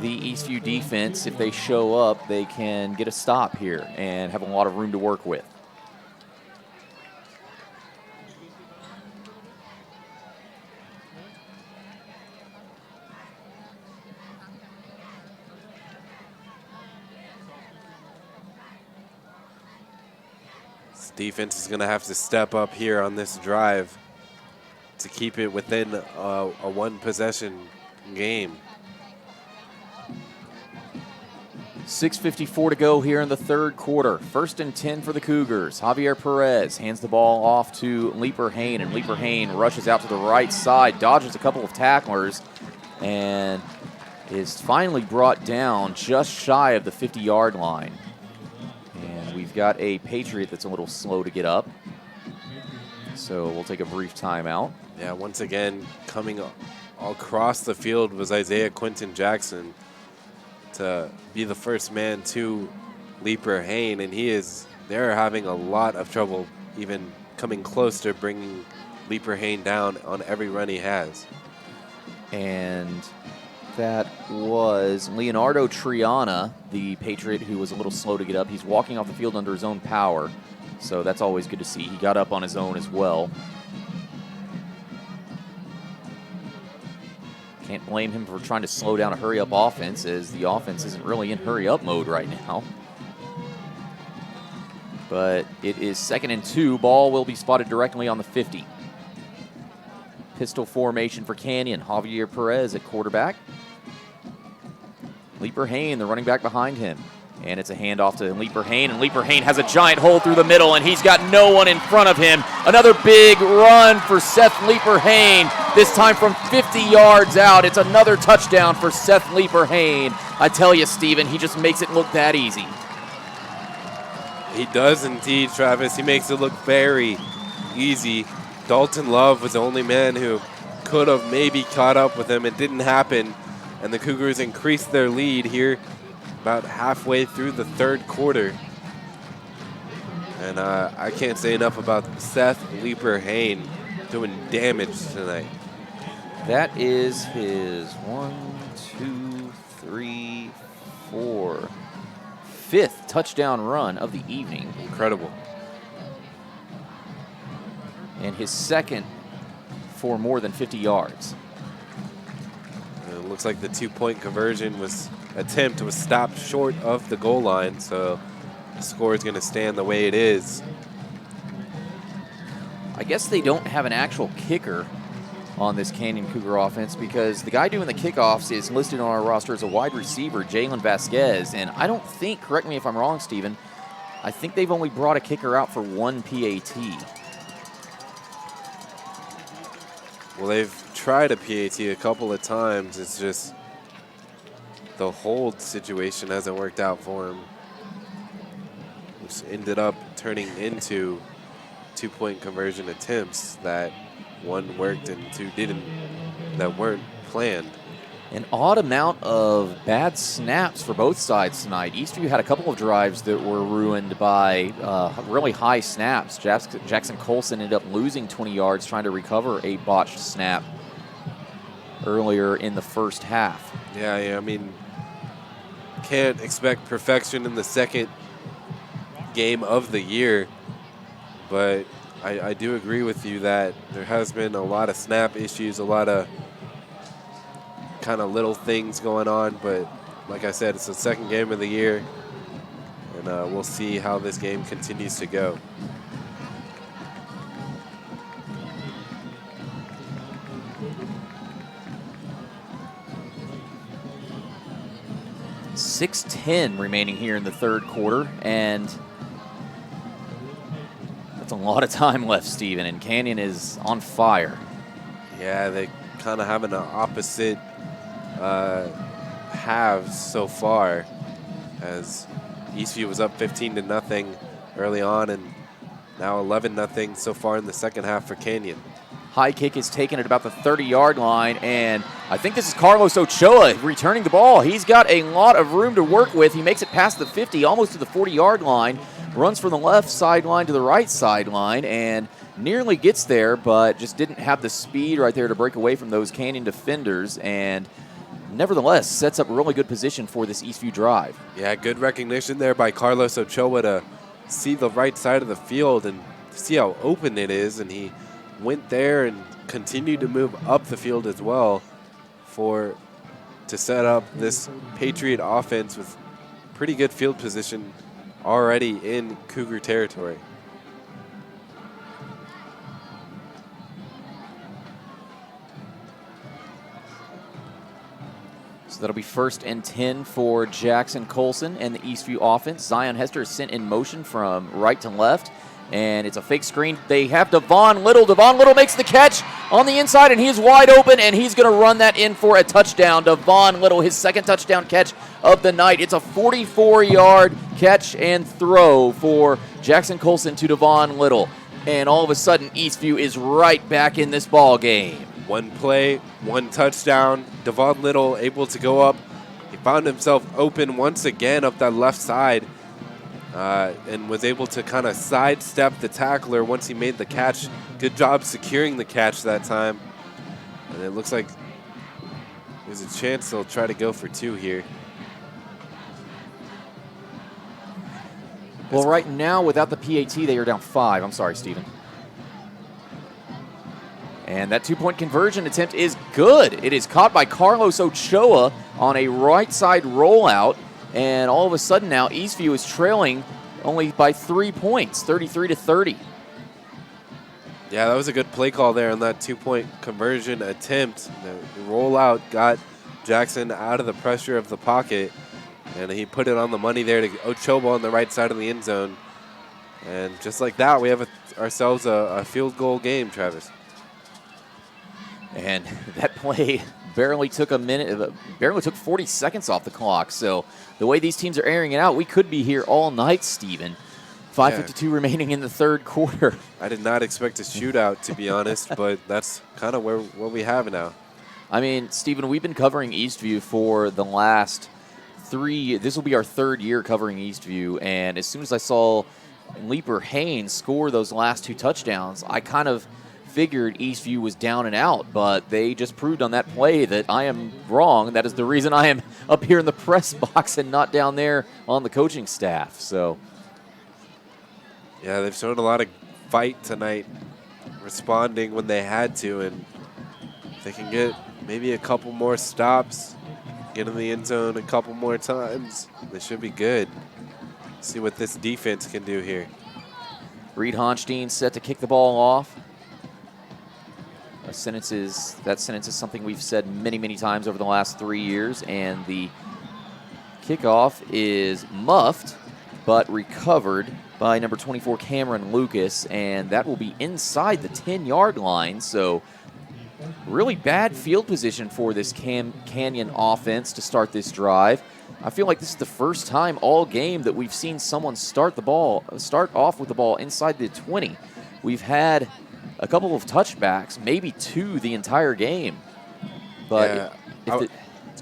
the Eastview defense, if they show up, they can get a stop here and have a lot of room to work with. Defense is going to have to step up here on this drive to keep it within a 1-possession game. 6:54 to go here in the 3rd quarter. 1st and 10 for the Cougars. Javier Perez hands the ball off to Leaper Hain, and Leaper Hain rushes out to the right side, dodges a couple of tacklers, and is finally brought down just shy of the 50-yard line. And we've got a Patriot that's a little slow to get up. So we'll take a brief timeout. Yeah, once again, coming across the field was Isaiah Quinton Jackson to be the first man to Leaper Hain, and they're having a lot of trouble even coming close to bringing Leaper Hain down on every run he has. And that was Leonardo Triana, the Patriot who was a little slow to get up. He's walking off the field under his own power, so that's always good to see. He got up on his own as well. Can't blame him for trying to slow down a hurry-up offense, as the offense isn't really in hurry-up mode right now. But it is 2nd and 2. Ball will be spotted directly on the 50. Pistol formation for Canyon. Javier Perez at quarterback. Leaper Hain, the running back behind him. And it's a handoff to Leaper Hain, and Leaper Hain has a giant hole through the middle, and he's got no one in front of him. Another big run for Seth Leaper Hain, this time from 50 yards out. It's another touchdown for Seth Leaper Hain. I tell you, Steven, he just makes it look that easy. He does indeed, Travis. He makes it look very easy. Dalton Love was the only man who could have maybe caught up with him. It didn't happen, and the Cougars increased their lead here about halfway through the 3rd quarter. And I can't say enough about Seth Leaper Hain doing damage tonight. That is his 5th touchdown run of the evening. Incredible. And his second for more than 50 yards. And it looks like the 2-point conversion attempt was stopped short of the goal line, so the score is going to stand the way it is. I guess they don't have an actual kicker on this Canyon Cougar offense because the guy doing the kickoffs is listed on our roster as a wide receiver, Jalen Vasquez. And I don't think, correct me if I'm wrong, Steven, I think they've only brought a kicker out for one PAT. Well, they've tried a PAT a couple of times. It's just the hold situation hasn't worked out for him, which ended up turning into 2-point conversion attempts that one worked and two didn't, that weren't planned. An odd amount of bad snaps for both sides tonight. Eastview had a couple of drives that were ruined by really high snaps. Jackson Colson ended up losing 20 yards trying to recover a botched snap earlier in the first half. Yeah, I mean, can't expect perfection in the second game of the year, but I do agree with you that there has been a lot of snap issues, a lot of kind of little things going on, but like I said, it's the second game of the year, and we'll see how this game continues to go. .6:10 remaining here in the third quarter, and that's a lot of time left, Steven, and Canyon is on fire. Yeah, they kind of having an opposite halves so far, as Eastview was up 15-0 early on, and now 11-0 so far in the second half for Canyon. High kick is taken at about the 30-yard line, and I think this is Carlos Ochoa returning the ball. He's got a lot of room to work with. He makes it past the 50, almost to the 40-yard line, runs from the left sideline to the right sideline, and nearly gets there, but just didn't have the speed right there to break away from those Canyon defenders, and nevertheless sets up a really good position for this Eastview drive. Yeah, good recognition there by Carlos Ochoa to see the right side of the field and see how open it is, and he went there and continued to move up the field as well to set up this Patriot offense with pretty good field position already in Cougar territory. So that'll be 1st and 10 for Jackson Colson and the Eastview offense. Zion Hester is sent in motion from right to left, and it's a fake screen. They have Devon Little. Devon Little makes the catch on the inside, and he is wide open, and he's going to run that in for a touchdown. Devon Little, his second touchdown catch of the night. It's a 44-yard catch and throw for Jackson Colson to Devon Little. And all of a sudden, Eastview is right back in this ball game. One play, one touchdown. Devon Little able to go up. He found himself open once again up that left side and was able to kind of sidestep the tackler once he made the catch. Good job securing the catch that time. And it looks like there's a chance they'll try to go for 2 here. Well, right now, without the PAT, they are down 5. I'm sorry, Steven. And that 2-point conversion attempt is good. It is caught by Carlos Ochoa on a right side rollout. And all of a sudden now, Eastview is trailing only by 3 points, 33-30. Yeah, that was a good play call there on that 2-point conversion attempt. The rollout got Jackson out of the pressure of the pocket, and he put it on the money there to Ochoa on the right side of the end zone. And just like that, we have ourselves a field goal game, Travis. And that play barely took a minute, barely took 40 seconds off the clock. So the way these teams are airing it out, we could be here all night, Steven. 5:52 remaining in the third quarter. I did not expect a shootout, to be honest, but that's kind of what we have now. I mean, Steven, we've been covering Eastview for the last 3. This will be our 3rd year covering Eastview, and as soon as I saw Leaper Haynes score those last 2 touchdowns, I kind of figured Eastview was down and out, but they just proved on that play that I am wrong. That is the reason I am up here in the press box and not down there on the coaching staff. So, yeah, they've shown a lot of fight tonight, responding when they had to, and if they can get maybe a couple more stops, get in the end zone a couple more times, they should be good. See what this defense can do here. Reed Honstein set to kick the ball off. That sentence is something we've said many, many times over the last 3 years, and the kickoff is muffed but recovered by number 24 Cameron Lucas, and that will be inside the 10-yard line. So really bad field position for this Canyon offense to start this drive. I feel like this is the first time all game that we've seen someone start off with the ball inside the 20. We've had a couple of touchbacks, maybe 2 the entire game. But yeah,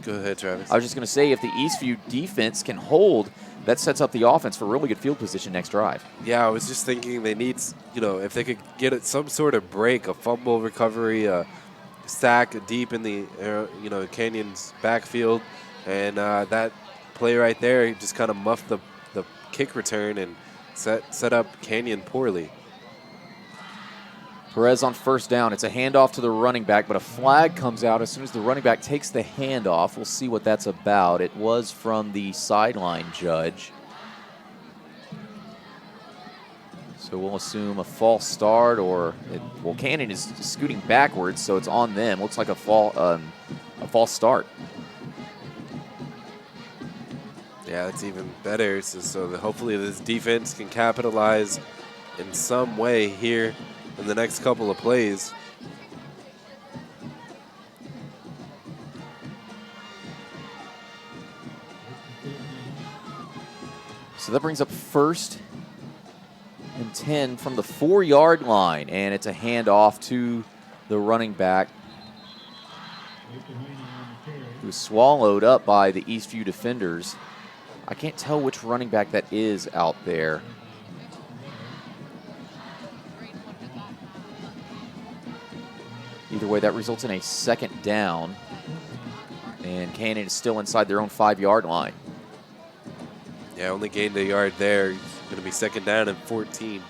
go ahead, Travis. I was just going to say, if the Eastview defense can hold, that sets up the offense for really good field position next drive. Yeah, I was just thinking they need, if they could get it some sort of break, a fumble recovery, a sack deep in the, Canyon's backfield, and that play right there just kind of muffed the kick return and set up Canyon poorly. Perez on first down. It's a handoff to the running back, but a flag comes out as soon as the running back takes the handoff. We'll see what that's about. It was from the sideline judge. So we'll assume a false start, or Canyon is scooting backwards, so it's on them. Looks like a false start. Yeah, that's even better. So hopefully this defense can capitalize in some way here in the next couple of plays. So that brings up 1st and 10 from the 4-yard line, and it's a handoff to the running back, who was swallowed up by the Eastview defenders. I can't tell which running back that is out there. Either way, that results in a 2nd down, and Canyon is still inside their own 5-yard line. Yeah, only gained a yard there. It's going to be 2nd down and 14.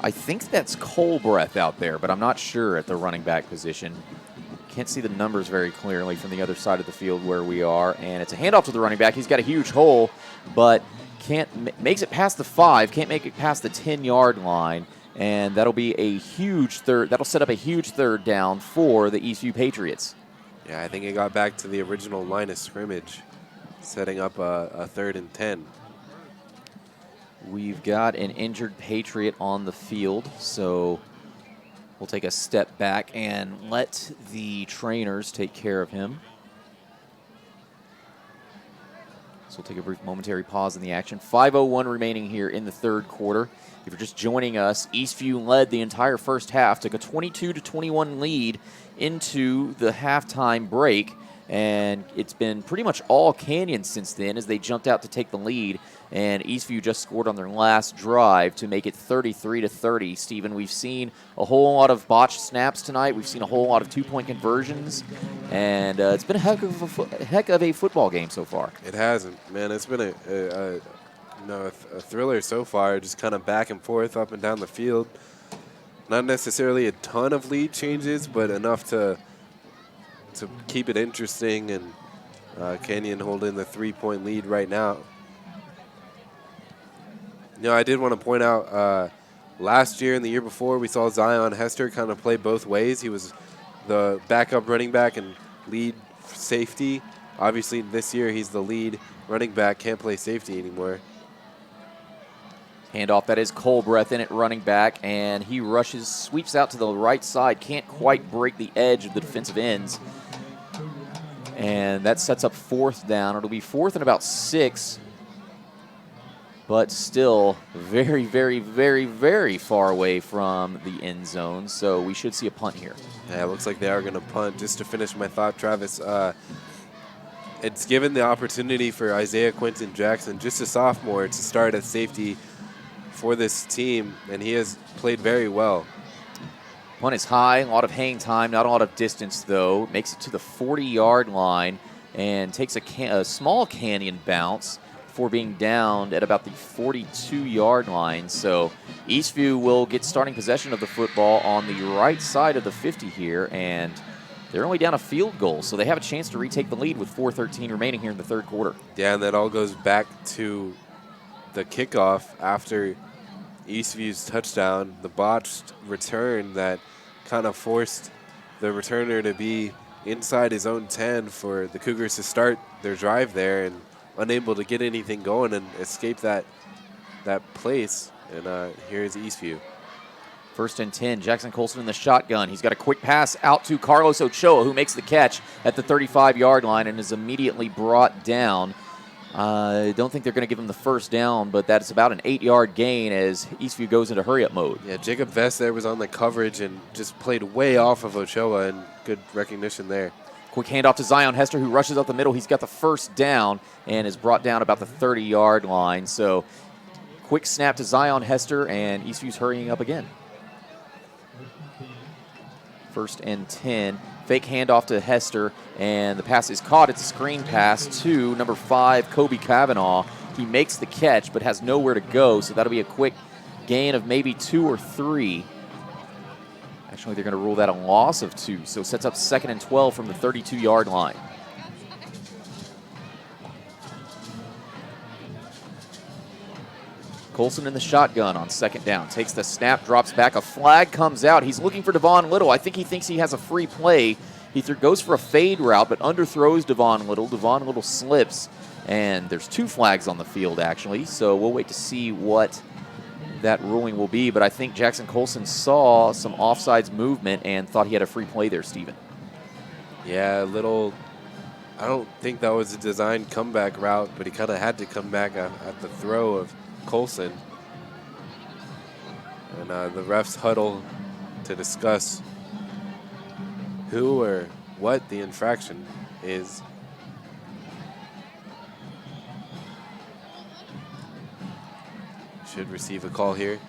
I think that's Colbreth out there, but I'm not sure at the running back position. Can't see the numbers very clearly from the other side of the field where we are, and it's a handoff to the running back. He's got a huge hole, but makes it past the 5, can't make it past the 10-yard line. And that'll be a huge that'll set up a huge 3rd down for the Eastview Patriots. Yeah, I think it got back to the original line of scrimmage, setting up a 3rd and 10. We've got an injured Patriot on the field, so we'll take a step back and let the trainers take care of him. So we'll take a brief momentary pause in the action. 5:01 remaining here in the 3rd quarter. If you're just joining us, Eastview led the entire first half, took a 22-21 lead into the halftime break, and it's been pretty much all Canyon since then as they jumped out to take the lead, and Eastview just scored on their last drive to make it 33-30. Stephen, we've seen a whole lot of botched snaps tonight. We've seen a whole lot of 2-point conversions, and it's been a heck of a football game so far. It hasn't, man. It's been a thriller so far, just kind of back and forth, up and down the field. Not necessarily a ton of lead changes, but enough to keep it interesting, and Canyon holding the 3-point lead right now. I did want to point out last year and the year before, we saw Zion Hester kind of play both ways. He was the backup running back and lead safety. Obviously, this year he's the lead running back, can't play safety anymore. Handoff, that is Colbreth in at running back, and he sweeps out to the right side, can't quite break the edge of the defensive ends. And that sets up 4th down. It'll be 4th and about 6, but still very, very, very, very far away from the end zone. So we should see a punt here. Yeah, it looks like they are going to punt. Just to finish my thought, Travis, it's given the opportunity for Isaiah Quinton Jackson, just a sophomore, to start at safety for this team, and he has played very well. Punt is high, a lot of hang time, not a lot of distance though. Makes it to the 40-yard line and takes a small canyon bounce before being downed at about the 42-yard line. So Eastview will get starting possession of the football on the right side of the 50 here, and they're only down a field goal, so they have a chance to retake the lead with 4:13 remaining here in the third quarter. Yeah, and that all goes back to the kickoff after Eastview's touchdown, the botched return that kind of forced the returner to be inside his own 10 for the Cougars to start their drive there, and unable to get anything going and escape that place. And here's Eastview. 1st and 10, Jackson Colson in the shotgun. He's got a quick pass out to Carlos Ochoa, who makes the catch at the 35-yard line and is immediately brought down. I don't think they're going to give him the first down, but that's about an 8-yard gain as Eastview goes into hurry-up mode. Yeah, Jacob Vest there was on the coverage and just played way off of Ochoa, and good recognition there. Quick handoff to Zion Hester, who rushes up the middle. He's got the first down and is brought down about the 30-yard line. So quick snap to Zion Hester, and Eastview's hurrying up again. 1st and 10. Fake handoff to Hester, and the pass is caught. It's a screen pass to number 5, Kobe Kavanaugh. He makes the catch, but has nowhere to go, so that'll be a quick gain of maybe 2 or 3. Actually, they're going to rule that a loss of 2, so sets up 2nd and 12 from the 32-yard line. Colson in the shotgun on 2nd down. Takes the snap, drops back. A flag comes out. He's looking for Devon Little. I think he thinks he has a free play. He goes for a fade route, but underthrows Devon Little. Devon Little slips, and there's 2 flags on the field, actually. So we'll wait to see what that ruling will be. But I think Jackson Colson saw some offsides movement and thought he had a free play there, Steven. Yeah, Little, I don't think that was a designed comeback route, but he kind of had to come back at the throw of Colson. And the refs huddle to discuss who or what the infraction is. Should receive a call here.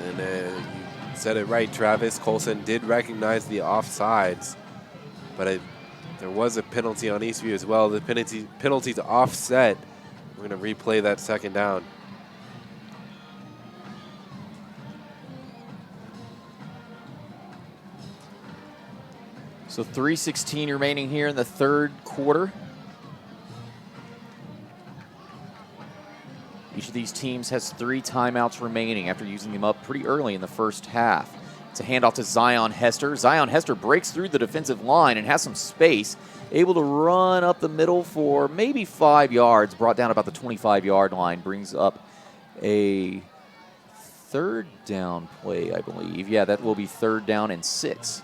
And you said it right, Travis. Colson did recognize the offsides, but there was a penalty on Eastview as well. The penalty to offset. We're going to replay that 2nd down. So 3:16 remaining here in the third quarter. Each of these teams has 3 timeouts remaining after using them up pretty early in the first half. It's a handoff to Zion Hester. Zion Hester breaks through the defensive line and has some space, able to run up the middle for maybe 5 yards, brought down about the 25-yard line, brings up a 3rd down play, I believe. Yeah, that will be 3rd down and 6.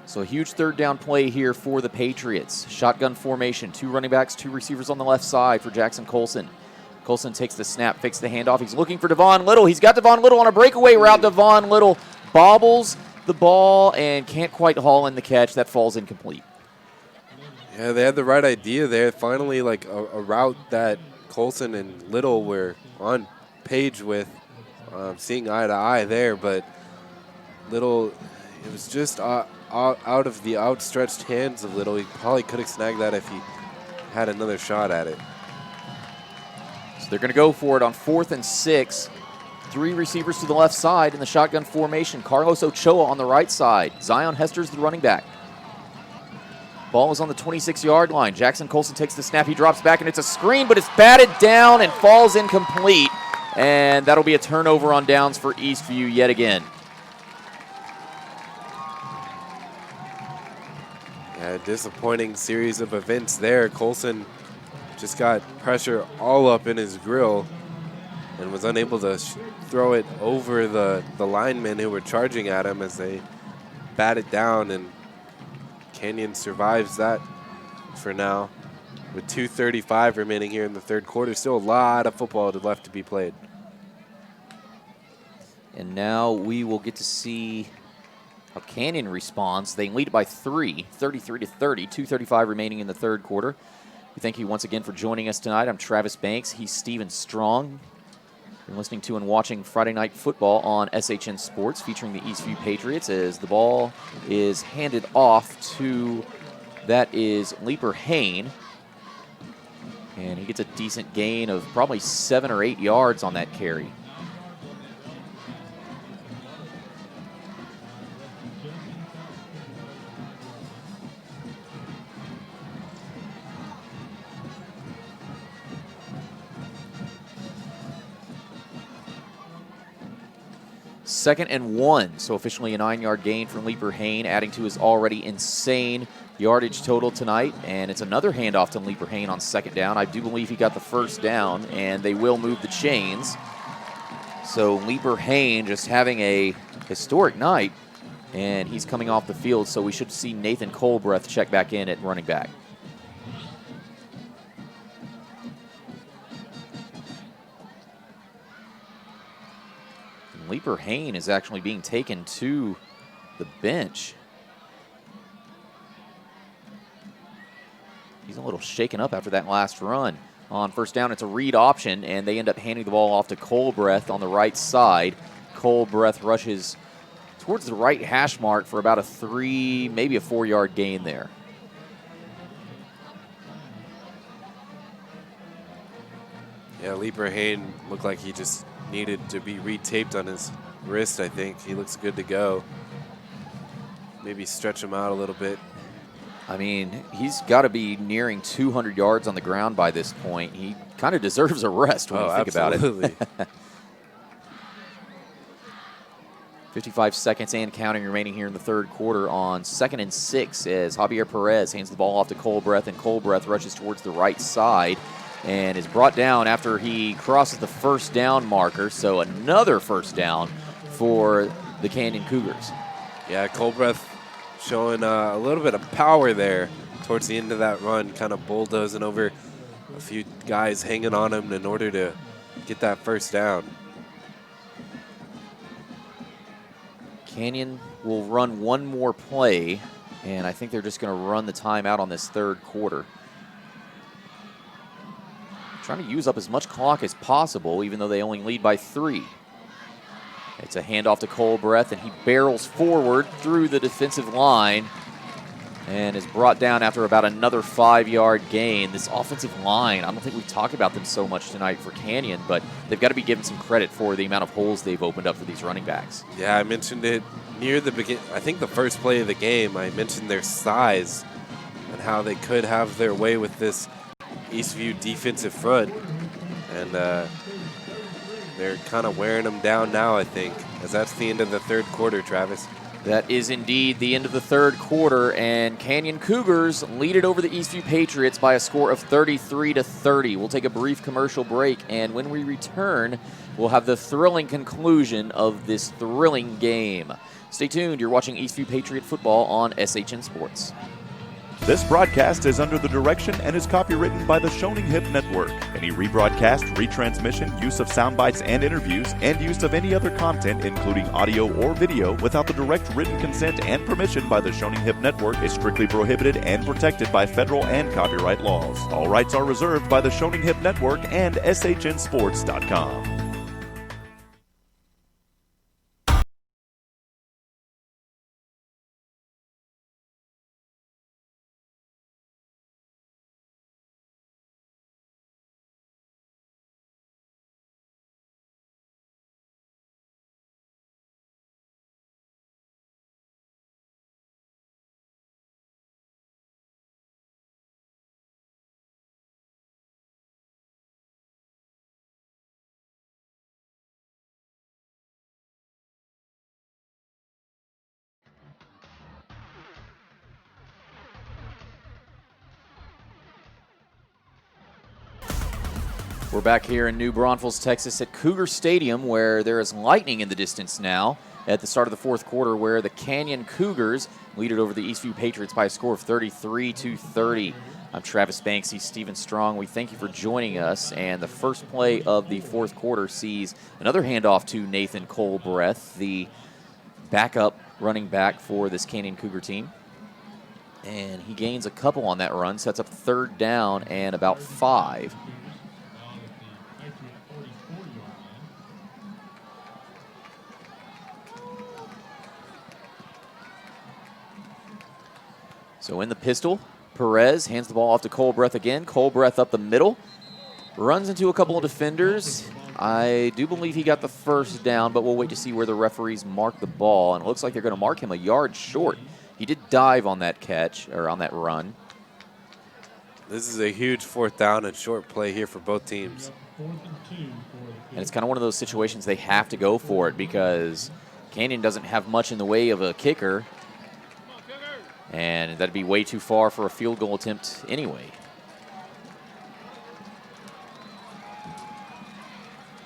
So a huge 3rd down play here for the Patriots. Shotgun formation, 2 running backs, 2 receivers on the left side for Jackson Colson. Colson takes the snap, fakes the handoff. He's looking for Devon Little. He's got Devon Little on a breakaway route. Devon Little bobbles the ball and can't quite haul in the catch. That falls incomplete. Yeah, they had the right idea there. Finally, like a route that Colson and Little were on page with, seeing eye to eye there, but Little, it was just out of the outstretched hands of Little. He probably could have snagged that if he had another shot at it. So they're going to go for it on 4th and 6. 3 receivers to the left side in the shotgun formation. Carlos Ochoa on the right side. Zion Hester's the running back. Ball is on the 26-yard line. Jackson Colson takes the snap. He drops back, and it's a screen, but it's batted down and falls incomplete. And that'll be a turnover on downs for Eastview yet again. Yeah, disappointing series of events there. Colson just got pressure all up in his grill and was unable to throw it over the linemen who were charging at him as they batted down, and Canyon survives that for now with 2:35 remaining here in the third quarter. Still a lot of football left to be played. And now we will get to see how Canyon responds. They lead by 3, 33-30, 2:35 remaining in the third quarter. We thank you once again for joining us tonight. I'm Travis Banks. He's Steven Strong. You're listening to and watching Friday Night Football on SHN Sports, featuring the Eastview Patriots, as the ball is handed off to, that is Leaper Hain. And he gets a decent gain of probably 7 or 8 yards on that carry. Second and 1, so officially a 9-yard gain from Leaper Hain, adding to his already insane yardage total tonight. And it's another handoff to Leaper Hain on second down. I do believe he got the first down, and they will move the chains. So Leaper Hain just having a historic night, and he's coming off the field, so we should see Nathan Colbreth check back in at running back. Leaper Hain is actually being taken to the bench. He's a little shaken up after that last run. On first down, it's a read option, and they end up handing the ball off to Colbreth on the right side. Colbreth rushes towards the right hash mark for about a 3, maybe a 4-yard gain there. Yeah, Leaper Hain looked like he just needed to be retaped on his wrist, I think. He looks good to go. Maybe stretch him out a little bit. I mean, he's got to be nearing 200 yards on the ground by this point. He kind of deserves a rest when you think absolutely. about it. 55 seconds and counting remaining here in the third quarter on 2nd and 6 as Javier Perez hands the ball off to Colbreth, and Colbreth rushes towards the right side and is brought down after he crosses the first down marker. So another first down for the Canyon Cougars. Yeah, Colbreth showing a little bit of power there towards the end of that run, kind of bulldozing over a few guys hanging on him in order to get that first down. Canyon will run one more play, and I think they're just going to run the timeout on this third quarter. Trying to use up as much clock as possible, even though they only lead by 3. It's a handoff to Colbreth, and he barrels forward through the defensive line and is brought down after about another 5-yard gain. This offensive line, I don't think we've talked about them so much tonight for Canyon, but they've got to be given some credit for the amount of holes they've opened up for these running backs. Yeah, I mentioned it near the beginning. I think the first play of the game, I mentioned their size and how they could have their way with this Eastview defensive front, and they're kind of wearing them down now, I think, as that's the end of the third quarter, Travis. That is indeed the end of the third quarter, and Canyon Cougars lead it over the Eastview Patriots by a score of 33-30. We'll take a brief commercial break, and when we return, we'll have the thrilling conclusion of this thrilling game. Stay tuned. You're watching Eastview Patriot football on SHN Sports. This broadcast is under the direction and is copywritten by the Shoning Hip Network. Any rebroadcast, retransmission, use of sound bites and interviews, and use of any other content, including audio or video, without the direct written consent and permission by the Shoning Hip Network is strictly prohibited and protected by federal and copyright laws. All rights are reserved by the Shoning Hip Network and SHNSports.com. We're back here in New Braunfels, Texas at Cougar Stadium, where there is lightning in the distance now at the start of the fourth quarter, where the Canyon Cougars lead it over the Eastview Patriots by a score of 33-30. I'm Travis Banks. He's Steven Strong. We thank you for joining us. And the first play of the fourth quarter sees another handoff to Nathan Colbreth, the backup running back for this Canyon Cougar team. And he gains a couple on that run, sets up 3rd down and about 5. So in the pistol, Perez hands the ball off to Colbreth again. Colbreth up the middle, runs into a couple of defenders. I do believe he got the 1st down, but we'll wait to see where the referees mark the ball. And it looks like they're going to mark him a yard short. He did dive on that catch, or on that run. This is a huge 4th down and short play here for both teams. And it's kind of one of those situations they have to go for it because Canyon doesn't have much in the way of a kicker. And that'd be way too far for a field goal attempt anyway.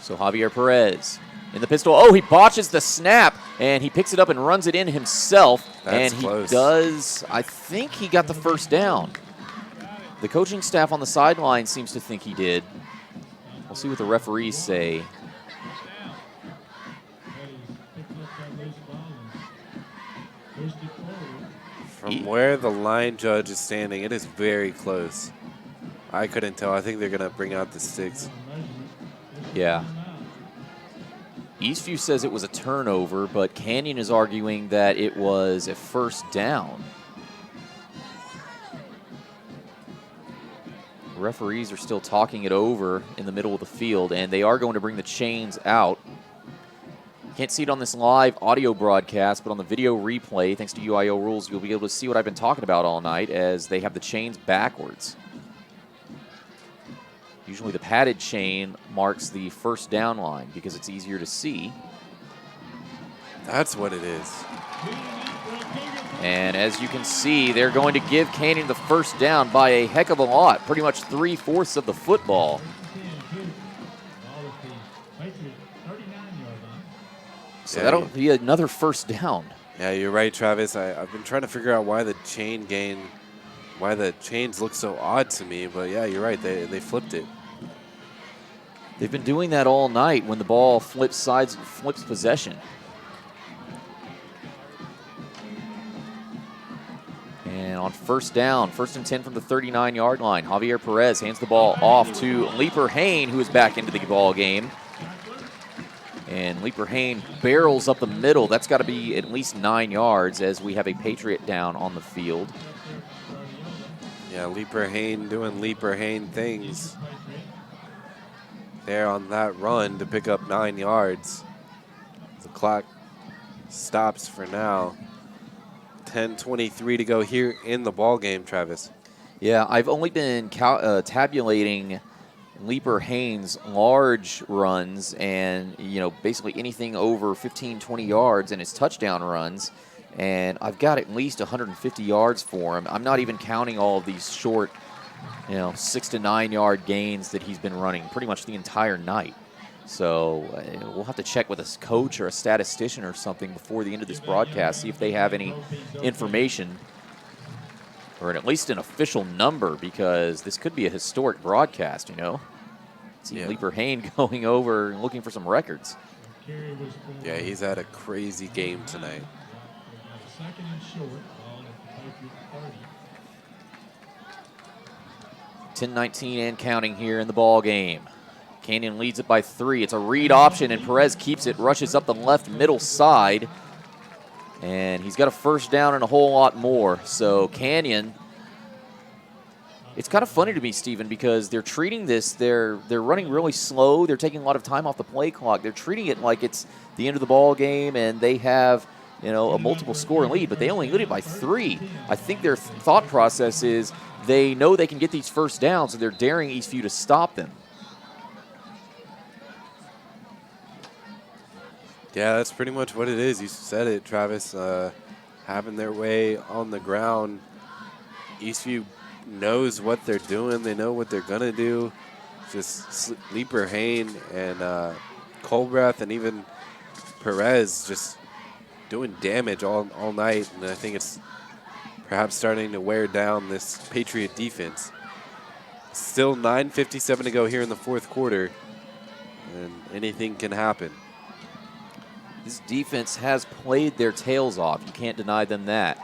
So Javier Perez in the pistol. Oh, he botches the snap, and he picks it up and runs it in himself. That's and he close. does, I think he got the 1st down. The coaching staff on the sideline seems to think he did. We'll see what the referees say. From where the line judge is standing, it is very close. I couldn't tell. I think they're going to bring out the sticks. Yeah. Eastview says it was a turnover, but Canyon is arguing that it was a 1st down. Referees are still talking it over in the middle of the field, and they are going to bring the chains out. Can't see it on this live audio broadcast, but on the video replay, thanks to UIO rules, you'll be able to see what I've been talking about all night as they have the chains backwards. Usually the padded chain marks the 1st down line because it's easier to see. That's what it is. And as you can see, they're going to give Canyon the 1st down by a heck of a lot, pretty much 3/4 of the football. So that'll be another 1st down. Yeah, you're right, Travis. I've been trying to figure out why the chains look so odd to me, but yeah, you're right. They flipped it. They've been doing that all night when the ball flips possession. And on 1st down, 1st and 10 from the 39-yard line, Javier Perez hands the ball off to Leaper Hain, who is back into the ball game. And Leaper Hain barrels up the middle. That's got to be at least 9 yards as we have a Patriot down on the field. Yeah, Leaper Hain doing Leaper Hain things there on that run to pick up 9 yards. The clock stops for now. 10:23 to go here in the ball game, Travis. Yeah, I've only been tabulating Leaper Hain's large runs and, basically anything over 15, 20 yards and his touchdown runs. And I've got at least 150 yards for him. I'm not even counting all of these short, 6 to 9 yard gains that he's been running pretty much the entire night. So we'll have to check with a coach or a statistician or something before the end of this broadcast, see if they have any information or at least an official number, because this could be a historic broadcast, See Leaper Hain going over and looking for some records. Yeah, he's had a crazy game tonight. 2nd and short. 10-19 and counting here in the ball game. Canyon leads it by 3. It's a read option, and Perez keeps it, rushes up the left middle side. And he's got a 1st down and a whole lot more. So Canyon, it's kind of funny to me, Stephen, because they're treating this, they're running really slow. They're taking a lot of time off the play clock. They're treating it like it's the end of the ball game and they have, a multiple score lead, but they only lead it by 3. I think their thought process is they know they can get these 1st downs, so they're daring Eastview to stop them. Yeah, that's pretty much what it is. You said it, Travis. Having their way on the ground. Eastview knows what they're doing. They know what they're going to do. Just Leaper Hain and Colbreth and even Perez just doing damage all night. And I think it's perhaps starting to wear down this Patriot defense. Still 9:57 to go here in the 4th quarter. And anything can happen. This defense has played their tails off. You can't deny them that.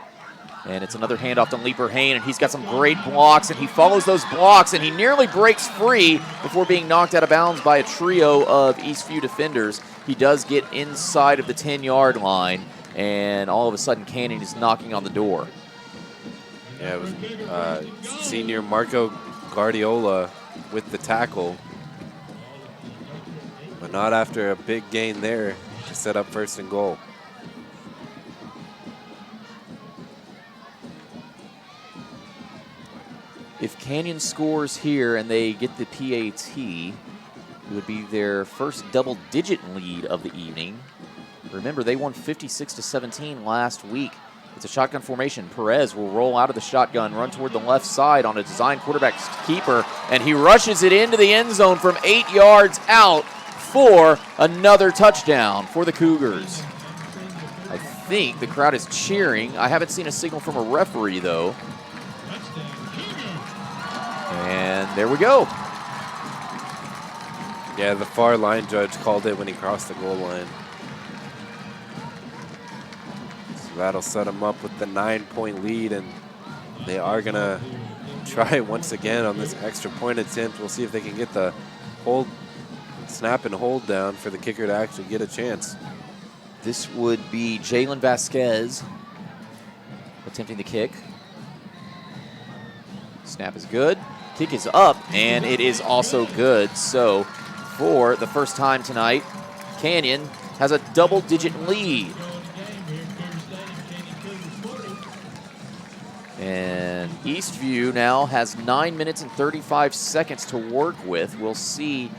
And it's another handoff to Leaper Hain, and he's got some great blocks, and he follows those blocks, and he nearly breaks free before being knocked out of bounds by a trio of Eastview defenders. He does get inside of the 10-yard line, and all of a sudden Canyon is knocking on the door. Yeah, it was senior Marco Guardiola with the tackle, but not after a big gain there to set up 1st and goal. If Canyon scores here and they get the PAT, it would be their first double-digit lead of the evening. Remember, they won 56-17 last week. It's a shotgun formation. Perez will roll out of the shotgun, run toward the left side on a design quarterback keeper, and he rushes it into the end zone from 8 yards out for another touchdown for the Cougars. I think the crowd is cheering. I haven't seen a signal from a referee, though. And there we go. Yeah, the far line judge called it when he crossed the goal line. So that'll set them up with the 9-point lead, and they are going to try once again on this extra point attempt. We'll see if they can get the snap and hold down for the kicker to actually get a chance. This would be Jalen Vasquez attempting the kick. Snap is good. Kick is up, and it is also good. So for the first time tonight, Canyon has a double-digit lead. And Eastview now has 9 minutes and 35 seconds to work with. We'll see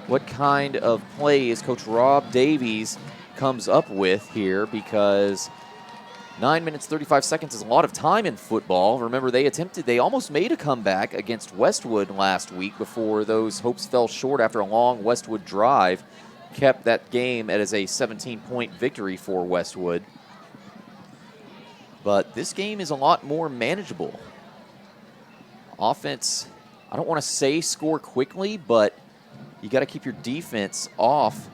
what kind of plays Coach Rob Davies comes up with here, because 9 minutes, 35 seconds is a lot of time in football. Remember, they almost made a comeback against Westwood last week before those hopes fell short after a long Westwood drive. Kept that game as a 17-point victory for Westwood. But this game is a lot more manageable. Offense, I don't want to say score quickly, but you got to keep your defense off.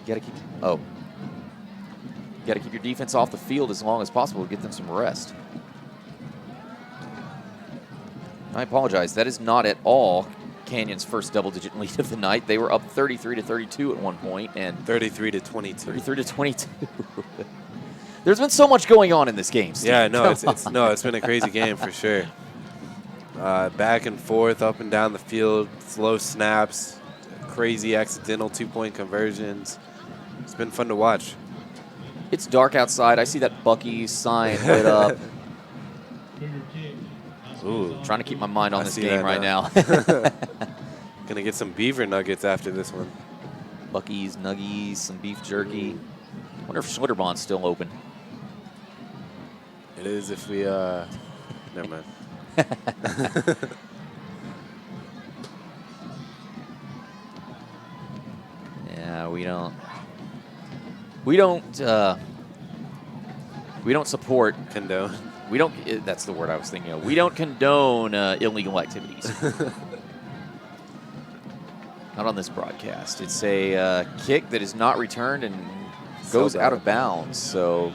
You got to keep your defense off the field as long as possible to get them some rest. I apologize. That is not at all Canyon's first double-digit lead of the night. They were up 33-32 at one point, and 33-22. 33-22. There's been so much going on in this game, Steve. Yeah, no, it's been a crazy game for sure. Back and forth, up and down the field, slow snaps, crazy accidental 2-point conversions. It's been fun to watch. It's dark outside. I see that Buc-ee's sign lit up. Ooh, trying to keep my mind on this game right now. Gonna get some beaver nuggets after this one. Buc-ee's, nuggies, some beef jerky. Wonder if Schlitterbahn still open. It is if we, never mind. Yeah, we don't support. Condone. We don't, that's the word I was thinking of. We don't condone illegal activities. Not on this broadcast. It's a kick that is not returned and goes out of bounds. So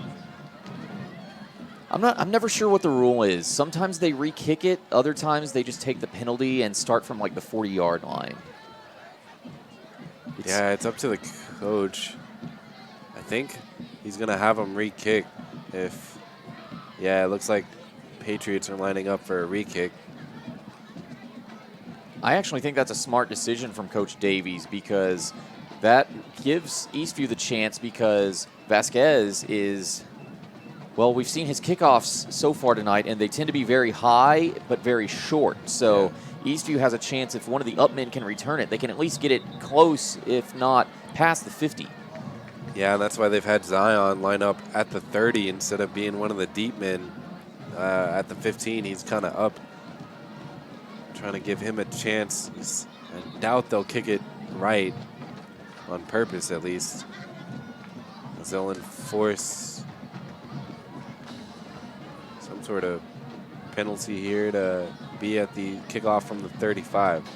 I'm never sure what the rule is. Sometimes they re-kick it. Other times they just take the penalty and start from like the 40-yard line. Yeah, it's up to the coach. I think he's going to have him re-kick if... Yeah, it looks like Patriots are lining up for a re-kick. I actually think that's a smart decision from Coach Davies, because that gives Eastview the chance, because Vasquez is, well, we've seen his kickoffs so far tonight, and they tend to be very high but very short. So Eastview has a chance, if one of the upmen can return it, they can at least get it close, if not past the 50. Yeah, and that's why they've had Zion line up at the 30 instead of being one of the deep men at the 15. He's kind of up, trying to give him a chance. I doubt they'll kick it right, on purpose at least, as they'll enforce some sort of penalty here to be at the kickoff from the 35.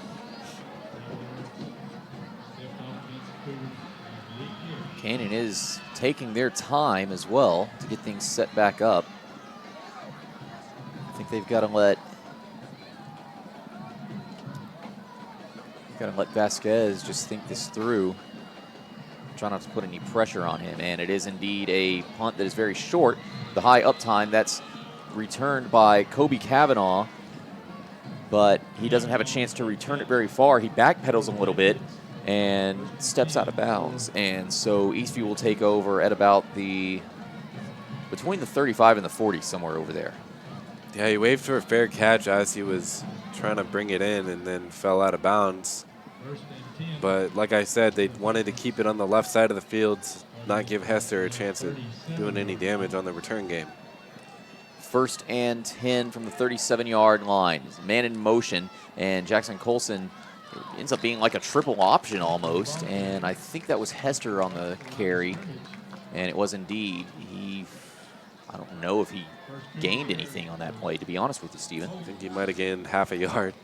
Canyon is taking their time as well to get things set back up. I think they've got to let Vasquez just think this through. Try not to put any pressure on him, and it is indeed a punt that is very short. The high up time, that's returned by Kobe Kavanaugh, but he doesn't have a chance to return it very far. He backpedals a little bit and steps out of bounds, and so Eastview will take over at about between the 35 and the 40, somewhere over there. Yeah, he waved for a fair catch as he was trying to bring it in and then fell out of bounds. But like I said, they wanted to keep it on the left side of the field, not give Hester a chance of doing any damage on the return game. 1st and 10 from the 37-yard line. Man in motion, and Jackson Colson ends up being like a triple option almost, and I think that was Hester on the carry, and it was indeed. I don't know if he gained anything on that play, to be honest with you, Steven. I think he might have gained half a yard.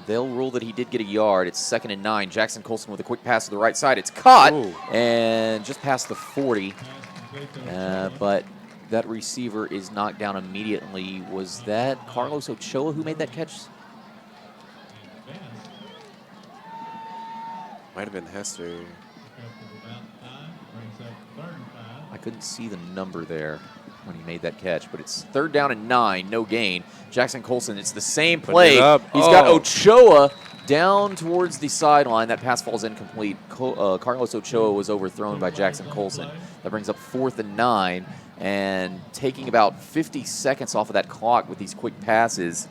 They'll rule that he did get a yard. It's 2nd and 9. Jackson Colson with a quick pass to the right side. It's caught and just past the 40, but that receiver is knocked down immediately. Was that Carlos Ochoa who made that catch? Might have been Hester. I couldn't see the number there when he made that catch, but it's 3rd down and 9, no gain. Jackson Colson, it's the same play. He's got Ochoa down towards the sideline. That pass falls incomplete. Carlos Ochoa was overthrown by Jackson Colson. That brings up 4th and 9, and taking about 50 seconds off of that clock with these quick passes.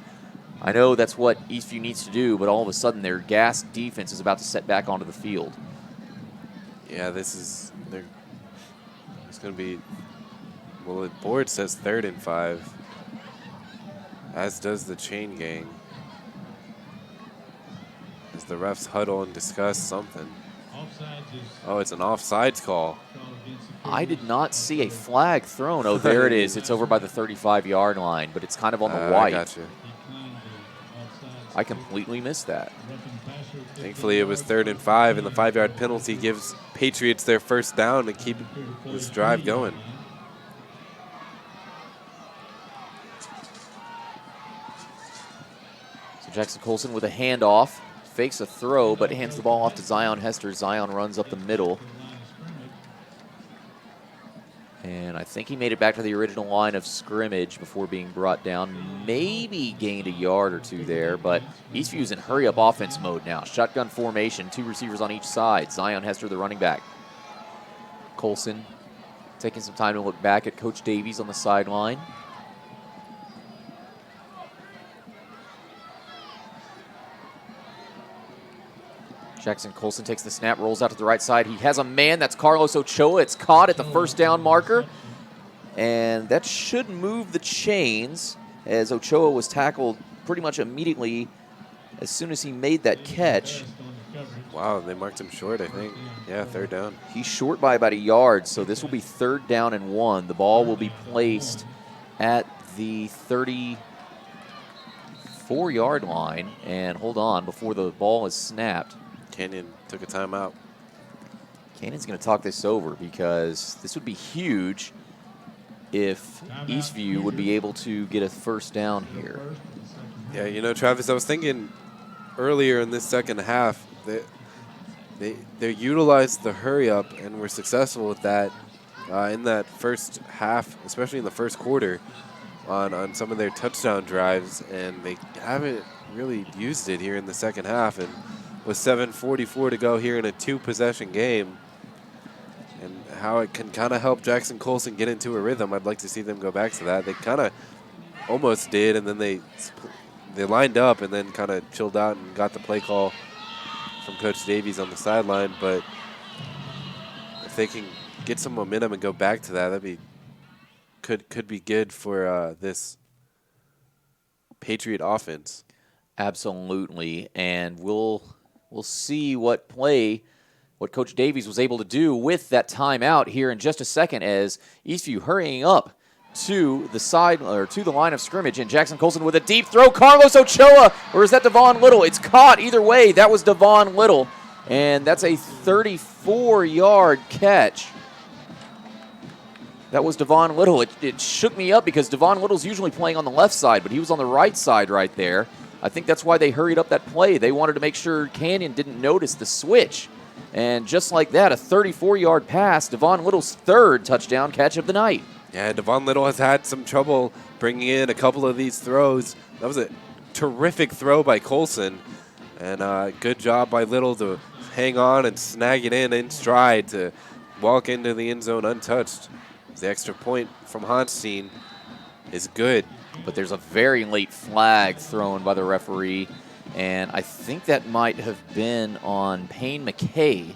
I know that's what Eastview needs to do, but all of a sudden their gas defense is about to set back onto the field. Yeah, it's going to be, well, the board says 3rd and 5, as does the chain gang. As the refs huddle and discuss something. Oh, it's an offsides call. I did not see a flag thrown. Oh, there it is. It's over by the 35-yard line, but it's kind of on the white. I got you. I completely missed that. Thankfully, it was 3rd and 5, and the 5-yard penalty gives Patriots their 1st down to keep this drive going. So Jackson Colson with a handoff, fakes a throw, but hands the ball off to Zion Hester. Zion runs up the middle. And I think he made it back to the original line of scrimmage before being brought down. Maybe gained a yard or 2 there, but Eastview's in hurry-up offense mode now. Shotgun formation, 2 receivers on each side. Zion Hester, the running back. Colson taking some time to look back at Coach Davies on the sideline. Jackson Colson takes the snap, rolls out to the right side. He has a man. That's Carlos Ochoa. It's caught at the 1st down marker. And that should move the chains, as Ochoa was tackled pretty much immediately as soon as he made that catch. Wow, they marked him short, I think. Yeah, 3rd down. He's short by about a yard, so this will be 3rd down and 1. The ball will be placed at the 34-yard line. And hold on, before the ball is snapped. Canyon took a timeout. Canyon's going to talk this over, because this would be huge if Eastview would be able to get a 1st down here. Yeah, you know, Travis, I was thinking earlier in this 2nd half that they utilized the hurry up and were successful with that in that 1st half, especially in the 1st quarter on some of their touchdown drives, and they haven't really used it here in the 2nd half. And with 7:44 to go here in a 2-possession game, and how it can kind of help Jackson Colson get into a rhythm, I'd like to see them go back to that. They kind of almost did, and then they lined up and then kind of chilled out and got the play call from Coach Davies on the sideline. But if they can get some momentum and go back to that, could be good for this Patriot offense. Absolutely, and we'll see what Coach Davies was able to do with that timeout here in just a second, as Eastview hurrying up to the side, or to the line of scrimmage, and Jackson Colson with a deep throw. Carlos Ochoa, or is that Devon Little? It's caught either way. That was Devon Little, And that's a 34-yard catch. That was Devon Little. It shook me up because Devon Little's usually playing on the left side, but he was on the right side right there. I think that's why they hurried up that play. They wanted to make sure Canyon didn't notice the switch. And just like that, a 34-yard pass, Devon Little's third touchdown catch of the night. Yeah, Devon Little has had some trouble bringing in a couple of these throws. That was a terrific throw by Colson. And good job by Little to hang on and snag it in stride to walk into the end zone untouched. The extra point from Honstein is good. But there's a very late flag thrown by the referee, and I think that might have been on Payne McKay.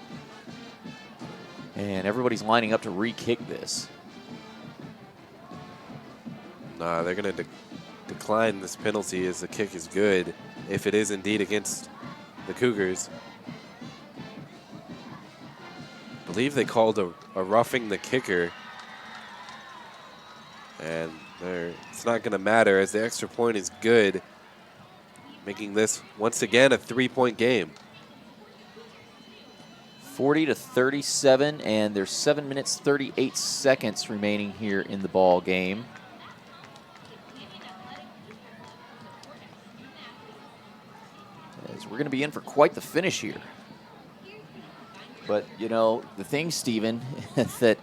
And everybody's lining up to re-kick this. Nah, they're going to decline this penalty as the kick is good, if it is indeed against the Cougars. I believe they called a roughing the kicker. And it's not going to matter as the extra point is good, making this once again a 3-point game. 40-37, and there's 7 minutes 38 seconds remaining here in the ball game. As we're going to be in for quite the finish here. But, you know, the thing, Steven, that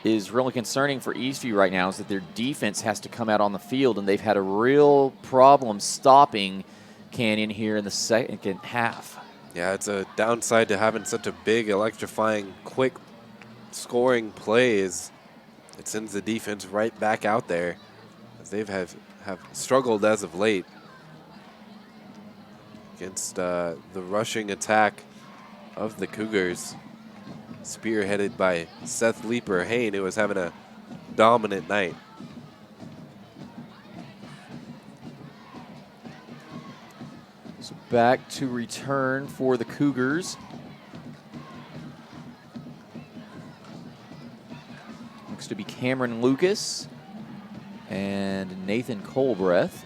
is really concerning for Eastview right now is that their defense has to come out on the field, and they've had a real problem stopping Canyon here in the second half. Yeah, it's a downside to having such a big, electrifying, quick scoring play is it sends the defense right back out there as they've have struggled as of late against the rushing attack of the Cougars, spearheaded by Seth Leeper-Hain, who was having a dominant night. So back to return for the Cougars. Looks to be Cameron Lucas and Nathan Colbreth.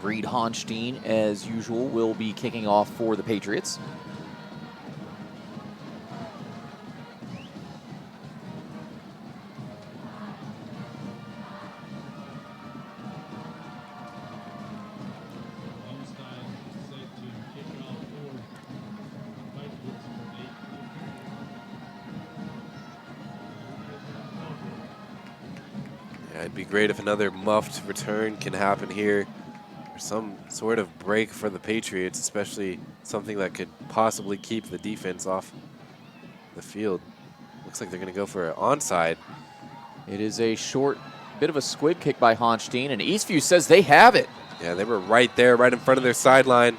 Reed Honstein, as usual, will be kicking off for the Patriots. Yeah, it'd be great if another muffed return can happen here. Or some sort of break for the Patriots, especially something that could possibly keep the defense off the field. Looks like they're going to go for an onside. It is a short bit of a squib kick by Honstein, and Eastview says they have it. Yeah, they were right there, right in front of their sideline.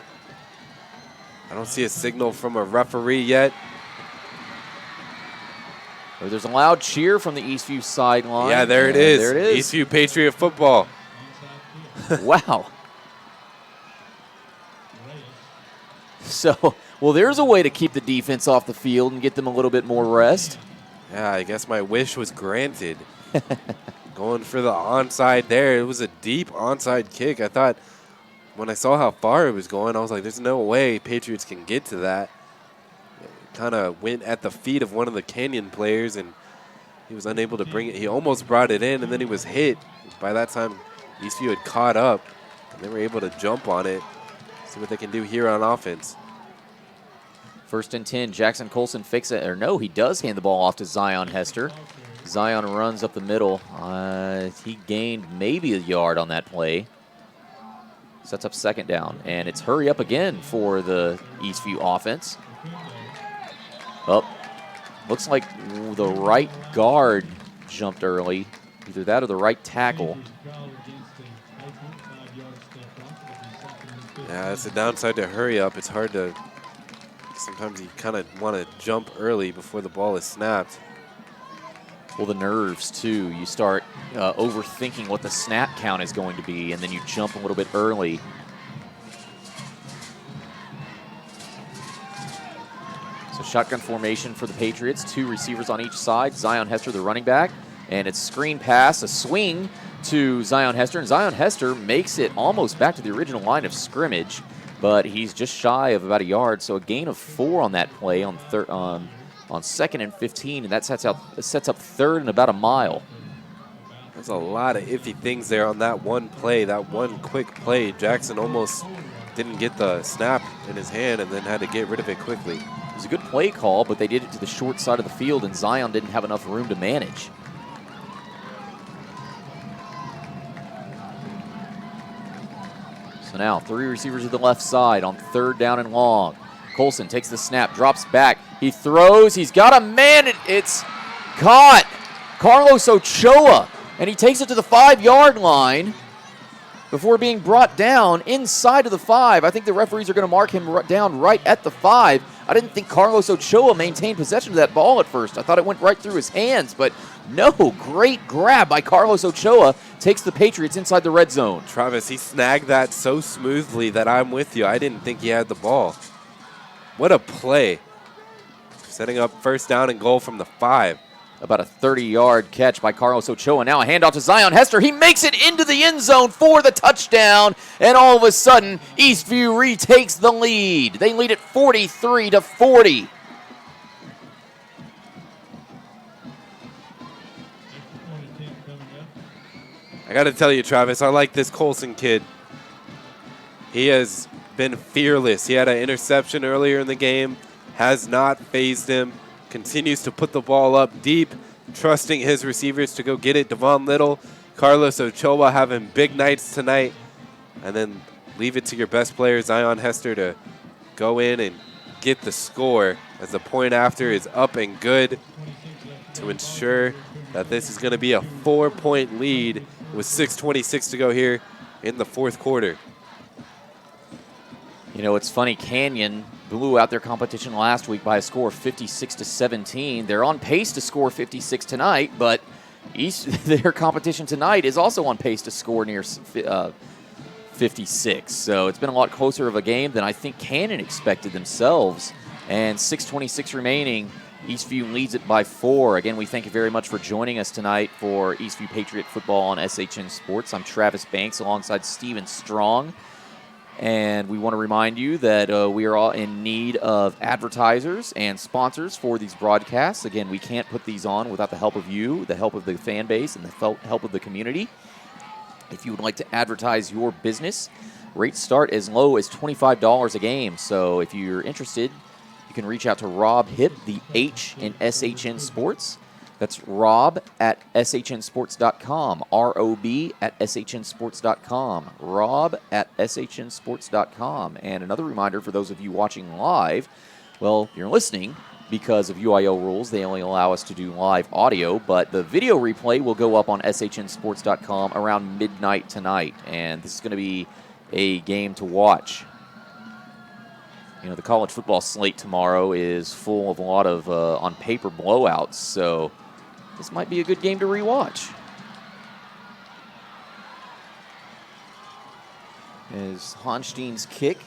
I don't see a signal from a referee yet. There's a loud cheer from the Eastview sideline. Yeah, there it is. There it is. Eastview Patriot football. Wow. So, well, there's a way to keep the defense off the field and get them a little bit more rest. Yeah, I guess my wish was granted. Going for the onside there. It was a deep onside kick. I thought when I saw how far it was going, I was like, there's no way Patriots can get to that. It kind of went at the feet of one of the Canyon players, and he was unable to bring it. He almost brought it in, and then he was hit. By that time, Eastview had caught up, and they were able to jump on it. See what they can do here on offense. 1st and 10, Jackson Colson fakes it, or no, he does hand the ball off to Zion Hester. Zion runs up the middle. He gained maybe a yard on that play. Sets up 2nd down, and it's hurry up again for the Eastview offense. Oh, looks like the right guard jumped early. Either that or the right tackle. Yeah, it's a downside to hurry up. It's hard to, sometimes you kind of want to jump early before the ball is snapped. Well, the nerves, too. You start overthinking what the snap count is going to be, and then you jump a little bit early. So shotgun formation for the Patriots. 2 receivers on each side. Zion Hester, the running back. And it's screen pass, a swing to Zion Hester, and Zion Hester makes it almost back to the original line of scrimmage, but he's just shy of about a yard, so a gain of 4 on that play on 2nd and 15, and that sets up third and about a mile. There's a lot of iffy things there on that one play, that one quick play. Jackson almost didn't get the snap in his hand and then had to get rid of it quickly. It was a good play call, but they did it to the short side of the field, and Zion didn't have enough room to manage. So now 3 receivers to the left side on 3rd down and long. Colson takes the snap, drops back. He throws. He's got a man. It's caught. Carlos Ochoa. And he takes it to the 5-yard line before being brought down inside of the 5. I think the referees are going to mark him down right at the 5. I didn't think Carlos Ochoa maintained possession of that ball at first. I thought it went right through his hands, but no, great grab by Carlos Ochoa. Takes the Patriots inside the red zone. Travis, he snagged that so smoothly that I'm with you. I didn't think he had the ball. What a play. Setting up 1st down and goal from the 5. About a 30-yard catch by Carlos Ochoa. Now a handoff to Zion Hester. He makes it into the end zone for the touchdown. And all of a sudden, Eastview retakes the lead. They lead it 43-40. I got to tell you, Travis, I like this Colson kid. He has been fearless. He had an interception earlier in the game. Has not phased him. Continues to put the ball up deep, trusting his receivers to go get it. Devon Little, Carlos Ochoa having big nights tonight. And then leave it to your best player, Zion Hester, to go in and get the score as the point after is up and good to ensure that this is going to be a 4-point lead with 6:26 to go here in the 4th quarter. You know, it's funny, Canyon blew out their competition last week by a score of 56-17. They're on pace to score 56 tonight, but their competition tonight is also on pace to score near 56. So it's been a lot closer of a game than I think Canyon expected themselves. And 6:26 remaining. Eastview leads it by 4. Again, we thank you very much for joining us tonight for Eastview Patriot Football on SHN Sports. I'm Travis Banks alongside Steven Strong. And we want to remind you that we are all in need of advertisers and sponsors for these broadcasts. Again, we can't put these on without the help of you, the help of the fan base, and the help of the community. If you would like to advertise your business, rates start as low as $25 a game. So if you're interested, you can reach out to Rob Hipp, the H in SHN Sports. That's Rob at SHNsports.com, ROB at SHNsports.com, Rob at SHNsports.com. And another reminder for those of you watching live, well, you're listening because of UIO rules. They only allow us to do live audio, but the video replay will go up on SHNsports.com around midnight tonight. And this is going to be a game to watch. You know, the college football slate tomorrow is full of a lot of, on paper, blowouts, so this might be a good game to rewatch. As Honstein's kick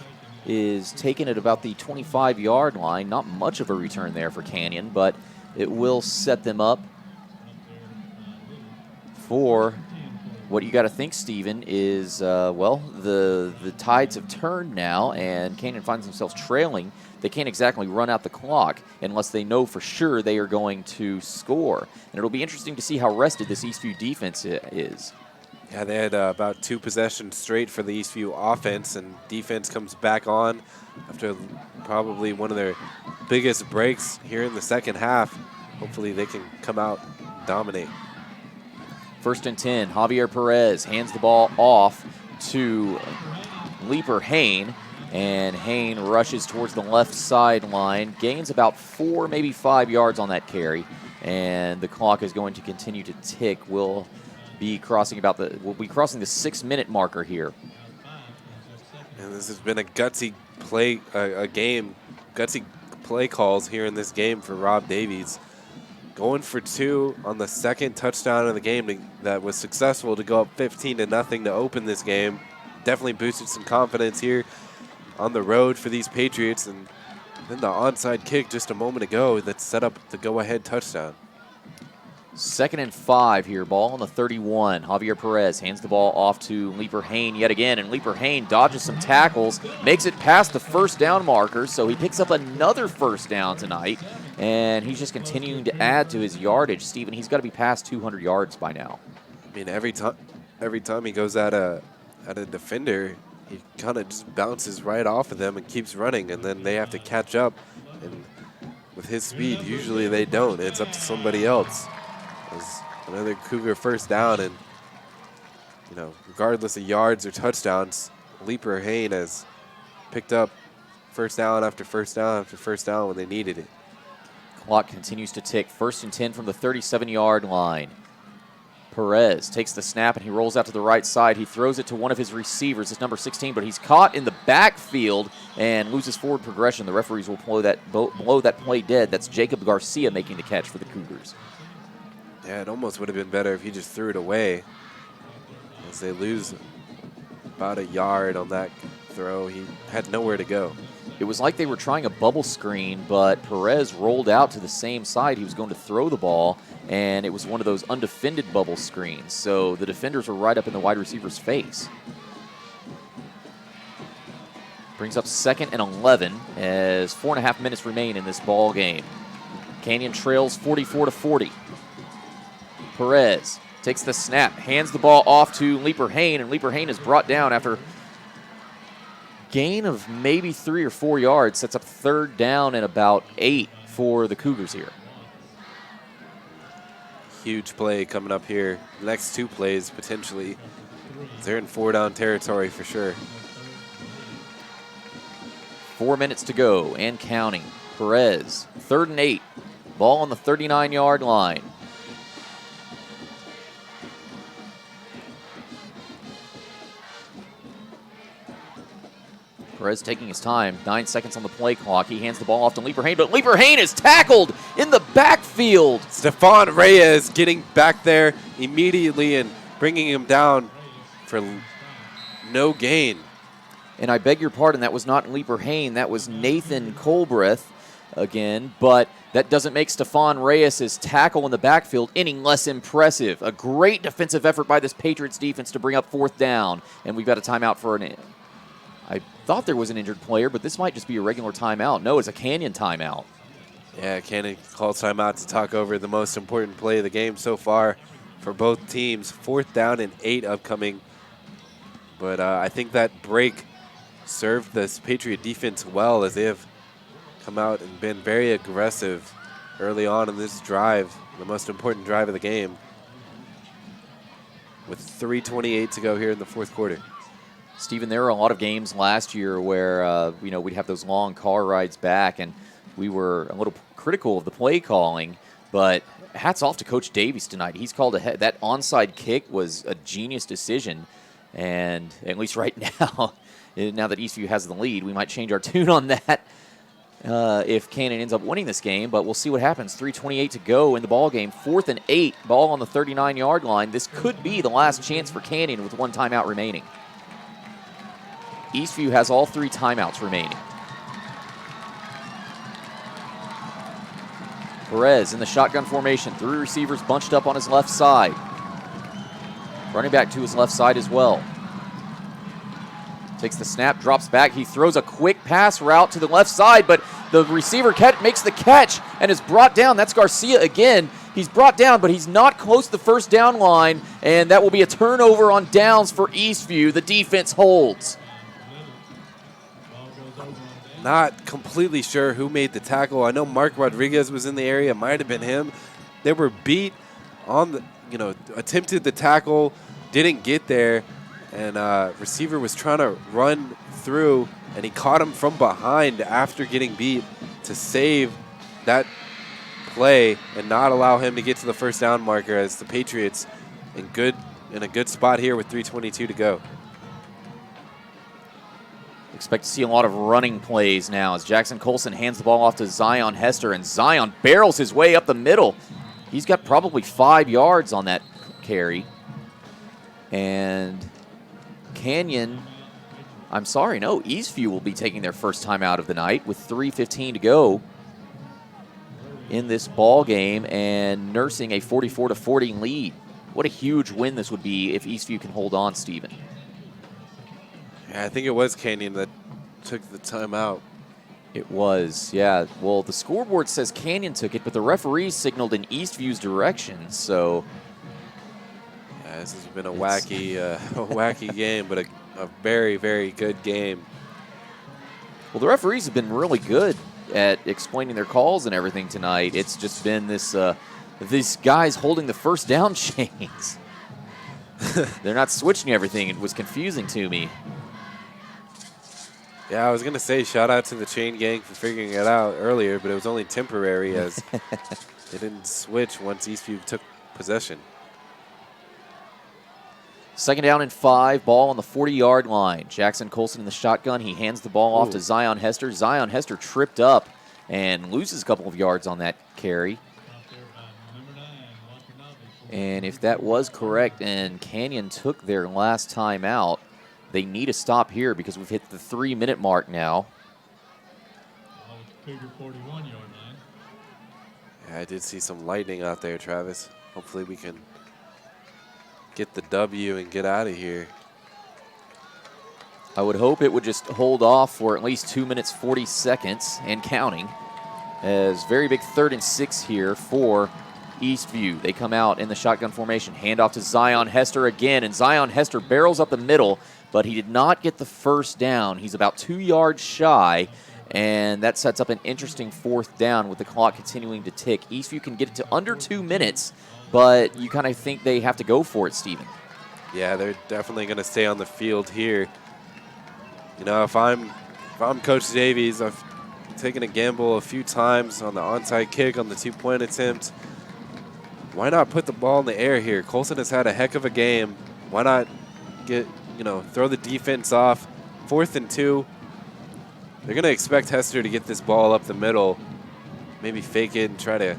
is taken at about the 25-yard line. Not much of a return there for Canyon, but it will set them up for what you got to think, Steven, is, well, the tides have turned now, and Canyon finds themselves trailing. They can't exactly run out the clock unless they know for sure they are going to score. And it'll be interesting to see how rested this Eastview defense is. Yeah, they had about 2 possessions straight for the Eastview offense, and defense comes back on after probably one of their biggest breaks here in the second half. Hopefully they can come out and dominate. 1st and 10, Javier Perez hands the ball off to Leaper Hain, and Hain rushes towards the left sideline, gains about 4, maybe 5 yards on that carry, and the clock is going to continue to tick. We'll be crossing the 6-minute marker here. And this has been a gutsy play, gutsy play calls here in this game for Rob Davies. Going for 2 on the 2nd touchdown of the game that was successful to go up 15-0 to open this game. Definitely boosted some confidence here on the road for these Patriots. And then the onside kick just a moment ago that set up the go-ahead touchdown. 2nd and 5 here. Ball on the 31. Javier Perez hands the ball off to Leaper Hain yet again, and Leaper Hain dodges some tackles, makes it past the first down marker, so he picks up another first down tonight, and he's just continuing to add to his yardage. Steven, he's got to be past 200 yards by now. I mean, every time he goes at a defender, he kind of just bounces right off of them and keeps running, and then they have to catch up. And with his speed, usually they don't. It's up to somebody else. It's another Cougar first down, and regardless of yards or touchdowns, Leaper Hain has picked up first down after first down after first down when they needed it. Clock continues to tick. 1st and 10 from the 37-yard line. Perez takes the snap and he rolls out to the right side. He throws it to one of his receivers. It's number 16, but he's caught in the backfield and loses forward progression. The referees will blow that play dead. That's Jacob Garcia making the catch for the Cougars. Yeah, it almost would have been better if he just threw it away, as they lose about a yard on that throw. He had nowhere to go. It was like they were trying a bubble screen, but Perez rolled out to the same side. He was going to throw the ball, and it was one of those undefended bubble screens. So the defenders were right up in the wide receiver's face. Brings up 2nd and 11 as 4.5 minutes remain in this ball game. Canyon trails 44-40. Perez takes the snap, hands the ball off to Leaper Hain, and Leaper Hain is brought down after gain of maybe 3 or 4 yards. Sets up 3rd down and about 8 for the Cougars here. Huge play coming up here. Next 2 plays, potentially. They're in 4-down territory for sure. 4 minutes to go and counting. Perez, 3rd and 8. Ball on the 39-yard line. Perez taking his time, 9 seconds on the play clock. He hands the ball off to Leaper Hain, but Leaper Hain is tackled in the backfield. Stephon Reyes getting back there immediately and bringing him down for no gain. And I beg your pardon, that was not Leaper Hain, that was Nathan Colbreth again, but that doesn't make Stephon Reyes' tackle in the backfield any less impressive. A great defensive effort by this Patriots defense to bring up 4th down, and we've got a timeout for an I thought there was an injured player, but this might just be a regular timeout. No, it's a Canyon timeout. Yeah, Canyon calls timeout to talk over the most important play of the game so far for both teams. 4th down and 8 upcoming. But I think that break served this Patriot defense well, as they have come out and been very aggressive early on in this drive, the most important drive of the game, with 3:28 to go here in the 4th quarter. Stephen, there were a lot of games last year where we'd have those long car rides back, and we were a little critical of the play calling. But hats off to Coach Davies tonight. He's called ahead. That onside kick was a genius decision, and at least right now, now that Eastview has the lead, we might change our tune on that if Canyon ends up winning this game. But we'll see what happens. 3:28 to go in the ball game. 4th and 8. Ball on the 39-yard line. This could be the last chance for Canyon with 1 timeout remaining. Eastview has all 3 timeouts remaining. Perez in the shotgun formation. 3 receivers bunched up on his left side. Running back to his left side as well. Takes the snap, drops back. He throws a quick pass route to the left side, but the receiver makes the catch and is brought down. That's Garcia again. He's brought down, but he's not close to the first down line, and that will be a turnover on downs for Eastview. The defense holds. Not completely sure who made the tackle. I know Mark Rodriguez was in the area. It might have been him. They were beat on the, attempted the tackle, didn't get there, and receiver was trying to run through, and he caught him from behind after getting beat to save that play and not allow him to get to the first down marker, as the Patriots in a good spot here with 3:22 to go. Expect to see a lot of running plays now as Jackson Colson hands the ball off to Zion Hester, and Zion barrels his way up the middle. He's got probably 5 yards on that carry. And Eastview will be taking their first time out of the night with 3:15 to go. in this ball game and nursing a 44-40 lead. What a huge win this would be if Eastview can hold on, Steven. Yeah, I think it was Canyon that took the timeout. It was, yeah. Well, the scoreboard says Canyon took it, but the referees signaled in Eastview's direction, so... Yeah, this has been a wacky game, but a very, very good game. Well, the referees have been really good at explaining their calls and everything tonight. It's just been this these guys holding the first down chains. They're not switching everything. It was confusing to me. Yeah, I was going to say shout out to the chain gang for figuring it out earlier, but it was only temporary as they didn't switch once Eastview took possession. 2nd down and 5, ball on the 40-yard line. Jackson Colson in the shotgun. He hands the ball off to Zion Hester. Zion Hester tripped up and loses a couple of yards on that carry. And if that was correct and Canyon took their last time out, they need a stop here because we've hit the 3-minute mark now. Cougar 41-yard line. Yeah, I did see some lightning out there, Travis. Hopefully we can get the W and get out of here. I would hope it would just hold off for at least 2 minutes, 40 seconds and counting. As very big 3rd and 6 here for Eastview. They come out in the shotgun formation. Hand off to Zion Hester again, and Zion Hester barrels up the middle, but he did not get the first down. He's about 2 yards shy, and that sets up an interesting 4th down with the clock continuing to tick. Eastview can get it to under 2 minutes, but you kind of think they have to go for it, Steven. Yeah, they're definitely going to stay on the field here. You know, if I'm Coach Davies, I've taken a gamble a few times on the onside kick, on the 2-point attempt. Why not put the ball in the air here? Colson has had a heck of a game. Why not throw the defense off? 4th and 2. They're going to expect Hester to get this ball up the middle, maybe fake it and try to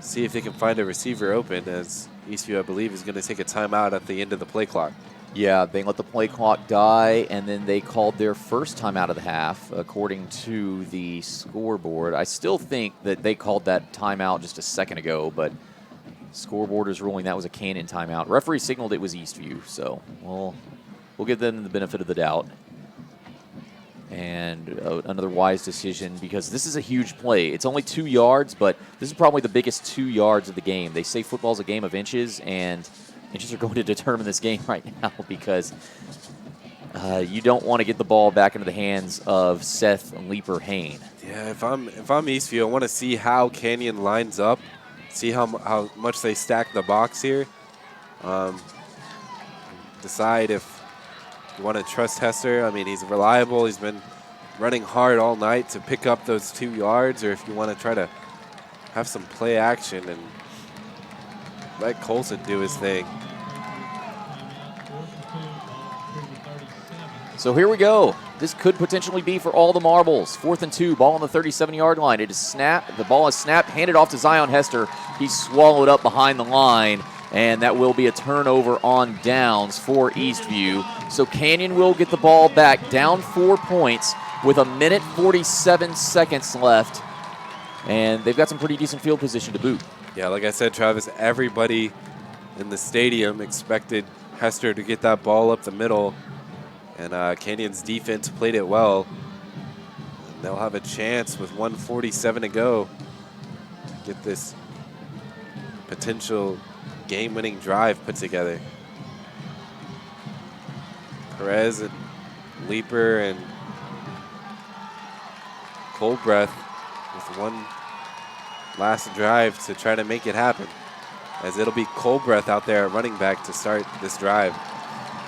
see if they can find a receiver open, as Eastview, I believe, is going to take a timeout at the end of the play clock. Yeah, they let the play clock die, and then they called their first timeout of the half, according to the scoreboard. I still think that they called that timeout just a second ago, but scoreboard is ruling that was a Canyon timeout. Referee signaled it was Eastview, so we'll give them the benefit of the doubt. And another wise decision, because this is a huge play. It's only 2 yards, but this is probably the biggest 2 yards of the game. They say football's a game of inches, and inches are going to determine this game right now because you don't want to get the ball back into the hands of Seth Leaper Hain. Yeah, if I'm Eastview, I want to see how Canyon lines up, see how much they stack the box here. Decide if you want to trust Hester. I mean, he's reliable. He's been running hard all night to pick up those 2 yards, or if you want to try to have some play action and let Colson do his thing. So here we go. This could potentially be for all the marbles. 4th and 2, ball on the 37-yard line. It is snapped. The ball is snapped, handed off to Zion Hester. He's swallowed up behind the line, and that will be a turnover on downs for Eastview. So Canyon will get the ball back, down 4 points with 1:47 seconds left, and they've got some pretty decent field position to boot. Yeah, like I said, Travis, everybody in the stadium expected Hester to get that ball up the middle, and Canyon's defense played it well. And they'll have a chance with 1:47 to go to get this potential game-winning drive put together. Perez and Leaper and Coldbreath with one last drive to try to make it happen, as it'll be Coldbreath out there at running back to start this drive.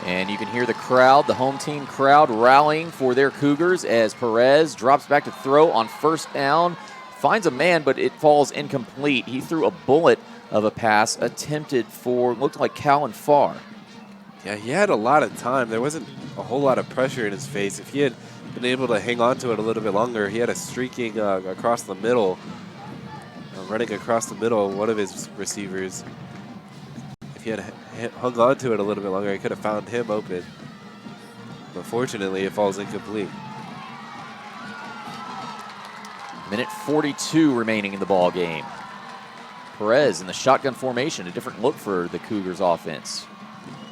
And you can hear the crowd, the home team crowd, rallying for their Cougars as Perez drops back to throw on 1st down, finds a man, but it falls incomplete. He threw a bullet of a pass attempted for, looked like Callan Farr. Yeah, he had a lot of time. There wasn't a whole lot of pressure in his face. If he had been able to hang on to it a little bit longer, he had a streaking across the middle, running across the middle, one of his receivers. If he had hung on to it a little bit longer, he could have found him open. But fortunately, it falls incomplete. Minute 42 remaining in the ball game. Perez in the shotgun formation, a different look for the Cougars offense.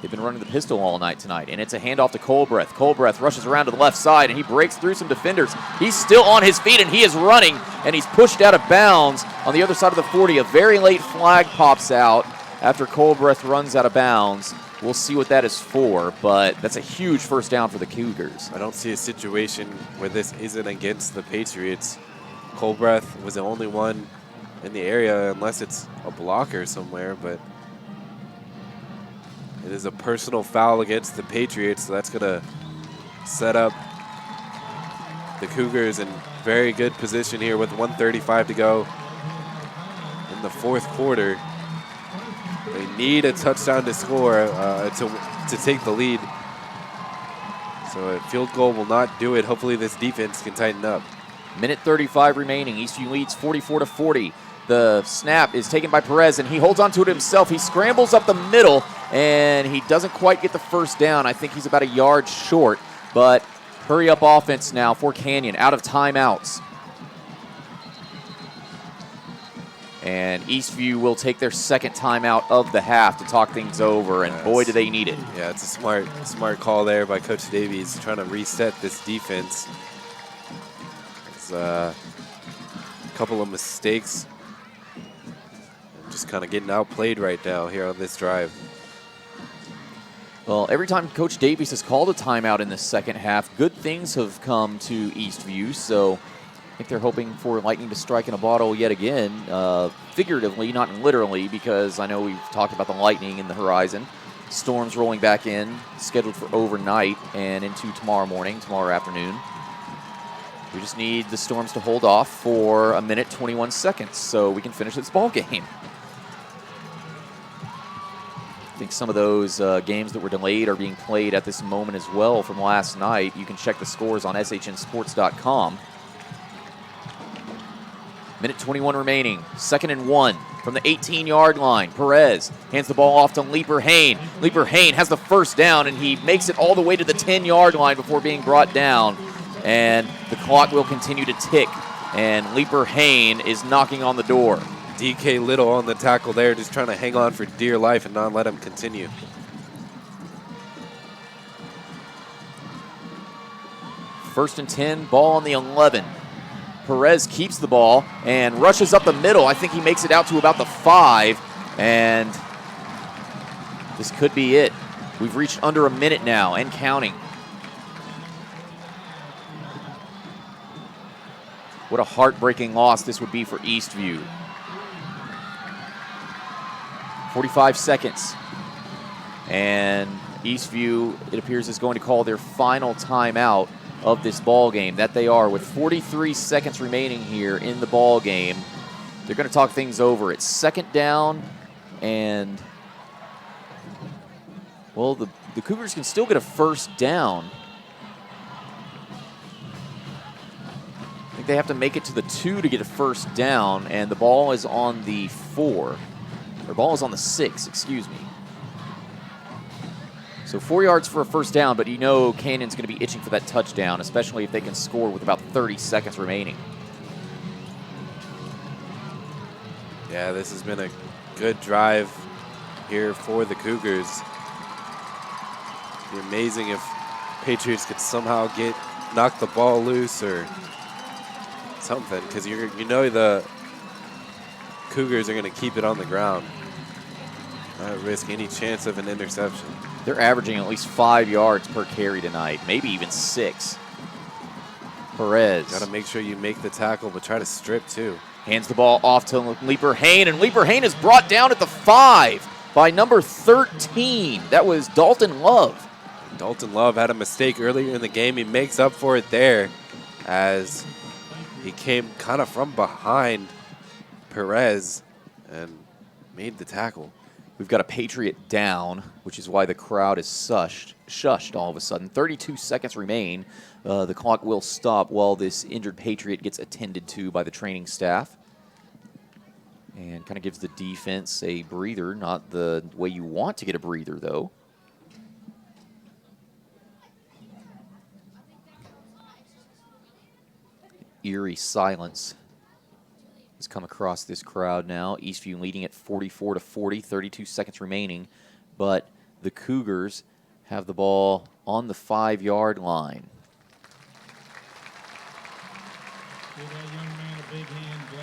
They've been running the pistol all night tonight, and it's a handoff to Colbreth. Colbreth rushes around to the left side, and he breaks through some defenders. He's still on his feet, and he is running, and he's pushed out of bounds on the other side of the 40. A very late flag pops out after Colbreth runs out of bounds. We'll see what that is for, but that's a huge first down for the Cougars. I don't see a situation where this isn't against the Patriots. Colbreth was the only one in the area, unless it's a blocker somewhere, but it is a personal foul against the Patriots, so that's going to set up the Cougars in very good position here with 1:35 to go in the fourth quarter. They need a touchdown to score to take the lead. So a field goal will not do it. Hopefully this defense can tighten up. Minute 35 remaining. Eastview leads 44-40. The snap is taken by Perez, and he holds onto it himself. He scrambles up the middle, and he doesn't quite get the first down. I think he's about a yard short, but hurry up offense now for Canyon, out of timeouts. And Eastview will take their second timeout of the half to talk things over, and boy, do they need it. Yeah, it's a smart call there by Coach Davies, trying to reset this defense. It's a couple of mistakes. Just kind of getting outplayed right now here on this drive. Well, every time Coach Davies has called a timeout in the second half, good things have come to Eastview, so I think they're hoping for lightning to strike in a bottle yet again, figuratively, not literally, because I know we've talked about the lightning in the horizon. Storms rolling back in, scheduled for overnight and into tomorrow afternoon. We just need the Storms to hold off for a minute 21 seconds so we can finish this ball game. I think some of those games that were delayed are being played at this moment as well from last night. You can check the scores on shnsports.com. Minute 21 remaining. 2nd and 1 from the 18-yard line. Perez hands the ball off to Leaper Hain. Leaper Hain has the first down, and he makes it all the way to the 10-yard line before being brought down. And the clock will continue to tick, and Leaper Hain is knocking on the door. DK Little on the tackle there, just trying to hang on for dear life and not let him continue. First and 10, ball on the 11. Perez keeps the ball and rushes up the middle. I think he makes it out to about the 5, and this could be it. We've reached under a minute now and counting. What a heartbreaking loss this would be for Eastview. 45 seconds. And Eastview, it appears, is going to call their final timeout of this ball game. That they are, with 43 seconds remaining here in the ball game. They're going to talk things over. It's second down, and well, the Cougars can still get a first down. I think they have to make it to the 2 to get a first down, and the ball is on the 4. Or ball is on the 6, excuse me. So 4 yards for a first down, but you know Canyon's going to be itching for that touchdown, especially if they can score with about 30 seconds remaining. Yeah, this has been a good drive here for the Cougars. It'd be amazing if Patriots could somehow knock the ball loose or something, because you know the Cougars are going to keep it on the ground, not risk any chance of an interception. They're averaging at least 5 yards per carry tonight, maybe even 6. Perez. Got to make sure you make the tackle, but try to strip too. Hands the ball off to Leaper Hain, and Leaper Hain is brought down at the 5 by number 13. That was Dalton Love. Dalton Love had a mistake earlier in the game. He makes up for it there as he came kind of from behind Perez and made the tackle. We've got a Patriot down, which is why the crowd is shushed all of a sudden. 32 seconds remain. The clock will stop while this injured Patriot gets attended to by the training staff. And kind of gives the defense a breather, not the way you want to get a breather, though. Eerie silence has come across this crowd now. Eastview leading at 44-40, 32 seconds remaining. But the Cougars have the ball on the 5-yard line.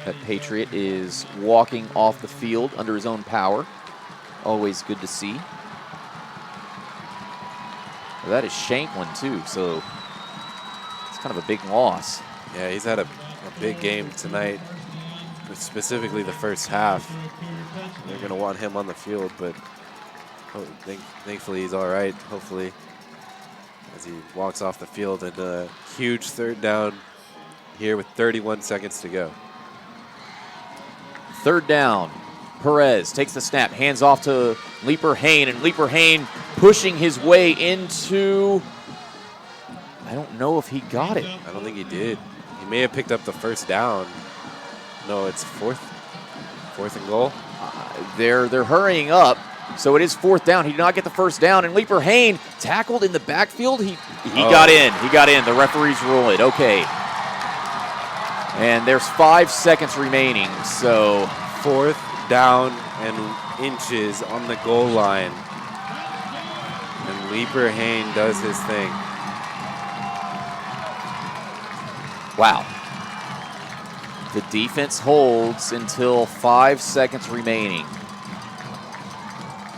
That Patriot is walking off the field under his own power. Always good to see. Well, that is Shanklin, too, so it's kind of a big loss. Yeah, he's had a big game tonight, specifically the first half. They're going to want him on the field, but thankfully he's all right, hopefully, as he walks off the field. And a huge 3rd down here with 31 seconds to go. 3rd down. Perez takes the snap, hands off to Leaper Hain, and Leaper Hain pushing his way into, I don't know if he got it. I don't think he did. He may have picked up the 1st down. No, it's 4th and goal. They're hurrying up, so it is 4th down. He did not get the 1st down, and Leaper Hain tackled in the backfield. He got in. He got in. The referees rule it. Okay. And there's 5 seconds remaining, so 4th down and inches on the goal line. And Leaper Hain does his thing. Wow. The defense holds until 5 seconds remaining.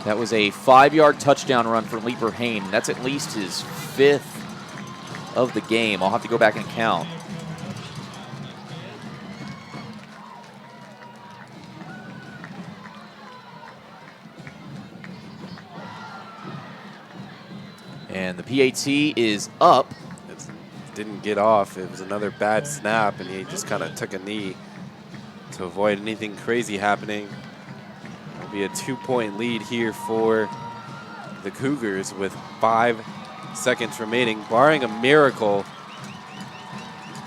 That was a 5-yard touchdown run for Leaper Hain. That's at least his 5th of the game. I'll have to go back and count. And the PAT is up. It didn't get off. It was another bad snap, and he just kind of took a knee to avoid anything crazy happening. It'll be a 2-point lead here for the Cougars with 5 seconds remaining, barring a miracle.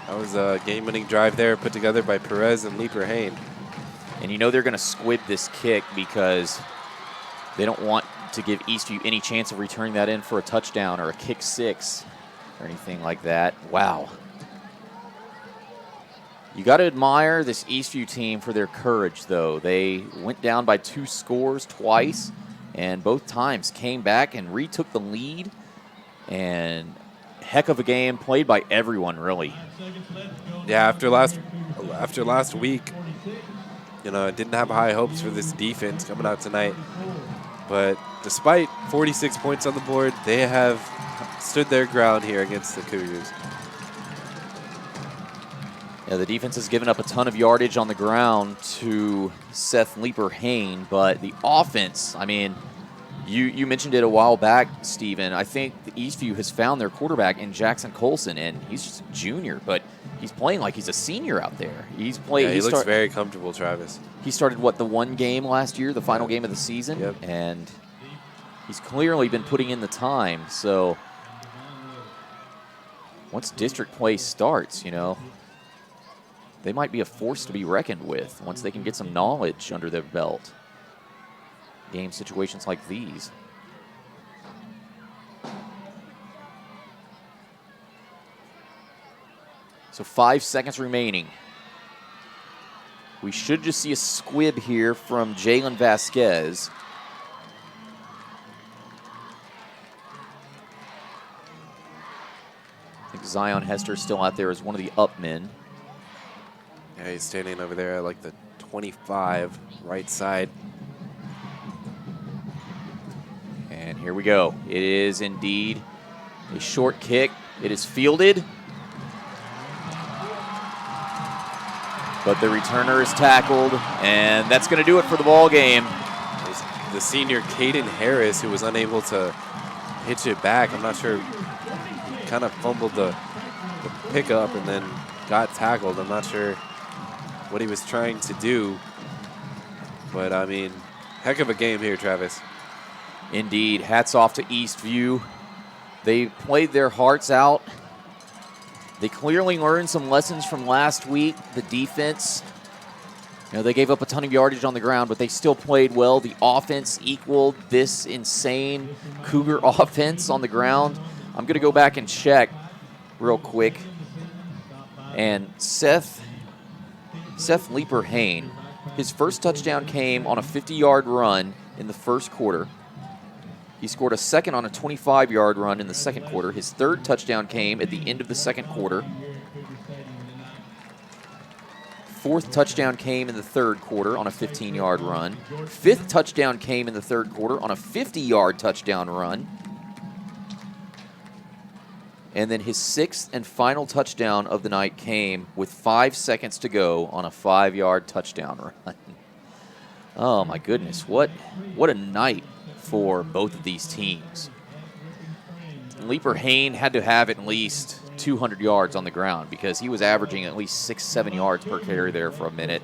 That was a game-winning drive there put together by Perez and Leaper Hain. And you know they're going to squib this kick because they don't want to give Eastview any chance of returning that in for a touchdown or a kick 6 or anything like that. Wow. You got to admire this Eastview team for their courage, though. They went down by 2 scores twice, and both times came back and retook the lead. And heck of a game played by everyone, really. Yeah, after last week, you know, I didn't have high hopes for this defense coming out tonight. But despite 46 points on the board, they have stood their ground here against the Cougars. Yeah, the defense has given up a ton of yardage on the ground to Seth Leaper Hain, but the offense, I mean, you mentioned it a while back, Steven. I think the Eastview has found their quarterback in Jackson Colson, and he's just a junior, but he's playing like he's a senior out there. He's played. Yeah, he looks very comfortable, Travis. He started, what, the 1 game last year, the final game of the season? Yep. And he's clearly been putting in the time. So once district play starts, you know, they might be a force to be reckoned with once they can get some knowledge under their belt. Game situations like these. So 5 seconds remaining. We should just see a squib here from Jalen Vasquez. I think Zion Hester's still out there as one of the up men. Yeah, he's standing over there at like the 25 right side. And here we go. It is indeed a short kick. It is fielded. But the returner is tackled, and that's going to do it for the ball game. The senior Caden Harris, who was unable to hitch it back. I'm not sure. He kind of fumbled the pickup and then got tackled. I'm not sure what he was trying to do. But, I mean, heck of a game here, Travis. Indeed. Hats off to Eastview. They played their hearts out. They clearly learned some lessons from last week. The defense, you know, they gave up a ton of yardage on the ground, but they still played well. The offense equaled this insane Cougar offense on the ground. I'm going to go back and check real quick. And Seth Seth Leeper-Hain. His first touchdown came on a 50-yard run in the first quarter. He scored a second on a 25-yard run in the second quarter. His third touchdown came at the end of the second quarter. Fourth touchdown came in the third quarter on a 15-yard run. Fifth touchdown came in the third quarter on a 50-yard touchdown run. And then his sixth and final touchdown of the night came with 5 seconds to go on a 5-yard touchdown run. Oh, my goodness. What a night for both of these teams. Leeper-Hain had to have at least 200 yards on the ground because he was averaging at least 6-7 yards per carry there for a minute.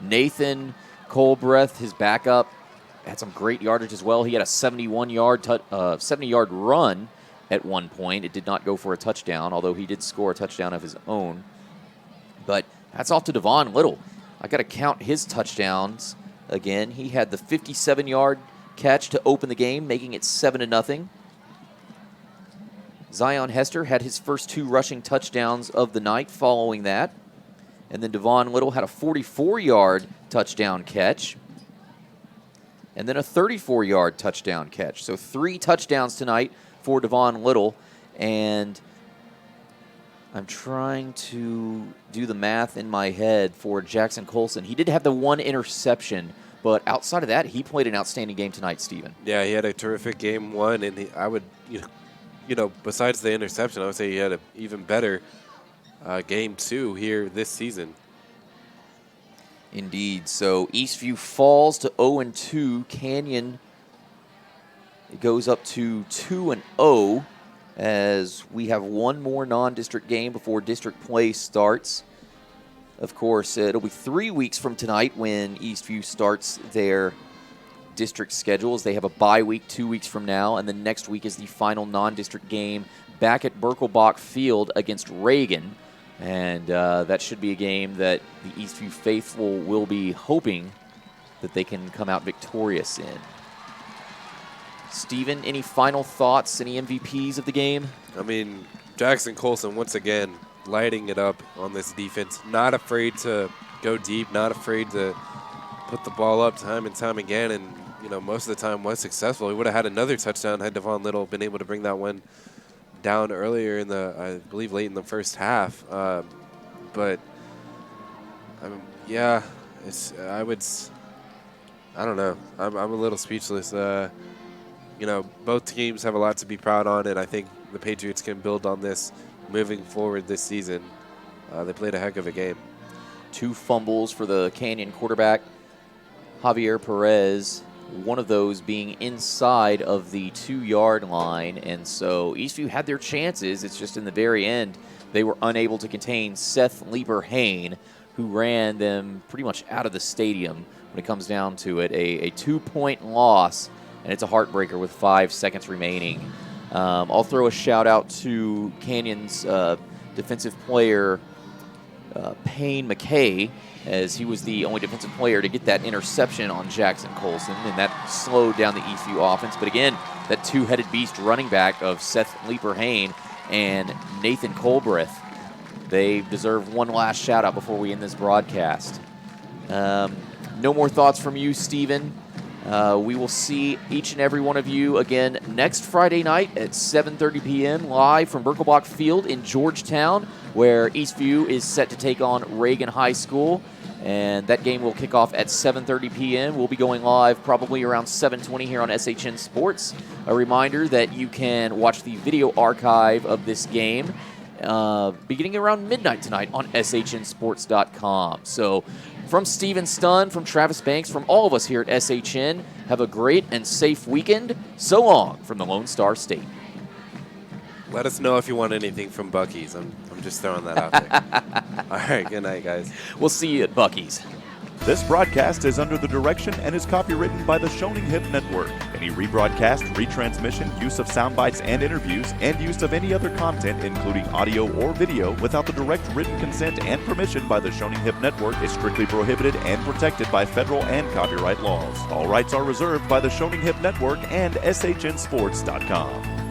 Nathan Colbreth, his backup, had some great yardage as well. He had a 70-yard run at one point. It did not go for a touchdown, although he did score a touchdown of his own. But hats off to Devon Little. I got to count his touchdowns again. He had the 57-yard catch to open the game, making it 7-0. Zion Hester had his first 2 rushing touchdowns of the night following that. And then Devon Little had a 44-yard touchdown catch. And then a 34-yard touchdown catch. So 3 touchdowns tonight for Devon Little. And I'm trying to do the math in my head for Jackson Colson. He did have the 1 interception, but outside of that, he played an outstanding game tonight, Stephen. Yeah, he had a terrific game 1, and I would, besides the interception, I would say he had an even better game 2 here this season. Indeed. So Eastview falls to 0-2. Canyon, it goes up to 2-0 as we have one more non-district game before district play starts. Of course, it'll be 3 weeks from tonight when Eastview starts their district schedules. They have a bye week 2 weeks from now, and then next week is the final non-district game back at Birkelbach Field against Reagan. And that should be a game that the Eastview faithful will be hoping that they can come out victorious in. Steven, any final thoughts, any MVPs of the game? I mean, Jackson Colson, once again, lighting it up on this defense. Not afraid to go deep, not afraid to put the ball up time and time again, and most of the time was successful. He would have had another touchdown had Devon Little been able to bring that one down earlier in I believe late in the first half. But yeah, I don't know. I'm a little speechless. Both teams have a lot to be proud on, and I think the Patriots can build on this moving forward this season. They played a heck of a game. 2 fumbles for the Canyon quarterback, Javier Perez, one of those being inside of the 2-yard line. And so Eastview had their chances. It's just in the very end, they were unable to contain Seth Leeper-Hain, who ran them pretty much out of the stadium when it comes down to it. A 2-point loss, and it's a heartbreaker with 5 seconds remaining. I'll throw a shout-out to Canyon's defensive player, Payne McKay, as he was the only defensive player to get that interception on Jackson Colson, and that slowed down the Eastview offense. But again, that 2-headed beast running back of Seth Leeper-Hain and Nathan Colbreth, they deserve one last shout-out before we end this broadcast. No more thoughts from you, Steven. We will see each and every one of you again next Friday night at 7:30 p.m. live from Birkelbach Field in Georgetown, where Eastview is set to take on Reagan High School. And that game will kick off at 7:30 p.m. We'll be going live probably around 7:20 here on SHN Sports. A reminder that you can watch the video archive of this game beginning around midnight tonight on SHNSports.com. So from Steven Stunn, from Travis Banks, from all of us here at SHN, have a great and safe weekend. So long from the Lone Star State. Let us know if you want anything from Buc-ee's. I'm just throwing that out there. All right, good night, guys. We'll see you at Buc-ee's. This broadcast is under the direction and is copywritten by the Shoning Hip Network. Any rebroadcast, retransmission, use of sound bites and interviews, and use of any other content, including audio or video, without the direct written consent and permission by the Shoning Hip Network is strictly prohibited and protected by federal and copyright laws. All rights are reserved by the Shoning Hip Network and SHNSports.com.